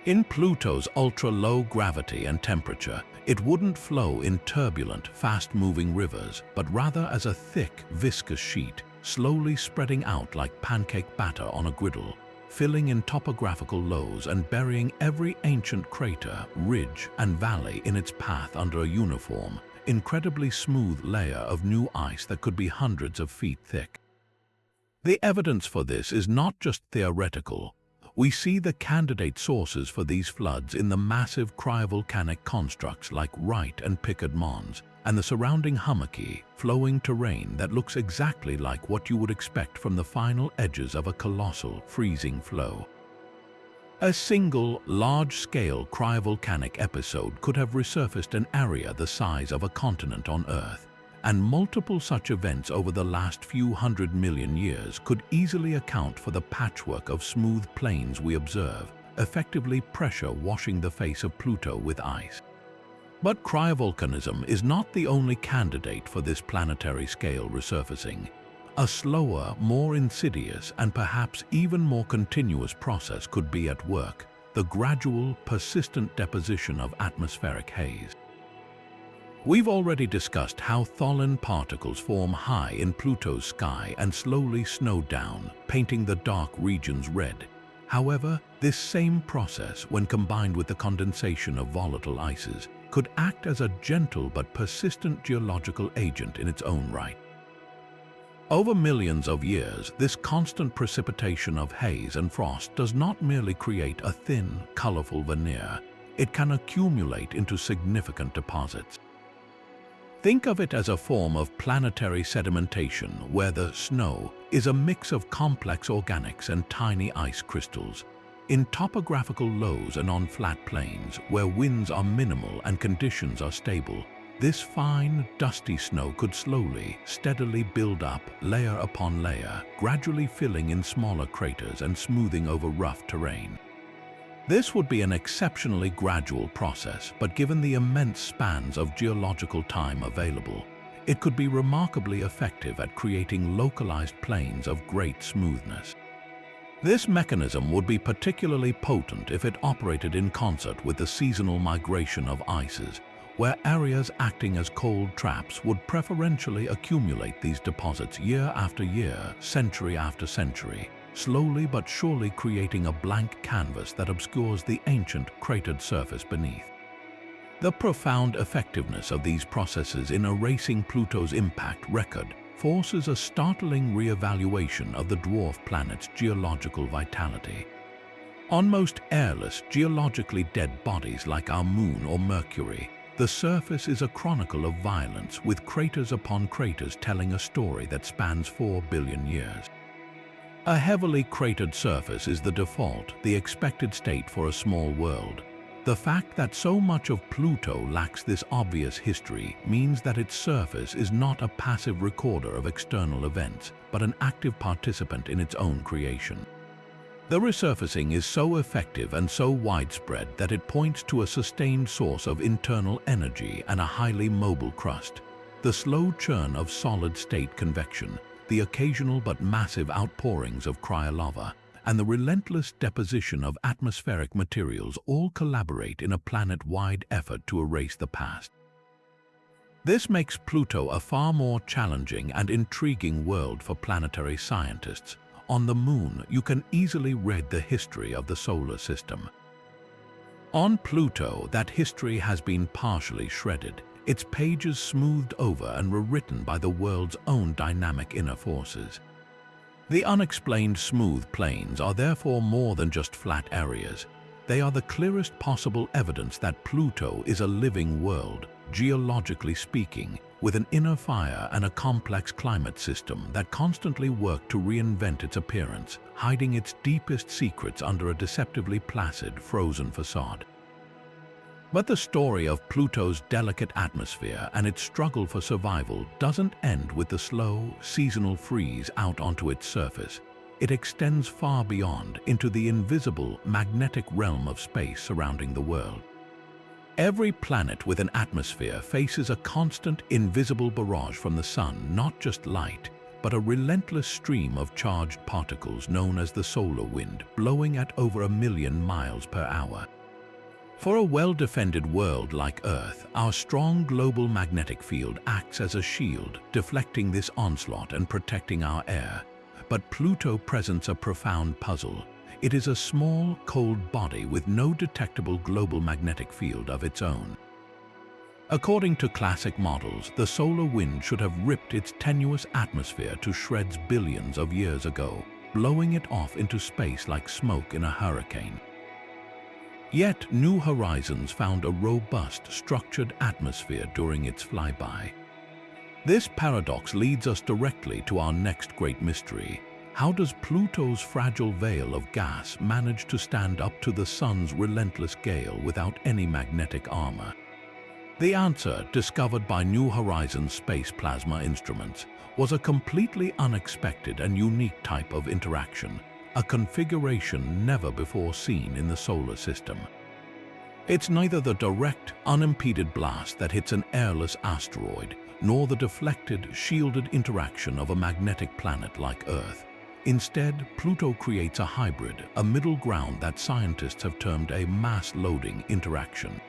In Pluto's ultra-low gravity and temperature, it wouldn't flow in turbulent, fast-moving rivers, but rather as a thick, viscous sheet, slowly spreading out like pancake batter on a griddle, filling in topographical lows and burying every ancient crater, ridge, and valley in its path under a uniform, incredibly smooth layer of new ice that could be hundreds of feet thick. The evidence for this is not just theoretical. We see the candidate sources for these floods in the massive cryovolcanic constructs like Wright and Pickard Mons, and the surrounding hummocky, flowing terrain that looks exactly like what you would expect from the final edges of a colossal, freezing flow. A single, large-scale cryovolcanic episode could have resurfaced an area the size of a continent on Earth, and multiple such events over the last few 100 million years could easily account for the patchwork of smooth plains we observe, effectively pressure washing the face of Pluto with ice. But cryovolcanism is not the only candidate for this planetary-scale resurfacing. A slower, more insidious, and perhaps even more continuous process could be at work: the gradual, persistent deposition of atmospheric haze. We've already discussed how tholin particles form high in Pluto's sky and slowly snow down, painting the dark regions red. However, this same process, when combined with the condensation of volatile ices, could act as a gentle but persistent geological agent in its own right. Over millions of years, this constant precipitation of haze and frost does not merely create a thin, colorful veneer. It can accumulate into significant deposits. Think of it as a form of planetary sedimentation where the snow is a mix of complex organics and tiny ice crystals. In topographical lows and on flat plains, where winds are minimal and conditions are stable, this fine, dusty snow could slowly, steadily build up, layer upon layer, gradually filling in smaller craters and smoothing over rough terrain. This would be an exceptionally gradual process, but given the immense spans of geological time available, it could be remarkably effective at creating localized plains of great smoothness. This mechanism would be particularly potent if it operated in concert with the seasonal migration of ices, where areas acting as cold traps would preferentially accumulate these deposits year after year, century after century, slowly but surely creating a blank canvas that obscures the ancient cratered surface beneath. The profound effectiveness of these processes in erasing Pluto's impact record forces a startling re-evaluation of the dwarf planet's geological vitality. On most airless, geologically dead bodies like our Moon or Mercury, The surface is a chronicle of violence, with craters upon craters telling a story that spans 4 billion years. A heavily cratered surface is the default, the expected state for a small world. The fact that so much of Pluto lacks this obvious history means that its surface is not a passive recorder of external events, but an active participant in its own creation. The resurfacing is so effective and so widespread that it points to a sustained source of internal energy and a highly mobile crust. The slow churn of solid-state convection, the occasional but massive outpourings of cryolava, and the relentless deposition of atmospheric materials all collaborate in a planet-wide effort to erase the past. This makes Pluto a far more challenging and intriguing world for planetary scientists. On the Moon, you can easily read the history of the solar system. On Pluto, that history has been partially shredded, its pages smoothed over and rewritten by the world's own dynamic inner forces. The unexplained smooth plains are therefore more than just flat areas. They are the clearest possible evidence that Pluto is a living world, geologically speaking, with an inner fire and a complex climate system that constantly work to reinvent its appearance, hiding its deepest secrets under a deceptively placid, frozen facade. But the story of Pluto's delicate atmosphere and its struggle for survival doesn't end with the slow, seasonal freeze out onto its surface. It extends far beyond, into the invisible, magnetic realm of space surrounding the world. Every planet with an atmosphere faces a constant, invisible barrage from the sun, not just light, but a relentless stream of charged particles known as the solar wind, blowing at over 1 million miles per hour. For a well-defended world like Earth, our strong global magnetic field acts as a shield, deflecting this onslaught and protecting our air. But Pluto presents a profound puzzle. It is a small, cold body with no detectable global magnetic field of its own. According to classic models, the solar wind should have ripped its tenuous atmosphere to shreds billions of years ago, blowing it off into space like smoke in a hurricane. Yet, New Horizons found a robust, structured atmosphere during its flyby. This paradox leads us directly to our next great mystery. How does Pluto's fragile veil of gas manage to stand up to the sun's relentless gale without any magnetic armor? The answer, discovered by New Horizons space plasma instruments, was a completely unexpected and unique type of interaction, a configuration never before seen in the solar system. It's neither the direct, unimpeded blast that hits an airless asteroid, nor the deflected, shielded interaction of a magnetic planet like Earth. Instead, Pluto creates a hybrid, a middle ground that scientists have termed a mass-loading interaction.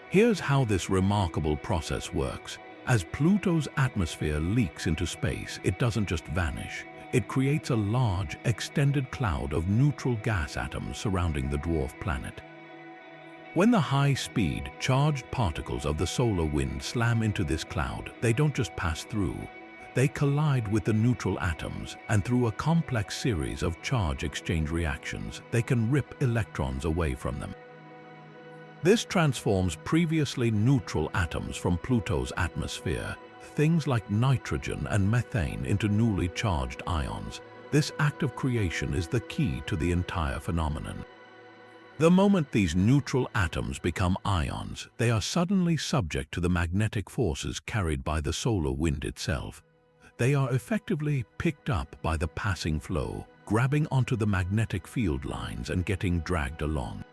Here's how this remarkable process works. As Pluto's atmosphere leaks into space, it doesn't just vanish. It creates a large, extended cloud of neutral gas atoms surrounding the dwarf planet. When the high-speed, charged particles of the solar wind slam into this cloud, they don't just pass through. They collide with the neutral atoms, and through a complex series of charge exchange reactions, they can rip electrons away from them. This transforms previously neutral atoms from Pluto's atmosphere, things like nitrogen and methane, into newly charged ions. This act of creation is the key to the entire phenomenon. The moment these neutral atoms become ions, they are suddenly subject to the magnetic forces carried by the solar wind itself. They are effectively picked up by the passing flow, grabbing onto the magnetic field lines and getting dragged along.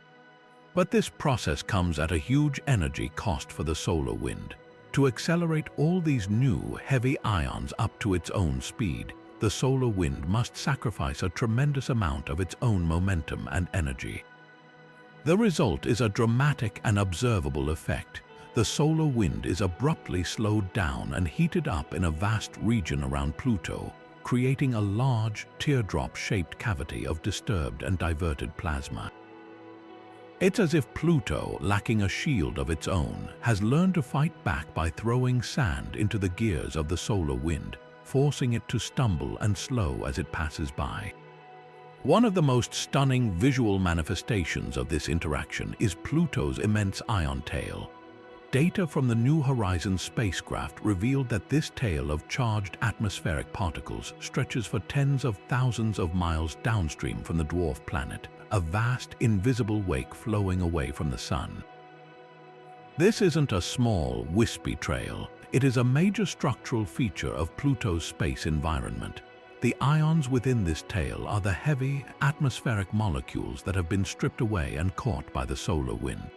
But this process comes at a huge energy cost for the solar wind. To accelerate all these new, heavy ions up to its own speed, the solar wind must sacrifice a tremendous amount of its own momentum and energy. The result is a dramatic and observable effect. The solar wind is abruptly slowed down and heated up in a vast region around Pluto, creating a large, teardrop-shaped cavity of disturbed and diverted plasma. It's as if Pluto, lacking a shield of its own, has learned to fight back by throwing sand into the gears of the solar wind, forcing it to stumble and slow as it passes by. One of the most stunning visual manifestations of this interaction is Pluto's immense ion tail. Data from the New Horizons spacecraft revealed that this tail of charged atmospheric particles stretches for tens of thousands of miles downstream from the dwarf planet, a vast, invisible wake flowing away from the Sun. This isn't a small, wispy trail. It is a major structural feature of Pluto's space environment. The ions within this tail are the heavy, atmospheric molecules that have been stripped away and caught by the solar wind.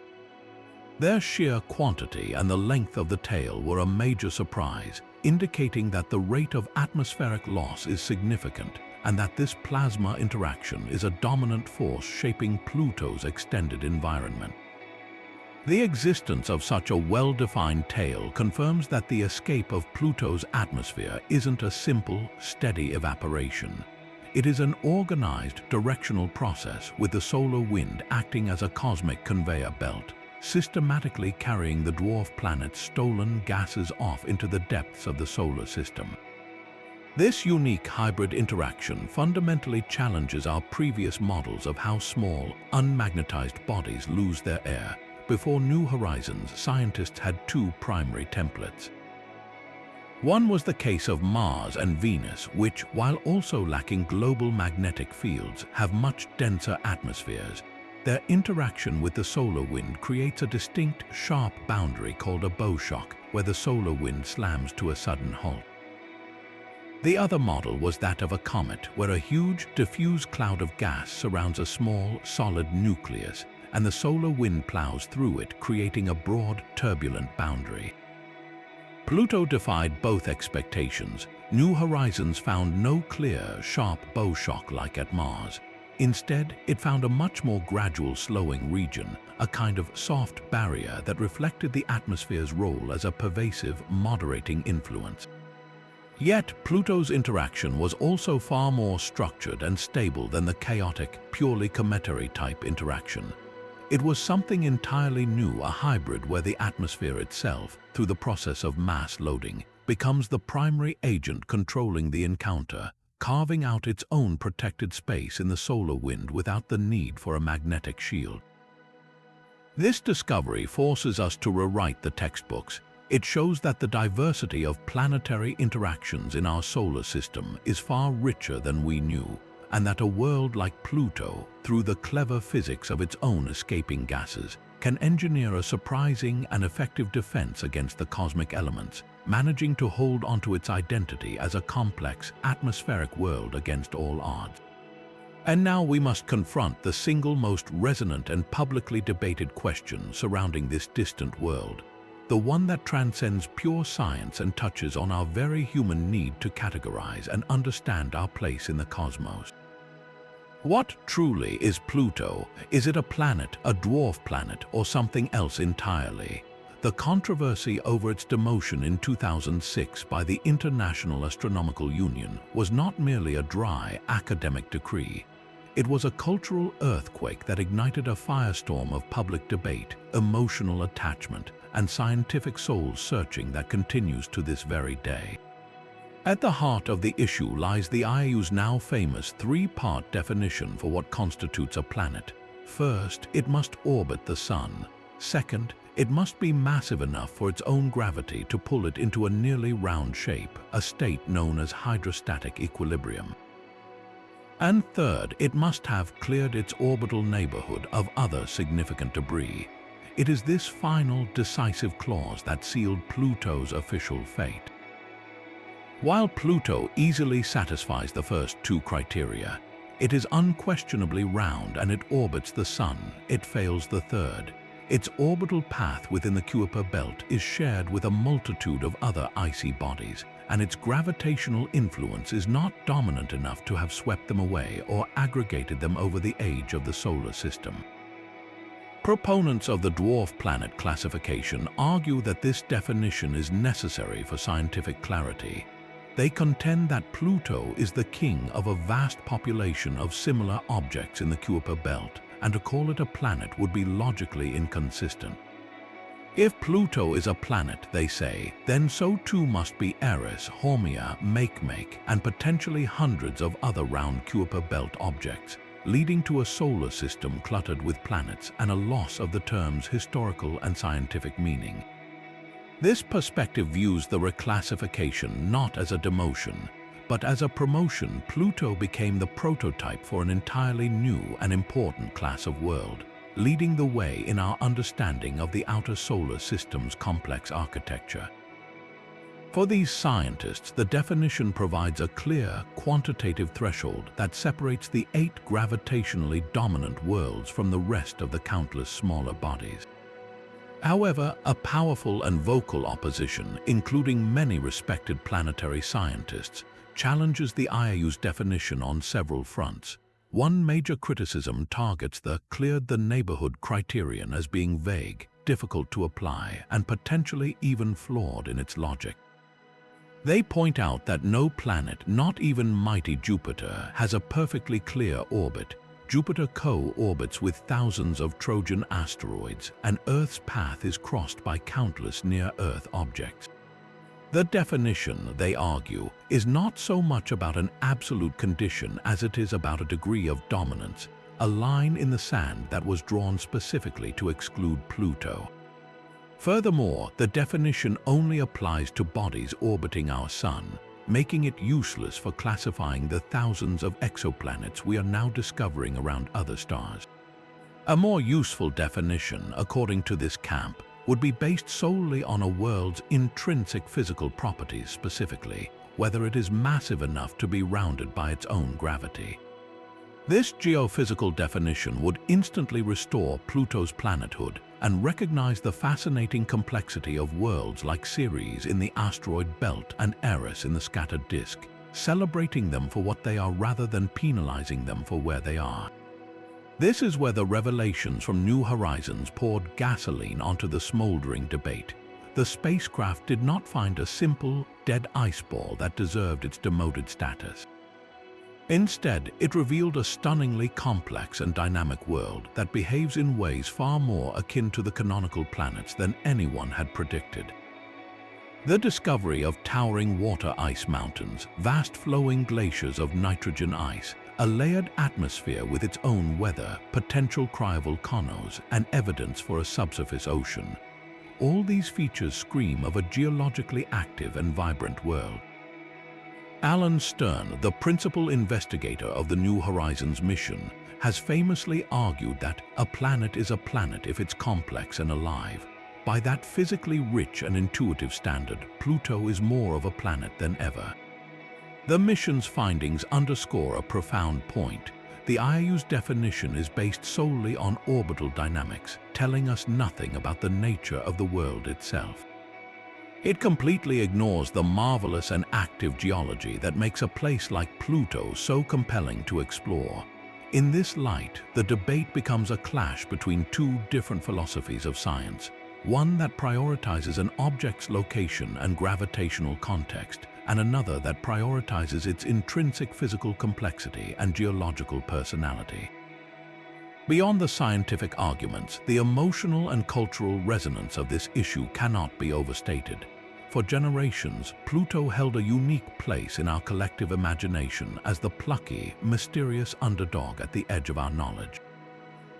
Their sheer quantity and the length of the tail were a major surprise, indicating that the rate of atmospheric loss is significant and that this plasma interaction is a dominant force shaping Pluto's extended environment. The existence of such a well-defined tail confirms that the escape of Pluto's atmosphere isn't a simple, steady evaporation. It is an organized, directional process with the solar wind acting as a cosmic conveyor belt, systematically carrying the dwarf planet's stolen gases off into the depths of the solar system. This unique hybrid interaction fundamentally challenges our previous models of how small, unmagnetized bodies lose their air. Before New Horizons, scientists had two primary templates. One was the case of Mars and Venus, which, while also lacking global magnetic fields, have much denser atmospheres. Their interaction with the solar wind creates a distinct, sharp boundary called a bow shock, where the solar wind slams to a sudden halt. The other model was that of a comet, where a huge, diffuse cloud of gas surrounds a small, solid nucleus, and the solar wind plows through it, creating a broad, turbulent boundary. Pluto defied both expectations. New Horizons found no clear, sharp bow shock like at Mars. Instead, it found a much more gradual slowing region, a kind of soft barrier that reflected the atmosphere's role as a pervasive, moderating influence. Yet, Pluto's interaction was also far more structured and stable than the chaotic, purely cometary type interaction. It was something entirely new, a hybrid where the atmosphere itself, through the process of mass loading, becomes the primary agent controlling the encounter, carving out its own protected space in the solar wind without the need for a magnetic shield. This discovery forces us to rewrite the textbooks. It shows that the diversity of planetary interactions in our solar system is far richer than we knew, and that a world like Pluto, through the clever physics of its own escaping gases, can engineer a surprising and effective defense against the cosmic elements, managing to hold onto its identity as a complex, atmospheric world against all odds. And now we must confront the single most resonant and publicly debated question surrounding this distant world, the one that transcends pure science and touches on our very human need to categorize and understand our place in the cosmos. What truly is Pluto? Is it a planet, a dwarf planet, or something else entirely? The controversy over its demotion in 2006 by the International Astronomical Union was not merely a dry, academic decree. It was a cultural earthquake that ignited a firestorm of public debate, emotional attachment, and scientific soul-searching that continues to this very day. At the heart of the issue lies the IAU's now famous three-part definition for what constitutes a planet. First, it must orbit the Sun. Second, it must be massive enough for its own gravity to pull it into a nearly round shape, a state known as hydrostatic equilibrium. And third, it must have cleared its orbital neighborhood of other significant debris. It is this final, decisive clause that sealed Pluto's official fate. While Pluto easily satisfies the first two criteria, it is unquestionably round and it orbits the Sun. It fails the third. Its orbital path within the Kuiper belt is shared with a multitude of other icy bodies, and its gravitational influence is not dominant enough to have swept them away or aggregated them over the age of the solar system. Proponents of the dwarf planet classification argue that this definition is necessary for scientific clarity. They contend that Pluto is the king of a vast population of similar objects in the Kuiper belt, and to call it a planet would be logically inconsistent. If Pluto is a planet, they say, then so too must be Eris, Haumea, Makemake, and potentially hundreds of other round Kuiper belt objects, leading to a solar system cluttered with planets and a loss of the term's historical and scientific meaning. This perspective views the reclassification not as a demotion, but as a promotion. Pluto became the prototype for an entirely new and important class of world, leading the way in our understanding of the outer solar system's complex architecture. For these scientists, the definition provides a clear, quantitative threshold that separates the 8 gravitationally dominant worlds from the rest of the countless smaller bodies. However, a powerful and vocal opposition, including many respected planetary scientists, challenges the IAU's definition on several fronts. One major criticism targets the cleared the neighborhood criterion as being vague, difficult to apply, and potentially even flawed in its logic. They point out that no planet, not even mighty Jupiter, has a perfectly clear orbit. Jupiter co-orbits with thousands of Trojan asteroids, and Earth's path is crossed by countless near-Earth objects. The definition, they argue, is not so much about an absolute condition as it is about a degree of dominance, a line in the sand that was drawn specifically to exclude Pluto. Furthermore, the definition only applies to bodies orbiting our Sun, making it useless for classifying the thousands of exoplanets we are now discovering around other stars. A more useful definition, according to this camp, would be based solely on a world's intrinsic physical properties, specifically whether it is massive enough to be rounded by its own gravity. This geophysical definition would instantly restore Pluto's planethood and recognize the fascinating complexity of worlds like Ceres in the asteroid belt and Eris in the scattered disk, celebrating them for what they are rather than penalizing them for where they are. This is where the revelations from New Horizons poured gasoline onto the smoldering debate. The spacecraft did not find a simple, dead ice ball that deserved its demoted status. Instead, it revealed a stunningly complex and dynamic world that behaves in ways far more akin to the canonical planets than anyone had predicted. The discovery of towering water ice mountains, vast flowing glaciers of nitrogen ice, a layered atmosphere with its own weather, potential cryovolcanoes, and evidence for a subsurface ocean. All these features scream of a geologically active and vibrant world. Alan Stern, the principal investigator of the New Horizons mission, has famously argued that a planet is a planet if it's complex and alive. By that physically rich and intuitive standard, Pluto is more of a planet than ever. The mission's findings underscore a profound point. The IAU's definition is based solely on orbital dynamics, telling us nothing about the nature of the world itself. It completely ignores the marvelous and active geology that makes a place like Pluto so compelling to explore. In this light, the debate becomes a clash between 2 different philosophies of science, one that prioritizes an object's location and gravitational context, and another that prioritizes its intrinsic physical complexity and geological personality. Beyond the scientific arguments, the emotional and cultural resonance of this issue cannot be overstated. For generations, Pluto held a unique place in our collective imagination as the plucky, mysterious underdog at the edge of our knowledge.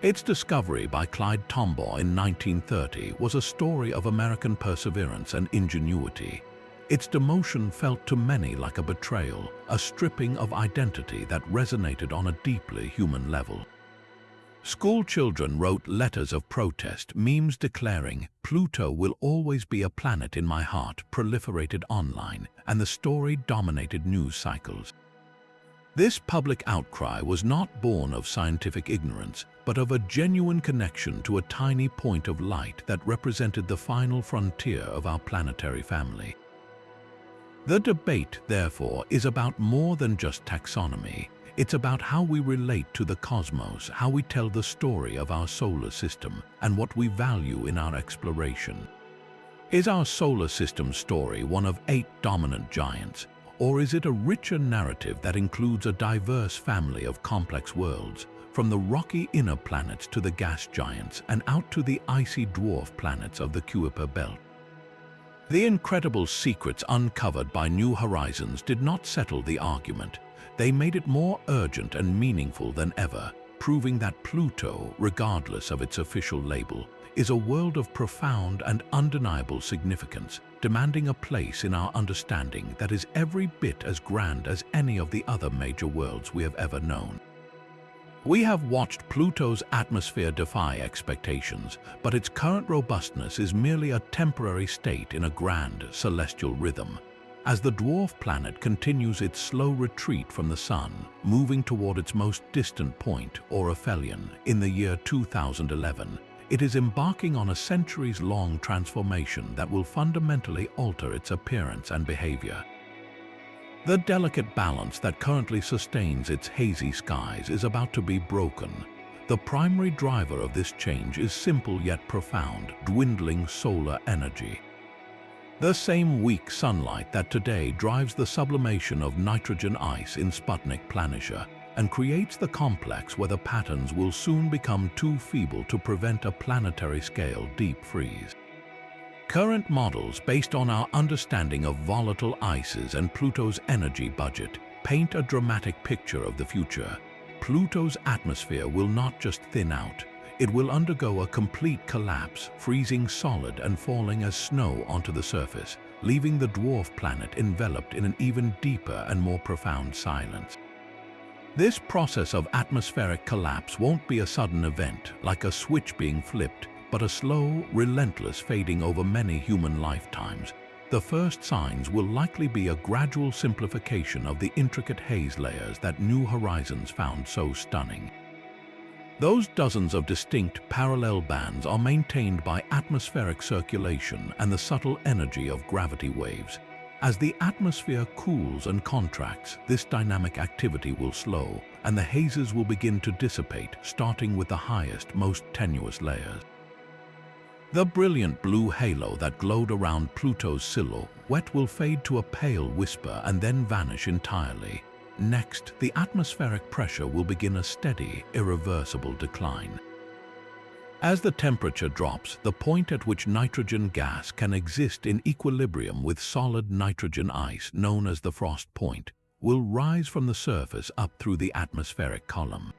Its discovery by Clyde Tombaugh in 1930 was a story of American perseverance and ingenuity. Its demotion felt to many like a betrayal, a stripping of identity that resonated on a deeply human level. School children wrote letters of protest, memes declaring, "Pluto will always be a planet in my heart," proliferated online, and the story dominated news cycles. This public outcry was not born of scientific ignorance, but of a genuine connection to a tiny point of light that represented the final frontier of our planetary family. The debate, therefore, is about more than just taxonomy. It's about how we relate to the cosmos, how we tell the story of our solar system, and what we value in our exploration. Is our solar system story one of 8 dominant giants, or is it a richer narrative that includes a diverse family of complex worlds, from the rocky inner planets to the gas giants and out to the icy dwarf planets of the Kuiper belt? The incredible secrets uncovered by New Horizons did not settle the argument. They made it more urgent and meaningful than ever, proving that Pluto, regardless of its official label, is a world of profound and undeniable significance, demanding a place in our understanding that is every bit as grand as any of the other major worlds we have ever known. We have watched Pluto's atmosphere defy expectations, but its current robustness is merely a temporary state in a grand celestial rhythm. As the dwarf planet continues its slow retreat from the Sun, moving toward its most distant point, or aphelion, in the year 2011, it is embarking on a centuries-long transformation that will fundamentally alter its appearance and behavior. The delicate balance that currently sustains its hazy skies is about to be broken. The primary driver of this change is simple yet profound: dwindling solar energy. The same weak sunlight that today drives the sublimation of nitrogen ice in Sputnik Planitia and creates the complex weather patterns will soon become too feeble to prevent a planetary-scale deep freeze. Current models, based on our understanding of volatile ices and Pluto's energy budget, paint a dramatic picture of the future. Pluto's atmosphere will not just thin out, it will undergo a complete collapse, freezing solid and falling as snow onto the surface, leaving the dwarf planet enveloped in an even deeper and more profound silence. This process of atmospheric collapse won't be a sudden event, like a switch being flipped, but a slow, relentless fading over many human lifetimes. The first signs will likely be a gradual simplification of the intricate haze layers that New Horizons found so stunning. Those dozens of distinct parallel bands are maintained by atmospheric circulation and the subtle energy of gravity waves. As the atmosphere cools and contracts, this dynamic activity will slow, and the hazes will begin to dissipate, starting with the highest, most tenuous layers. The brilliant blue halo that glowed around Pluto's silhouette will fade to a pale whisper and then vanish entirely. Next, the atmospheric pressure will begin a steady, irreversible decline. As the temperature drops, the point at which nitrogen gas can exist in equilibrium with solid nitrogen ice, known as the frost point, will rise from the surface up through the atmospheric column.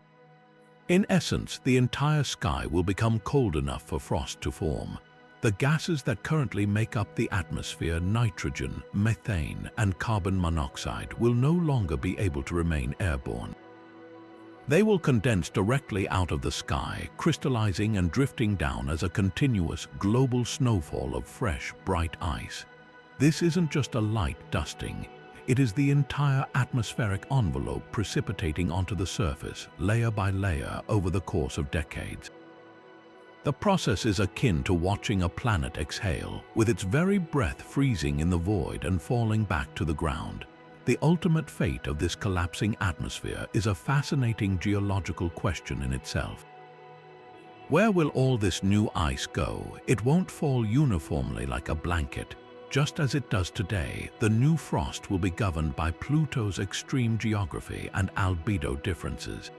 In essence, the entire sky will become cold enough for frost to form. The gases that currently make up the atmosphere, nitrogen, methane, and carbon monoxide, will no longer be able to remain airborne. They will condense directly out of the sky, crystallizing and drifting down as a continuous global snowfall of fresh, bright ice. This isn't just a light dusting. It is the entire atmospheric envelope precipitating onto the surface, layer by layer, over the course of decades. The process is akin to watching a planet exhale, with its very breath freezing in the void and falling back to the ground. The ultimate fate of this collapsing atmosphere is a fascinating geological question in itself. Where will all this new ice go? It won't fall uniformly like a blanket. Just as it does today, the new frost will be governed by Pluto's extreme geography and albedo differences.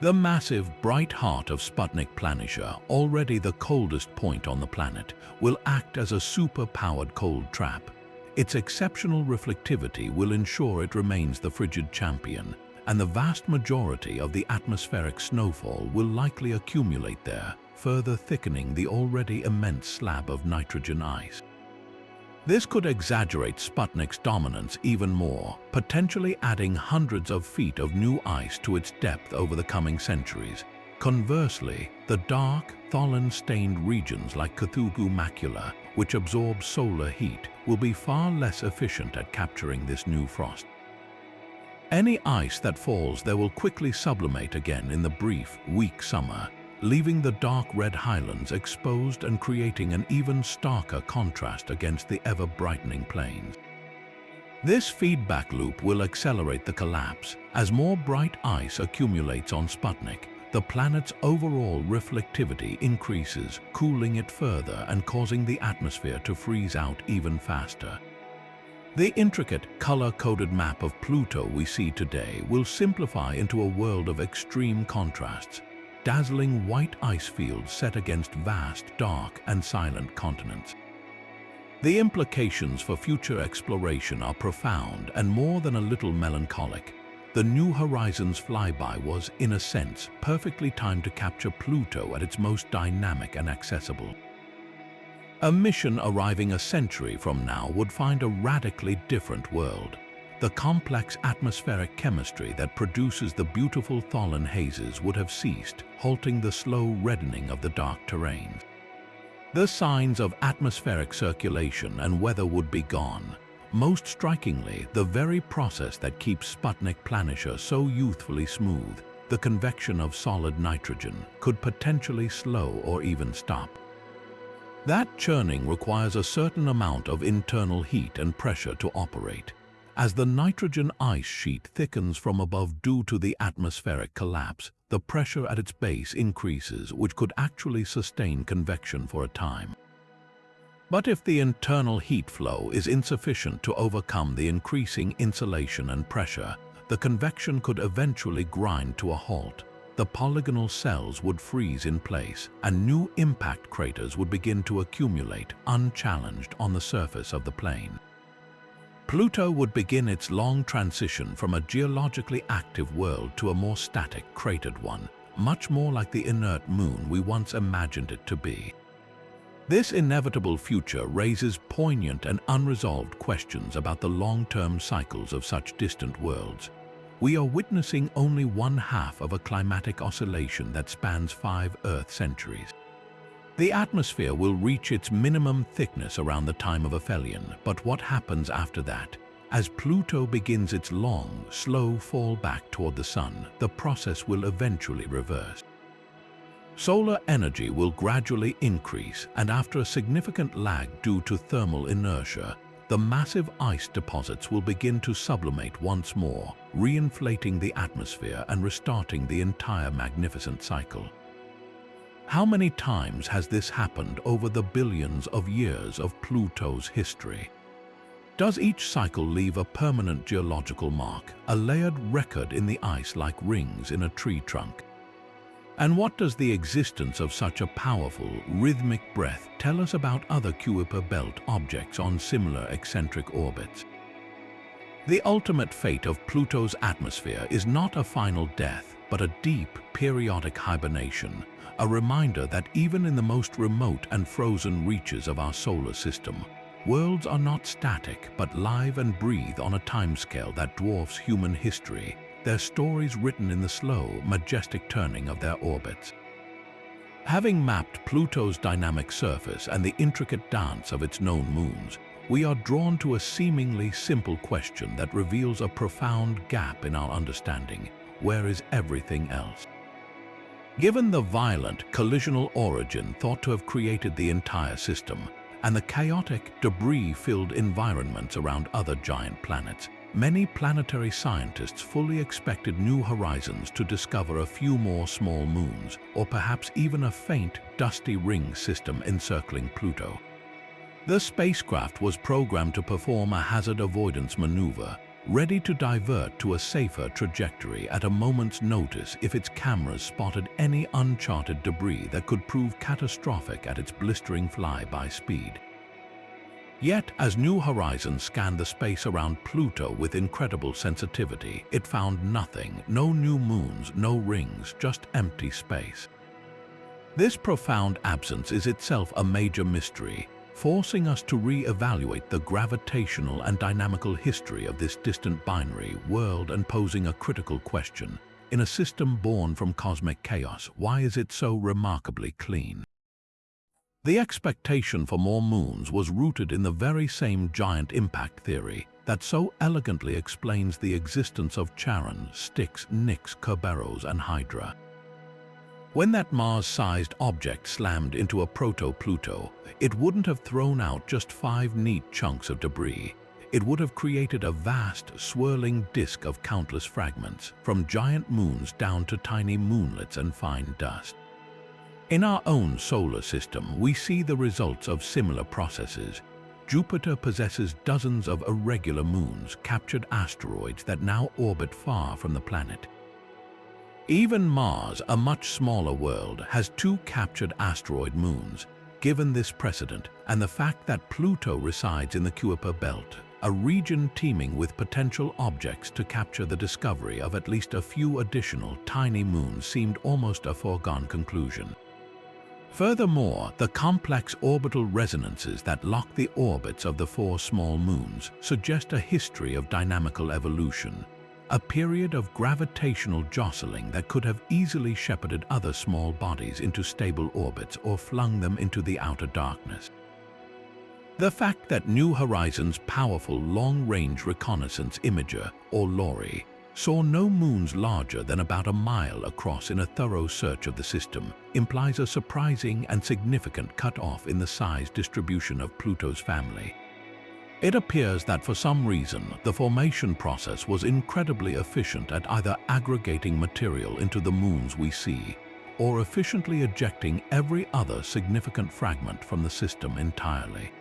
The massive, bright heart of Sputnik Planitia, already the coldest point on the planet, will act as a super-powered cold trap. Its exceptional reflectivity will ensure it remains the frigid champion, and the vast majority of the atmospheric snowfall will likely accumulate there, further thickening the already immense slab of nitrogen ice. This could exaggerate Sputnik's dominance even more, potentially adding hundreds of feet of new ice to its depth over the coming centuries. Conversely, the dark, tholin-stained regions like Cthulhu Macula, which absorb solar heat, will be far less efficient at capturing this new frost. Any ice that falls there will quickly sublimate again in the brief, weak summer, leaving the dark red highlands exposed and creating an even starker contrast against the ever-brightening plains. This feedback loop will accelerate the collapse. As more bright ice accumulates on Sputnik, the planet's overall reflectivity increases, cooling it further and causing the atmosphere to freeze out even faster. The intricate, color-coded map of Pluto we see today will simplify into a world of extreme contrasts, dazzling white ice fields set against vast, dark, and silent continents. The implications for future exploration are profound and more than a little melancholic. the New Horizons flyby was, in a sense, perfectly timed to capture Pluto at its most dynamic and accessible. A mission arriving a century from now would find a radically different world. The complex atmospheric chemistry that produces the beautiful Tholin hazes would have ceased, halting the slow reddening of the dark terrains. The signs of atmospheric circulation and weather would be gone. Most strikingly, the very process that keeps Sputnik Planitia so youthfully smooth, the convection of solid nitrogen, could potentially slow or even stop. That churning requires a certain amount of internal heat and pressure to operate. As the nitrogen ice sheet thickens from above due to the atmospheric collapse, the pressure at its base increases, which could actually sustain convection for a time. But if the internal heat flow is insufficient to overcome the increasing insulation and pressure, the convection could eventually grind to a halt. The polygonal cells would freeze in place, and new impact craters would begin to accumulate, unchallenged, on the surface of the plane. Pluto would begin its long transition from a geologically active world to a more static, cratered one, much more like the inert moon we once imagined it to be. This inevitable future raises poignant and unresolved questions about the long-term cycles of such distant worlds. We are witnessing only one half of a climatic oscillation that spans 5 Earth centuries. The atmosphere will reach its minimum thickness around the time of aphelion, but what happens after that? As Pluto begins its long, slow fall back toward the Sun, the process will eventually reverse. Solar energy will gradually increase, and after a significant lag due to thermal inertia, the massive ice deposits will begin to sublimate once more, reinflating the atmosphere and restarting the entire magnificent cycle. How many times has this happened over the billions of years of Pluto's history? Does each cycle leave a permanent geological mark, a layered record in the ice like rings in a tree trunk? And what does the existence of such a powerful, rhythmic breath tell us about other Kuiper belt objects on similar eccentric orbits? The ultimate fate of Pluto's atmosphere is not a final death, but a deep, periodic hibernation, a reminder that even in the most remote and frozen reaches of our solar system, worlds are not static but live and breathe on a timescale that dwarfs human history, their stories written in the slow, majestic turning of their orbits. Having mapped Pluto's dynamic surface and the intricate dance of its known moons, we are drawn to a seemingly simple question that reveals a profound gap in our understanding. Where is everything else? Given the violent, collisional origin thought to have created the entire system, and the chaotic, debris-filled environments around other giant planets, many planetary scientists fully expected New Horizons to discover a few more small moons, or perhaps even a faint, dusty ring system encircling Pluto. The spacecraft was programmed to perform a hazard avoidance maneuver, ready to divert to a safer trajectory at a moment's notice if its cameras spotted any uncharted debris that could prove catastrophic at its blistering flyby speed. Yet, as New Horizons scanned the space around Pluto with incredible sensitivity, it found nothing, no new moons, no rings, just empty space. This profound absence is itself a major mystery, forcing us to re-evaluate the gravitational and dynamical history of this distant binary world and posing a critical question. In a system born from cosmic chaos, why is it so remarkably clean? The expectation for more moons was rooted in the very same giant impact theory that so elegantly explains the existence of Charon, Styx, Nix, Kerberos, and Hydra. When that Mars-sized object slammed into a proto-Pluto, it wouldn't have thrown out just 5 neat chunks of debris. It would have created a vast, swirling disk of countless fragments, from giant moons down to tiny moonlets and fine dust. In our own solar system, we see the results of similar processes. Jupiter possesses dozens of irregular moons, captured asteroids that now orbit far from the planet. Even Mars, a much smaller world, has 2 captured asteroid moons. Given this precedent, and the fact that Pluto resides in the Kuiper belt, a region teeming with potential objects to capture. The discovery of at least a few additional tiny moons seemed almost a foregone conclusion. Furthermore, the complex orbital resonances that lock the orbits of the 4 small moons suggest a history of dynamical evolution, a period of gravitational jostling that could have easily shepherded other small bodies into stable orbits or flung them into the outer darkness. The fact that New Horizons' powerful long-range reconnaissance imager, or LORI, saw no moons larger than about a mile across in a thorough search of the system implies a surprising and significant cut-off in the size distribution of Pluto's family. It appears that for some reason, the formation process was incredibly efficient at either aggregating material into the moons we see or efficiently ejecting every other significant fragment from the system entirely.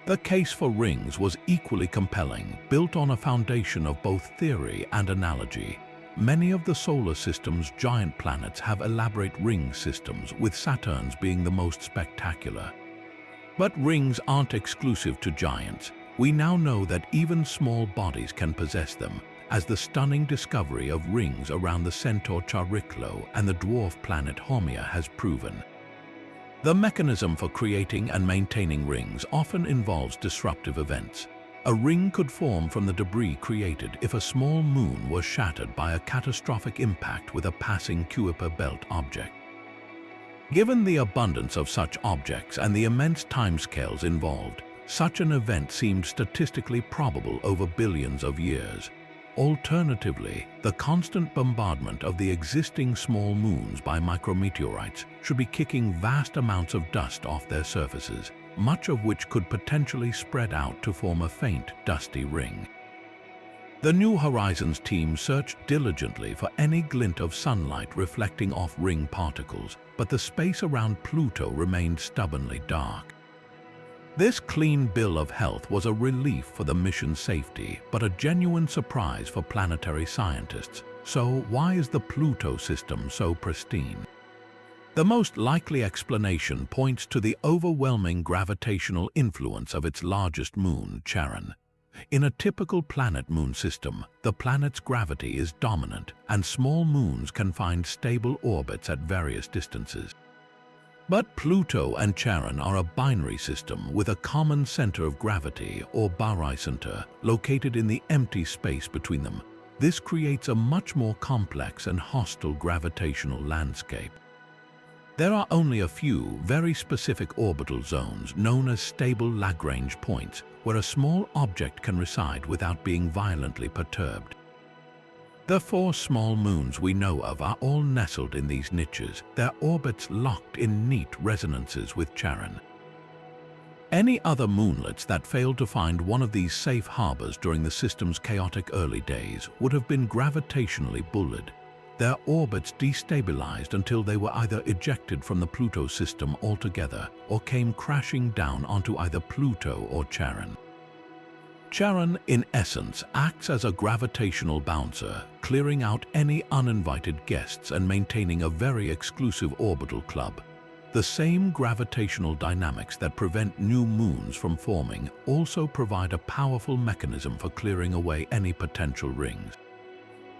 The case for rings was equally compelling, built on a foundation of both theory and analogy. Many of the solar system's giant planets have elaborate ring systems, with Saturn's being the most spectacular. But rings aren't exclusive to giants. We now know that even small bodies can possess them, as the stunning discovery of rings around the centaur Chariklo and the dwarf planet Haumea has proven. The mechanism for creating and maintaining rings often involves disruptive events. A ring could form from the debris created if a small moon was shattered by a catastrophic impact with a passing Kuiper belt object. Given the abundance of such objects and the immense timescales involved, such an event seemed statistically probable over billions of years. Alternatively, the constant bombardment of the existing small moons by micrometeorites should be kicking vast amounts of dust off their surfaces, much of which could potentially spread out to form a faint, dusty ring. The New Horizons team searched diligently for any glint of sunlight reflecting off ring particles, but the space around Pluto remained stubbornly dark. This clean bill of health was a relief for the mission's safety, but a genuine surprise for planetary scientists. So why is the Pluto system so pristine? The most likely explanation points to the overwhelming gravitational influence of its largest moon, Charon. In a typical planet-moon system, the planet's gravity is dominant, and small moons can find stable orbits at various distances. But Pluto and Charon are a binary system with a common center of gravity, or barycenter, located in the empty space between them. This creates a much more complex and hostile gravitational landscape. There are only a few very specific orbital zones known as stable Lagrange points, where a small object can reside without being violently perturbed. The 4 small moons we know of are all nestled in these niches, their orbits locked in neat resonances with Charon. Any other moonlets that failed to find one of these safe harbors during the system's chaotic early days would have been gravitationally bullied, their orbits destabilized until they were either ejected from the Pluto system altogether or came crashing down onto either Pluto or Charon. Charon, in essence, acts as a gravitational bouncer, clearing out any uninvited guests and maintaining a very exclusive orbital club. The same gravitational dynamics that prevent new moons from forming also provide a powerful mechanism for clearing away any potential rings.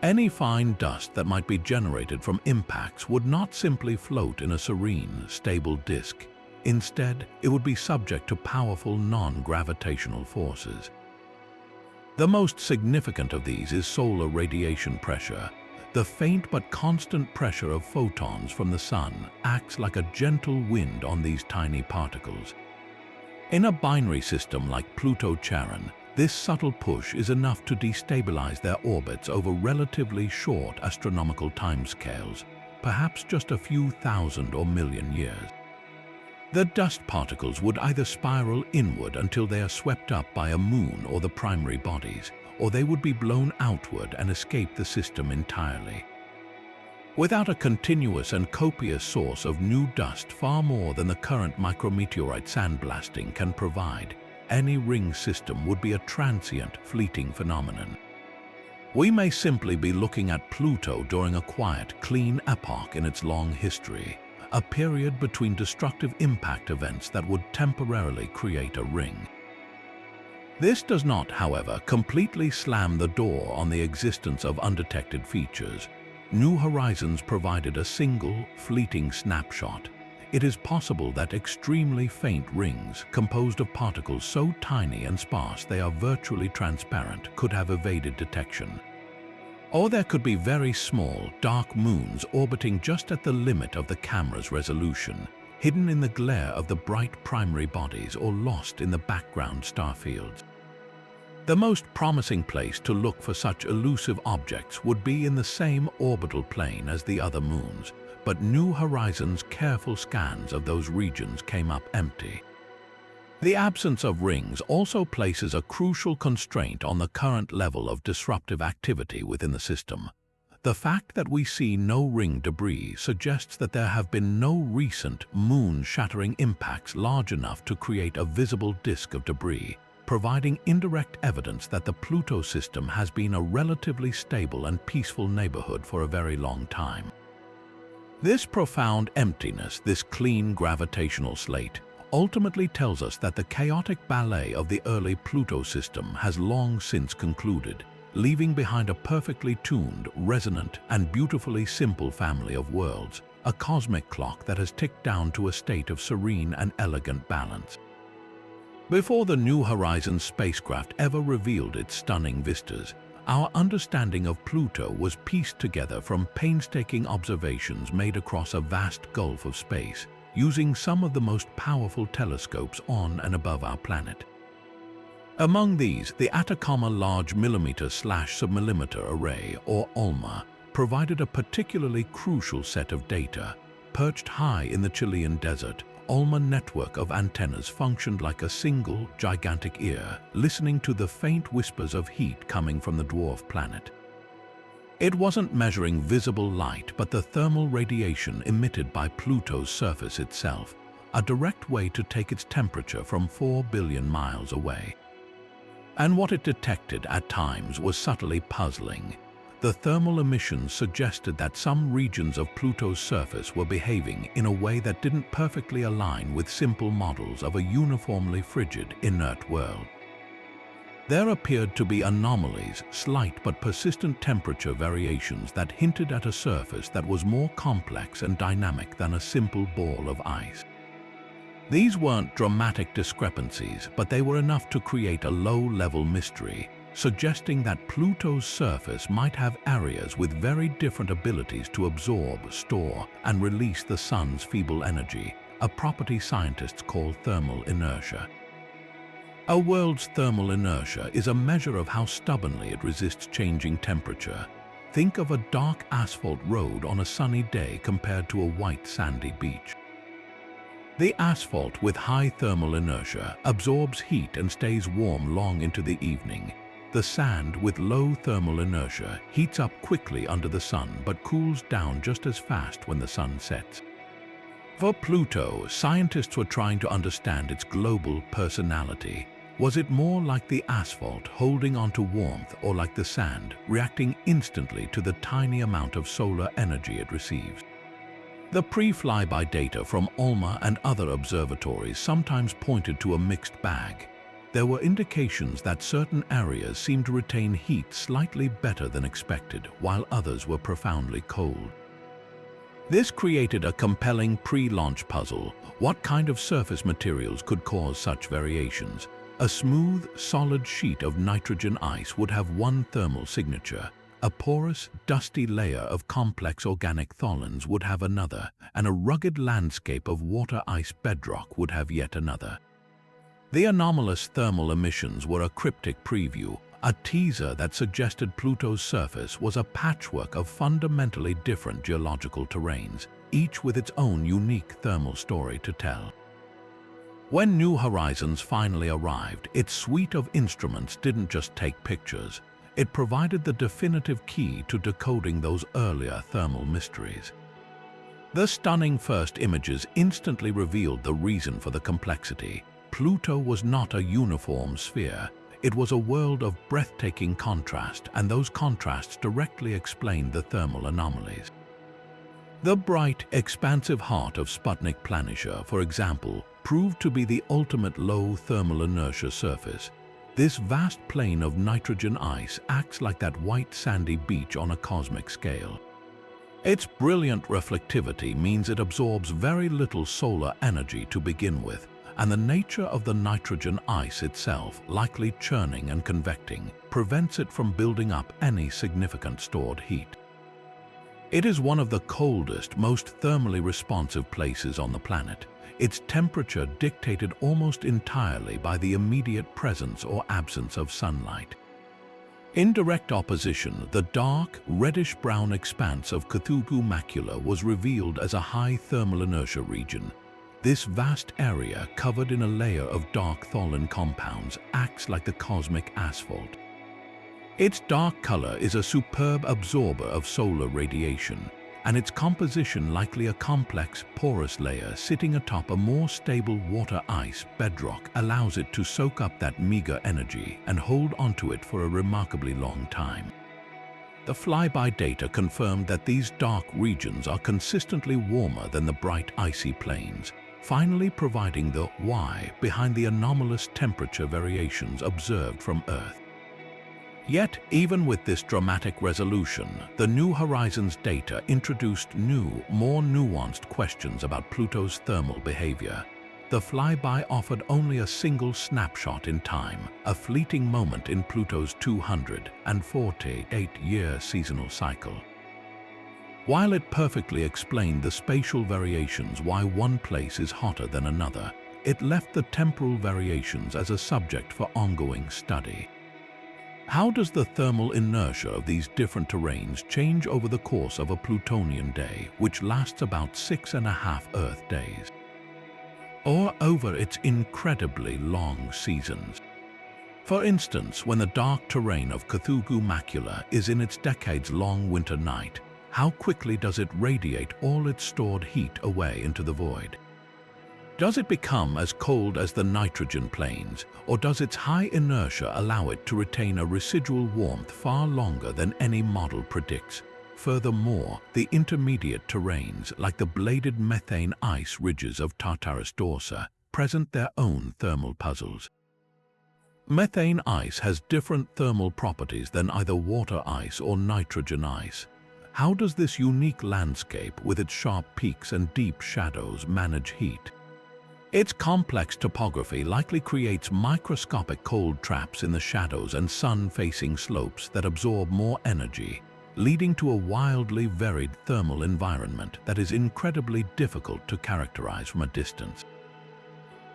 Any fine dust that might be generated from impacts would not simply float in a serene, stable disk. Instead, it would be subject to powerful non-gravitational forces. The most significant of these is solar radiation pressure. The faint but constant pressure of photons from the sun acts like a gentle wind on these tiny particles. In a binary system like Pluto-Charon, this subtle push is enough to destabilize their orbits over relatively short astronomical timescales, perhaps just a few thousand or million years. The dust particles would either spiral inward until they are swept up by a moon or the primary bodies, or they would be blown outward and escape the system entirely. Without a continuous and copious source of new dust far more than the current micrometeorite sandblasting can provide, any ring system would be a transient, fleeting phenomenon. We may simply be looking at Pluto during a quiet, clean epoch in its long history, a period between destructive impact events that would temporarily create a ring. This does not, however, completely slam the door on the existence of undetected features. New Horizons provided a single, fleeting snapshot. It is possible that extremely faint rings, composed of particles so tiny and sparse they are virtually transparent, could have evaded detection. Or there could be very small, dark moons orbiting just at the limit of the camera's resolution, hidden in the glare of the bright primary bodies or lost in the background starfields. The most promising place to look for such elusive objects would be in the same orbital plane as the other moons, but New Horizons' careful scans of those regions came up empty. The absence of rings also places a crucial constraint on the current level of disruptive activity within the system. The fact that we see no ring debris suggests that there have been no recent moon-shattering impacts large enough to create a visible disk of debris, providing indirect evidence that the Pluto system has been a relatively stable and peaceful neighborhood for a very long time. This profound emptiness, this clean gravitational slate, ultimately tells us that the chaotic ballet of the early Pluto system has long since concluded, leaving behind a perfectly tuned, resonant, and beautifully simple family of worlds, a cosmic clock that has ticked down to a state of serene and elegant balance. Before the New Horizons spacecraft ever revealed its stunning vistas, our understanding of Pluto was pieced together from painstaking observations made across a vast gulf of space, using some of the most powerful telescopes on and above our planet. Among these, the Atacama Large Millimeter/Submillimeter Array, or ALMA, provided a particularly crucial set of data. Perched high in the Chilean desert, ALMA network of antennas functioned like a single, gigantic ear, listening to the faint whispers of heat coming from the dwarf planet. It wasn't measuring visible light, but the thermal radiation emitted by Pluto's surface itself, a direct way to take its temperature from 4 billion miles away. And what it detected at times was subtly puzzling. The thermal emissions suggested that some regions of Pluto's surface were behaving in a way that didn't perfectly align with simple models of a uniformly frigid, inert world. There appeared to be anomalies, slight but persistent temperature variations that hinted at a surface that was more complex and dynamic than a simple ball of ice. These weren't dramatic discrepancies, but they were enough to create a low-level mystery, suggesting that Pluto's surface might have areas with very different abilities to absorb, store, and release the sun's feeble energy, a property scientists call thermal inertia. A world's thermal inertia is a measure of how stubbornly it resists changing temperature. Think of a dark asphalt road on a sunny day compared to a white sandy beach. The asphalt with high thermal inertia absorbs heat and stays warm long into the evening. The sand with low thermal inertia heats up quickly under the sun but cools down just as fast when the sun sets. For Pluto, scientists were trying to understand its global personality. Was it more like the asphalt holding onto warmth, or like the sand reacting instantly to the tiny amount of solar energy it receives? The pre-flyby data from ALMA and other observatories sometimes pointed to a mixed bag. There were indications that certain areas seemed to retain heat slightly better than expected, while others were profoundly cold. This created a compelling pre-launch puzzle. What kind of surface materials could cause such variations? A smooth, solid sheet of nitrogen ice would have one thermal signature. A porous, dusty layer of complex organic tholins would have another, and a rugged landscape of water-ice bedrock would have yet another. The anomalous thermal emissions were a cryptic preview, a teaser that suggested Pluto's surface was a patchwork of fundamentally different geological terrains, each with its own unique thermal story to tell. When New Horizons finally arrived, its suite of instruments didn't just take pictures. It provided the definitive key to decoding those earlier thermal mysteries. The stunning first images instantly revealed the reason for the complexity. Pluto was not a uniform sphere. It was a world of breathtaking contrast, and those contrasts directly explained the thermal anomalies. The bright, expansive heart of Sputnik Planitia, for example, proved to be the ultimate low thermal inertia surface. This vast plain of nitrogen ice acts like that white sandy beach on a cosmic scale. Its brilliant reflectivity means it absorbs very little solar energy to begin with, and the nature of the nitrogen ice itself, likely churning and convecting, prevents it from building up any significant stored heat. It is one of the coldest, most thermally responsive places on the planet, its temperature dictated almost entirely by the immediate presence or absence of sunlight. In direct opposition, the dark, reddish-brown expanse of Cthulhu Macula was revealed as a high thermal inertia region. This vast area, covered in a layer of dark tholin compounds, acts like the cosmic asphalt. Its dark color is a superb absorber of solar radiation, and its composition likely a complex, porous layer sitting atop a more stable water ice bedrock allows it to soak up that meager energy and hold onto it for a remarkably long time. The flyby data confirmed that these dark regions are consistently warmer than the bright icy plains, finally providing the why behind the anomalous temperature variations observed from Earth. Yet, even with this dramatic resolution, the New Horizons data introduced new, more nuanced questions about Pluto's thermal behavior. The flyby offered only a single snapshot in time, a fleeting moment in Pluto's 248-year seasonal cycle. While it perfectly explained the spatial variations why one place is hotter than another, it left the temporal variations as a subject for ongoing study. How does the thermal inertia of these different terrains change over the course of a Plutonian day, which lasts about 6.5 Earth days? Or over its incredibly long seasons? For instance, when the dark terrain of Cthulhu Macula is in its decades-long winter night, how quickly does it radiate all its stored heat away into the void? Does it become as cold as the nitrogen plains, or does its high inertia allow it to retain a residual warmth far longer than any model predicts? Furthermore, the intermediate terrains, like the bladed methane ice ridges of Tartarus Dorsa, present their own thermal puzzles. Methane ice has different thermal properties than either water ice or nitrogen ice. How does this unique landscape, with its sharp peaks and deep shadows, manage heat? Its complex topography likely creates microscopic cold traps in the shadows and sun-facing slopes that absorb more energy, leading to a wildly varied thermal environment that is incredibly difficult to characterize from a distance.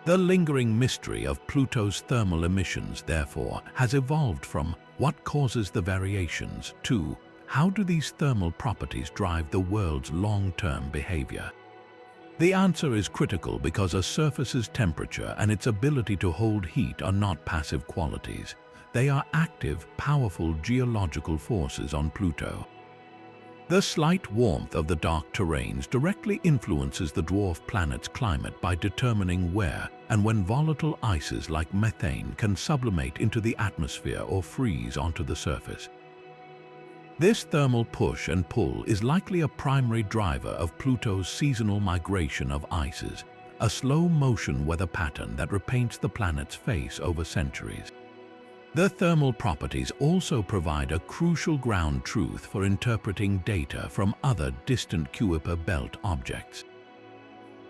The lingering mystery of Pluto's thermal emissions, therefore, has evolved from what causes the variations to how do these thermal properties drive the world's long-term behavior? The answer is critical because a surface's temperature and its ability to hold heat are not passive qualities. They are active, powerful geological forces on Pluto. The slight warmth of the dark terrains directly influences the dwarf planet's climate by determining where and when volatile ices like methane can sublimate into the atmosphere or freeze onto the surface. This thermal push and pull is likely a primary driver of Pluto's seasonal migration of ices, a slow-motion weather pattern that repaints the planet's face over centuries. The thermal properties also provide a crucial ground truth for interpreting data from other distant Kuiper belt objects.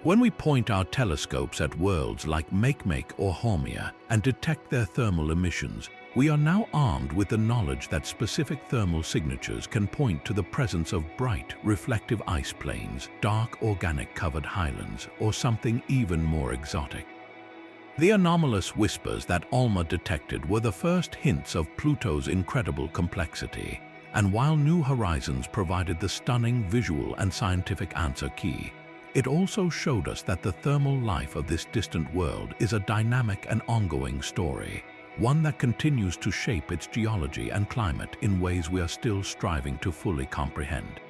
When we point our telescopes at worlds like Makemake or Haumea and detect their thermal emissions, we are now armed with the knowledge that specific thermal signatures can point to the presence of bright, reflective ice plains, dark organic-covered highlands, or something even more exotic. The anomalous whispers that ALMA detected were the first hints of Pluto's incredible complexity, and while New Horizons provided the stunning visual and scientific answer key, it also showed us that the thermal life of this distant world is a dynamic and ongoing story, one that continues to shape its geology and climate in ways we are still striving to fully comprehend.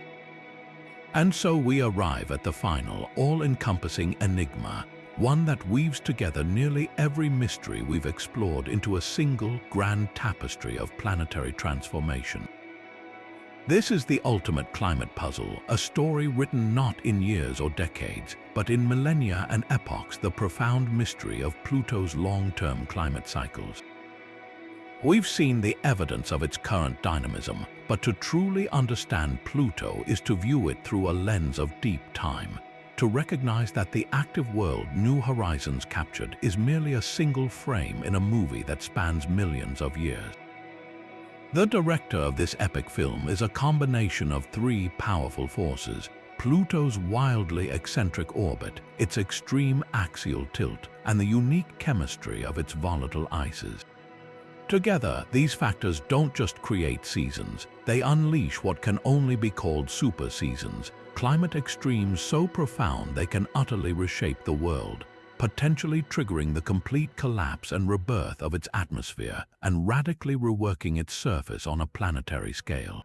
And so we arrive at the final, all-encompassing enigma, one that weaves together nearly every mystery we've explored into a single, grand tapestry of planetary transformation. This is the ultimate climate puzzle, a story written not in years or decades, but in millennia and epochs, the profound mystery of Pluto's long-term climate cycles. We've seen the evidence of its current dynamism, but to truly understand Pluto is to view it through a lens of deep time, to recognize that the active world New Horizons captured is merely a single frame in a movie that spans millions of years. The director of this epic film is a combination of three powerful forces: Pluto's wildly eccentric orbit, its extreme axial tilt, and the unique chemistry of its volatile ices. Together, these factors don't just create seasons, they unleash what can only be called super seasons, climate extremes so profound they can utterly reshape the world, potentially triggering the complete collapse and rebirth of its atmosphere and radically reworking its surface on a planetary scale.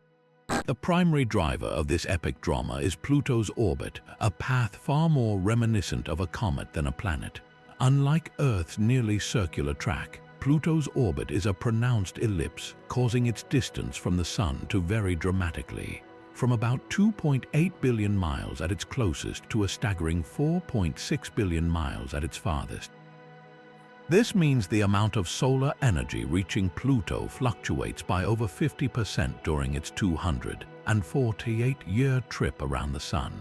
The primary driver of this epic drama is Pluto's orbit, a path far more reminiscent of a comet than a planet. Unlike Earth's nearly circular track, Pluto's orbit is a pronounced ellipse, causing its distance from the Sun to vary dramatically, from about 2.8 billion miles at its closest to a staggering 4.6 billion miles at its farthest. This means the amount of solar energy reaching Pluto fluctuates by over 50% during its 248-year trip around the Sun.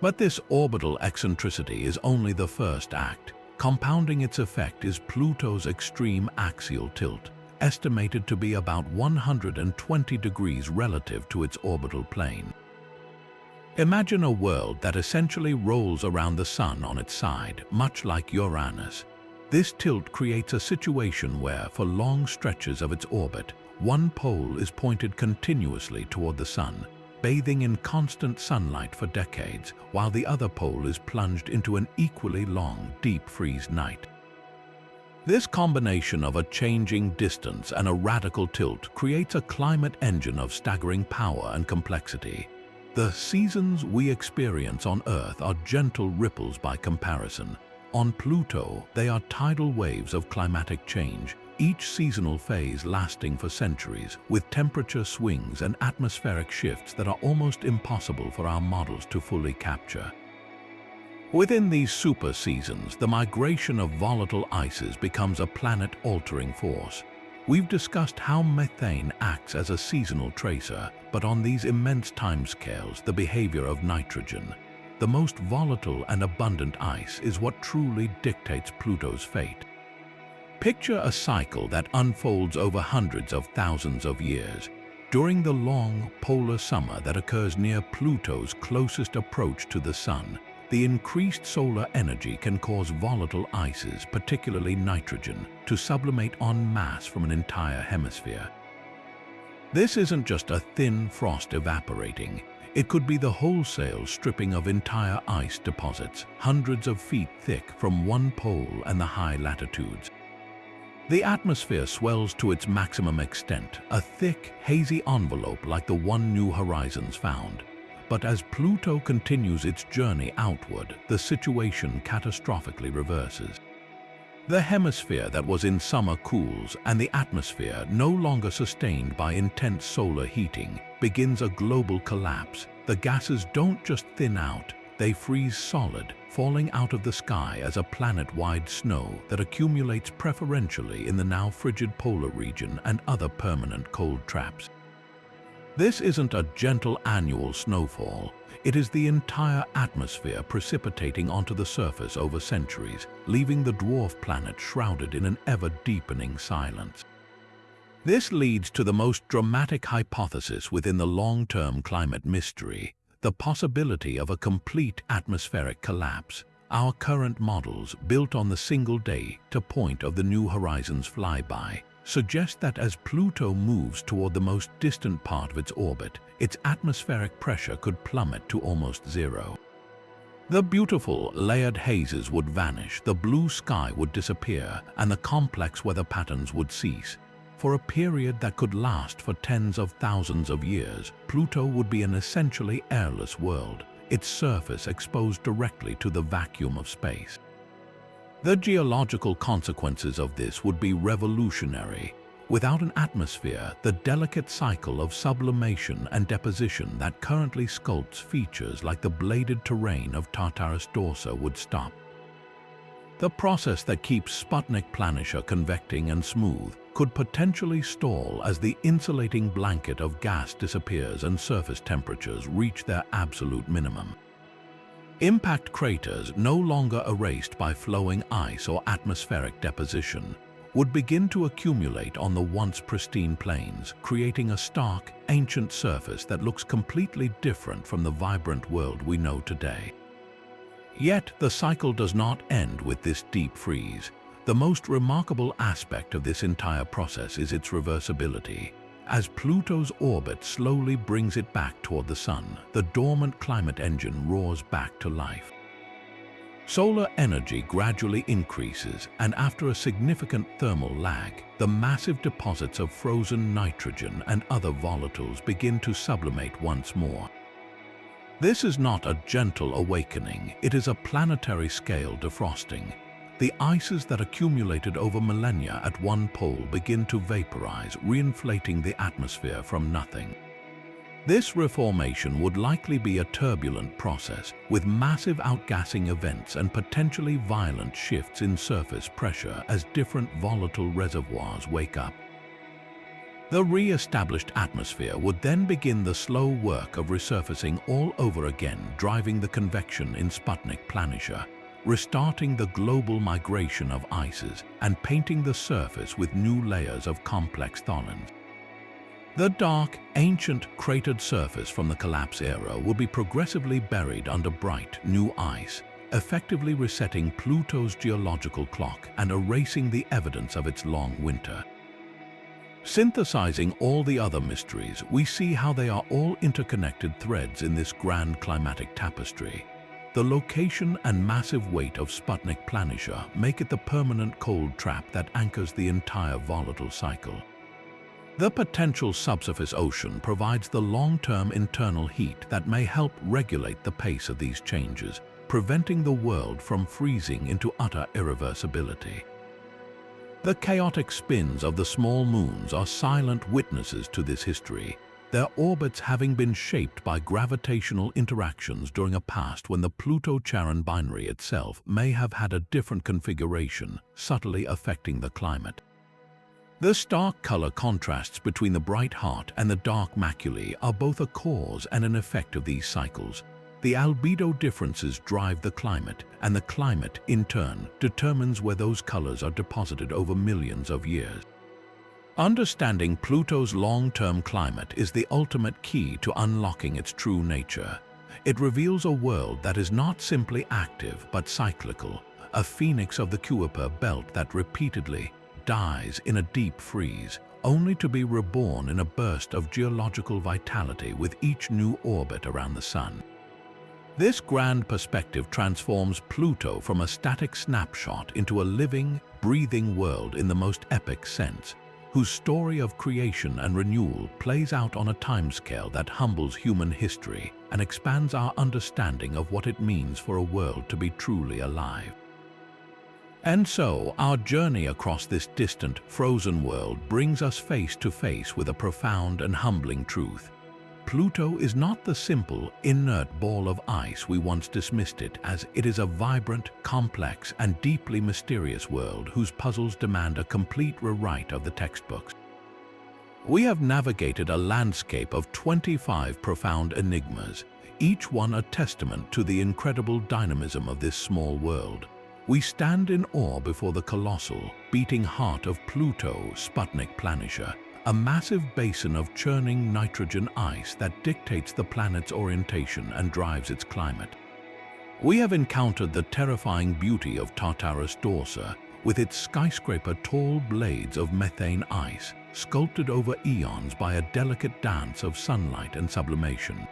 But this orbital eccentricity is only the first act. Compounding its effect is Pluto's extreme axial tilt, estimated to be about 120 degrees relative to its orbital plane. Imagine a world that essentially rolls around the Sun on its side, much like Uranus. This tilt creates a situation where, for long stretches of its orbit, one pole is pointed continuously toward the Sun, bathing in constant sunlight for decades, while the other pole is plunged into an equally long, deep freeze night. This combination of a changing distance and a radical tilt creates a climate engine of staggering power and complexity. The seasons we experience on Earth are gentle ripples by comparison. On Pluto, they are tidal waves of climatic change, each seasonal phase lasting for centuries, with temperature swings and atmospheric shifts that are almost impossible for our models to fully capture. Within these super seasons, the migration of volatile ices becomes a planet-altering force. We've discussed how methane acts as a seasonal tracer, but on these immense timescales, the behavior of nitrogen, the most volatile and abundant ice, is what truly dictates Pluto's fate. Picture a cycle that unfolds over hundreds of thousands of years. During the long polar summer that occurs near Pluto's closest approach to the Sun, the increased solar energy can cause volatile ices, particularly nitrogen, to sublimate en masse from an entire hemisphere. This isn't just a thin frost evaporating. It could be the wholesale stripping of entire ice deposits, hundreds of feet thick from one pole and the high latitudes. The atmosphere swells to its maximum extent, a thick, hazy envelope like the one New Horizons found. But as Pluto continues its journey outward, the situation catastrophically reverses. The hemisphere that was in summer cools, and the atmosphere, no longer sustained by intense solar heating, begins a global collapse. The gases don't just thin out, they freeze solid, falling out of the sky as a planet-wide snow that accumulates preferentially in the now frigid polar region and other permanent cold traps. This isn't a gentle annual snowfall. It is the entire atmosphere precipitating onto the surface over centuries, leaving the dwarf planet shrouded in an ever-deepening silence. This leads to the most dramatic hypothesis within the long-term climate mystery: the possibility of a complete atmospheric collapse. Our current models, built on the single data point of the New Horizons flyby, suggest that as Pluto moves toward the most distant part of its orbit, its atmospheric pressure could plummet to almost zero. The beautiful, layered hazes would vanish, the blue sky would disappear, and the complex weather patterns would cease. For a period that could last for tens of thousands of years, Pluto would be an essentially airless world, its surface exposed directly to the vacuum of space. The geological consequences of this would be revolutionary. Without an atmosphere, the delicate cycle of sublimation and deposition that currently sculpts features like the bladed terrain of Tartarus Dorsa would stop. The process that keeps Sputnik Planitia convecting and smooth could potentially stall as the insulating blanket of gas disappears and surface temperatures reach their absolute minimum. Impact craters, no longer erased by flowing ice or atmospheric deposition, would begin to accumulate on the once pristine plains, creating a stark, ancient surface that looks completely different from the vibrant world we know today. Yet, the cycle does not end with this deep freeze. The most remarkable aspect of this entire process is its reversibility. As Pluto's orbit slowly brings it back toward the Sun, the dormant climate engine roars back to life. Solar energy gradually increases, and after a significant thermal lag, the massive deposits of frozen nitrogen and other volatiles begin to sublimate once more. This is not a gentle awakening, it is a planetary-scale defrosting. The ices that accumulated over millennia at one pole begin to vaporize, reinflating the atmosphere from nothing. This reformation would likely be a turbulent process, with massive outgassing events and potentially violent shifts in surface pressure as different volatile reservoirs wake up. The re-established atmosphere would then begin the slow work of resurfacing all over again, driving the convection in Sputnik Planitia, restarting the global migration of ices and painting the surface with new layers of complex tholins. The dark, ancient, cratered surface from the collapse era will be progressively buried under bright, new ice, effectively resetting Pluto's geological clock and erasing the evidence of its long winter. Synthesizing all the other mysteries, we see how they are all interconnected threads in this grand climatic tapestry. The location and massive weight of Sputnik Planitia make it the permanent cold trap that anchors the entire volatile cycle. The potential subsurface ocean provides the long-term internal heat that may help regulate the pace of these changes, preventing the world from freezing into utter irreversibility. The chaotic spins of the small moons are silent witnesses to this history, their orbits having been shaped by gravitational interactions during a past when the Pluto-Charon binary itself may have had a different configuration, subtly affecting the climate. The stark color contrasts between the bright heart and the dark maculae are both a cause and an effect of these cycles. The albedo differences drive the climate, and the climate, in turn, determines where those colors are deposited over millions of years. Understanding Pluto's long-term climate is the ultimate key to unlocking its true nature. It reveals a world that is not simply active but cyclical, a phoenix of the Kuiper belt that repeatedly dies in a deep freeze, only to be reborn in a burst of geological vitality with each new orbit around the Sun. This grand perspective transforms Pluto from a static snapshot into a living, breathing world in the most epic sense, whose story of creation and renewal plays out on a timescale that humbles human history and expands our understanding of what it means for a world to be truly alive. And so, our journey across this distant, frozen world brings us face to face with a profound and humbling truth. Pluto is not the simple, inert ball of ice we once dismissed it as. It is a vibrant, complex, and deeply mysterious world whose puzzles demand a complete rewrite of the textbooks. We have navigated a landscape of 25 profound enigmas, each one a testament to the incredible dynamism of this small world. We stand in awe before the colossal, beating heart of Pluto, Sputnik Planitia, a massive basin of churning nitrogen ice that dictates the planet's orientation and drives its climate. We have encountered the terrifying beauty of Tartarus Dorsa, with its skyscraper tall blades of methane ice, sculpted over eons by a delicate dance of sunlight and sublimation.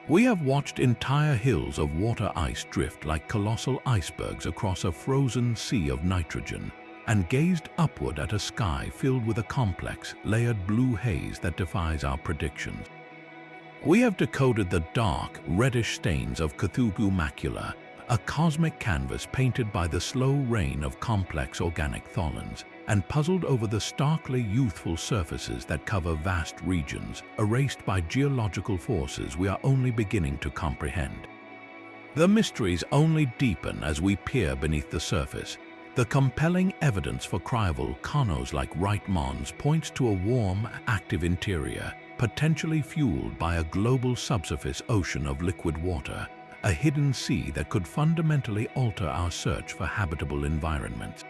We have watched entire hills of water ice drift like colossal icebergs across a frozen sea of nitrogen, and gazed upward at a sky filled with a complex, layered blue haze that defies our predictions. We have decoded the dark, reddish stains of Cthulhu Macula, a cosmic canvas painted by the slow rain of complex organic tholins, and puzzled over the starkly youthful surfaces that cover vast regions, erased by geological forces we are only beginning to comprehend. The mysteries only deepen as we peer beneath the surface. The compelling evidence for cryovolcanoes like Right Mons points to a warm, active interior, potentially fueled by a global subsurface ocean of liquid water, a hidden sea that could fundamentally alter our search for habitable environments.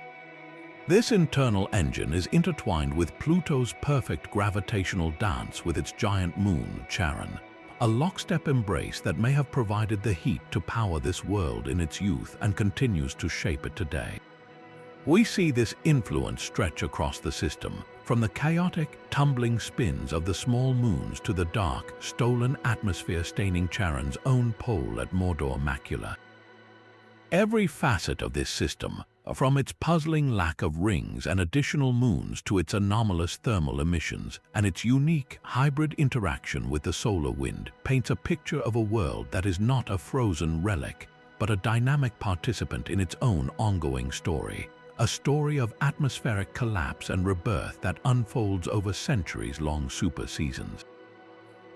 This internal engine is intertwined with Pluto's perfect gravitational dance with its giant moon, Charon, a lockstep embrace that may have provided the heat to power this world in its youth and continues to shape it today. We see this influence stretch across the system, from the chaotic, tumbling spins of the small moons to the dark, stolen atmosphere staining Charon's own pole at Mordor Macula. Every facet of this system, from its puzzling lack of rings and additional moons to its anomalous thermal emissions and its unique hybrid interaction with the solar wind, paints a picture of a world that is not a frozen relic, but a dynamic participant in its own ongoing story. A story of atmospheric collapse and rebirth that unfolds over centuries-long super seasons.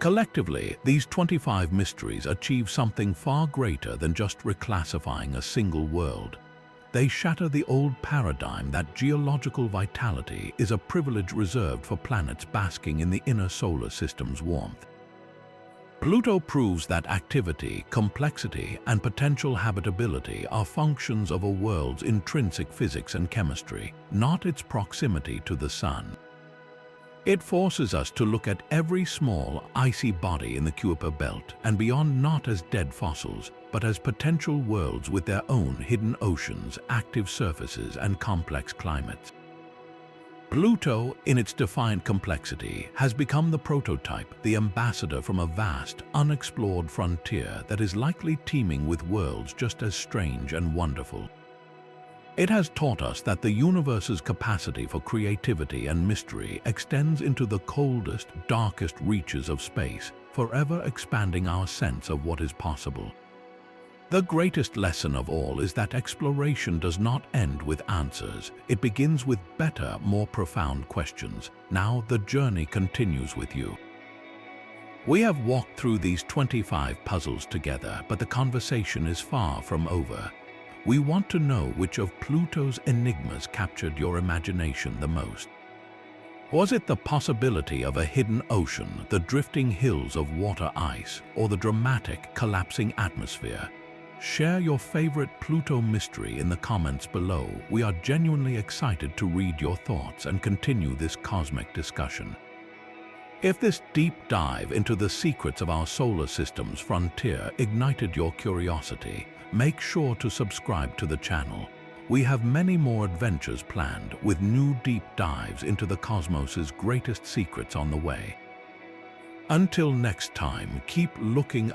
Collectively, these 25 mysteries achieve something far greater than just reclassifying a single world. They shatter the old paradigm that geological vitality is a privilege reserved for planets basking in the inner solar system's warmth. Pluto proves that activity, complexity, and potential habitability are functions of a world's intrinsic physics and chemistry, not its proximity to the Sun. It forces us to look at every small, icy body in the Kuiper belt and beyond not as dead fossils, but as potential worlds with their own hidden oceans, active surfaces, and complex climates. Pluto, in its defiant complexity, has become the prototype, the ambassador from a vast, unexplored frontier that is likely teeming with worlds just as strange and wonderful. It has taught us that the universe's capacity for creativity and mystery extends into the coldest, darkest reaches of space, forever expanding our sense of what is possible. The greatest lesson of all is that exploration does not end with answers. It begins with better, more profound questions. Now the journey continues with you. We have walked through these 25 puzzles together, but the conversation is far from over. We want to know which of Pluto's enigmas captured your imagination the most. Was it the possibility of a hidden ocean, the drifting hills of water ice, or the dramatic, collapsing atmosphere? Share your favorite Pluto mystery in the comments below. We are genuinely excited to read your thoughts and continue this cosmic discussion. If this deep dive into the secrets of our solar system's frontier ignited your curiosity, make sure to subscribe to the channel. We have many more adventures planned, with new deep dives into the cosmos's greatest secrets on the way. Until next time, keep looking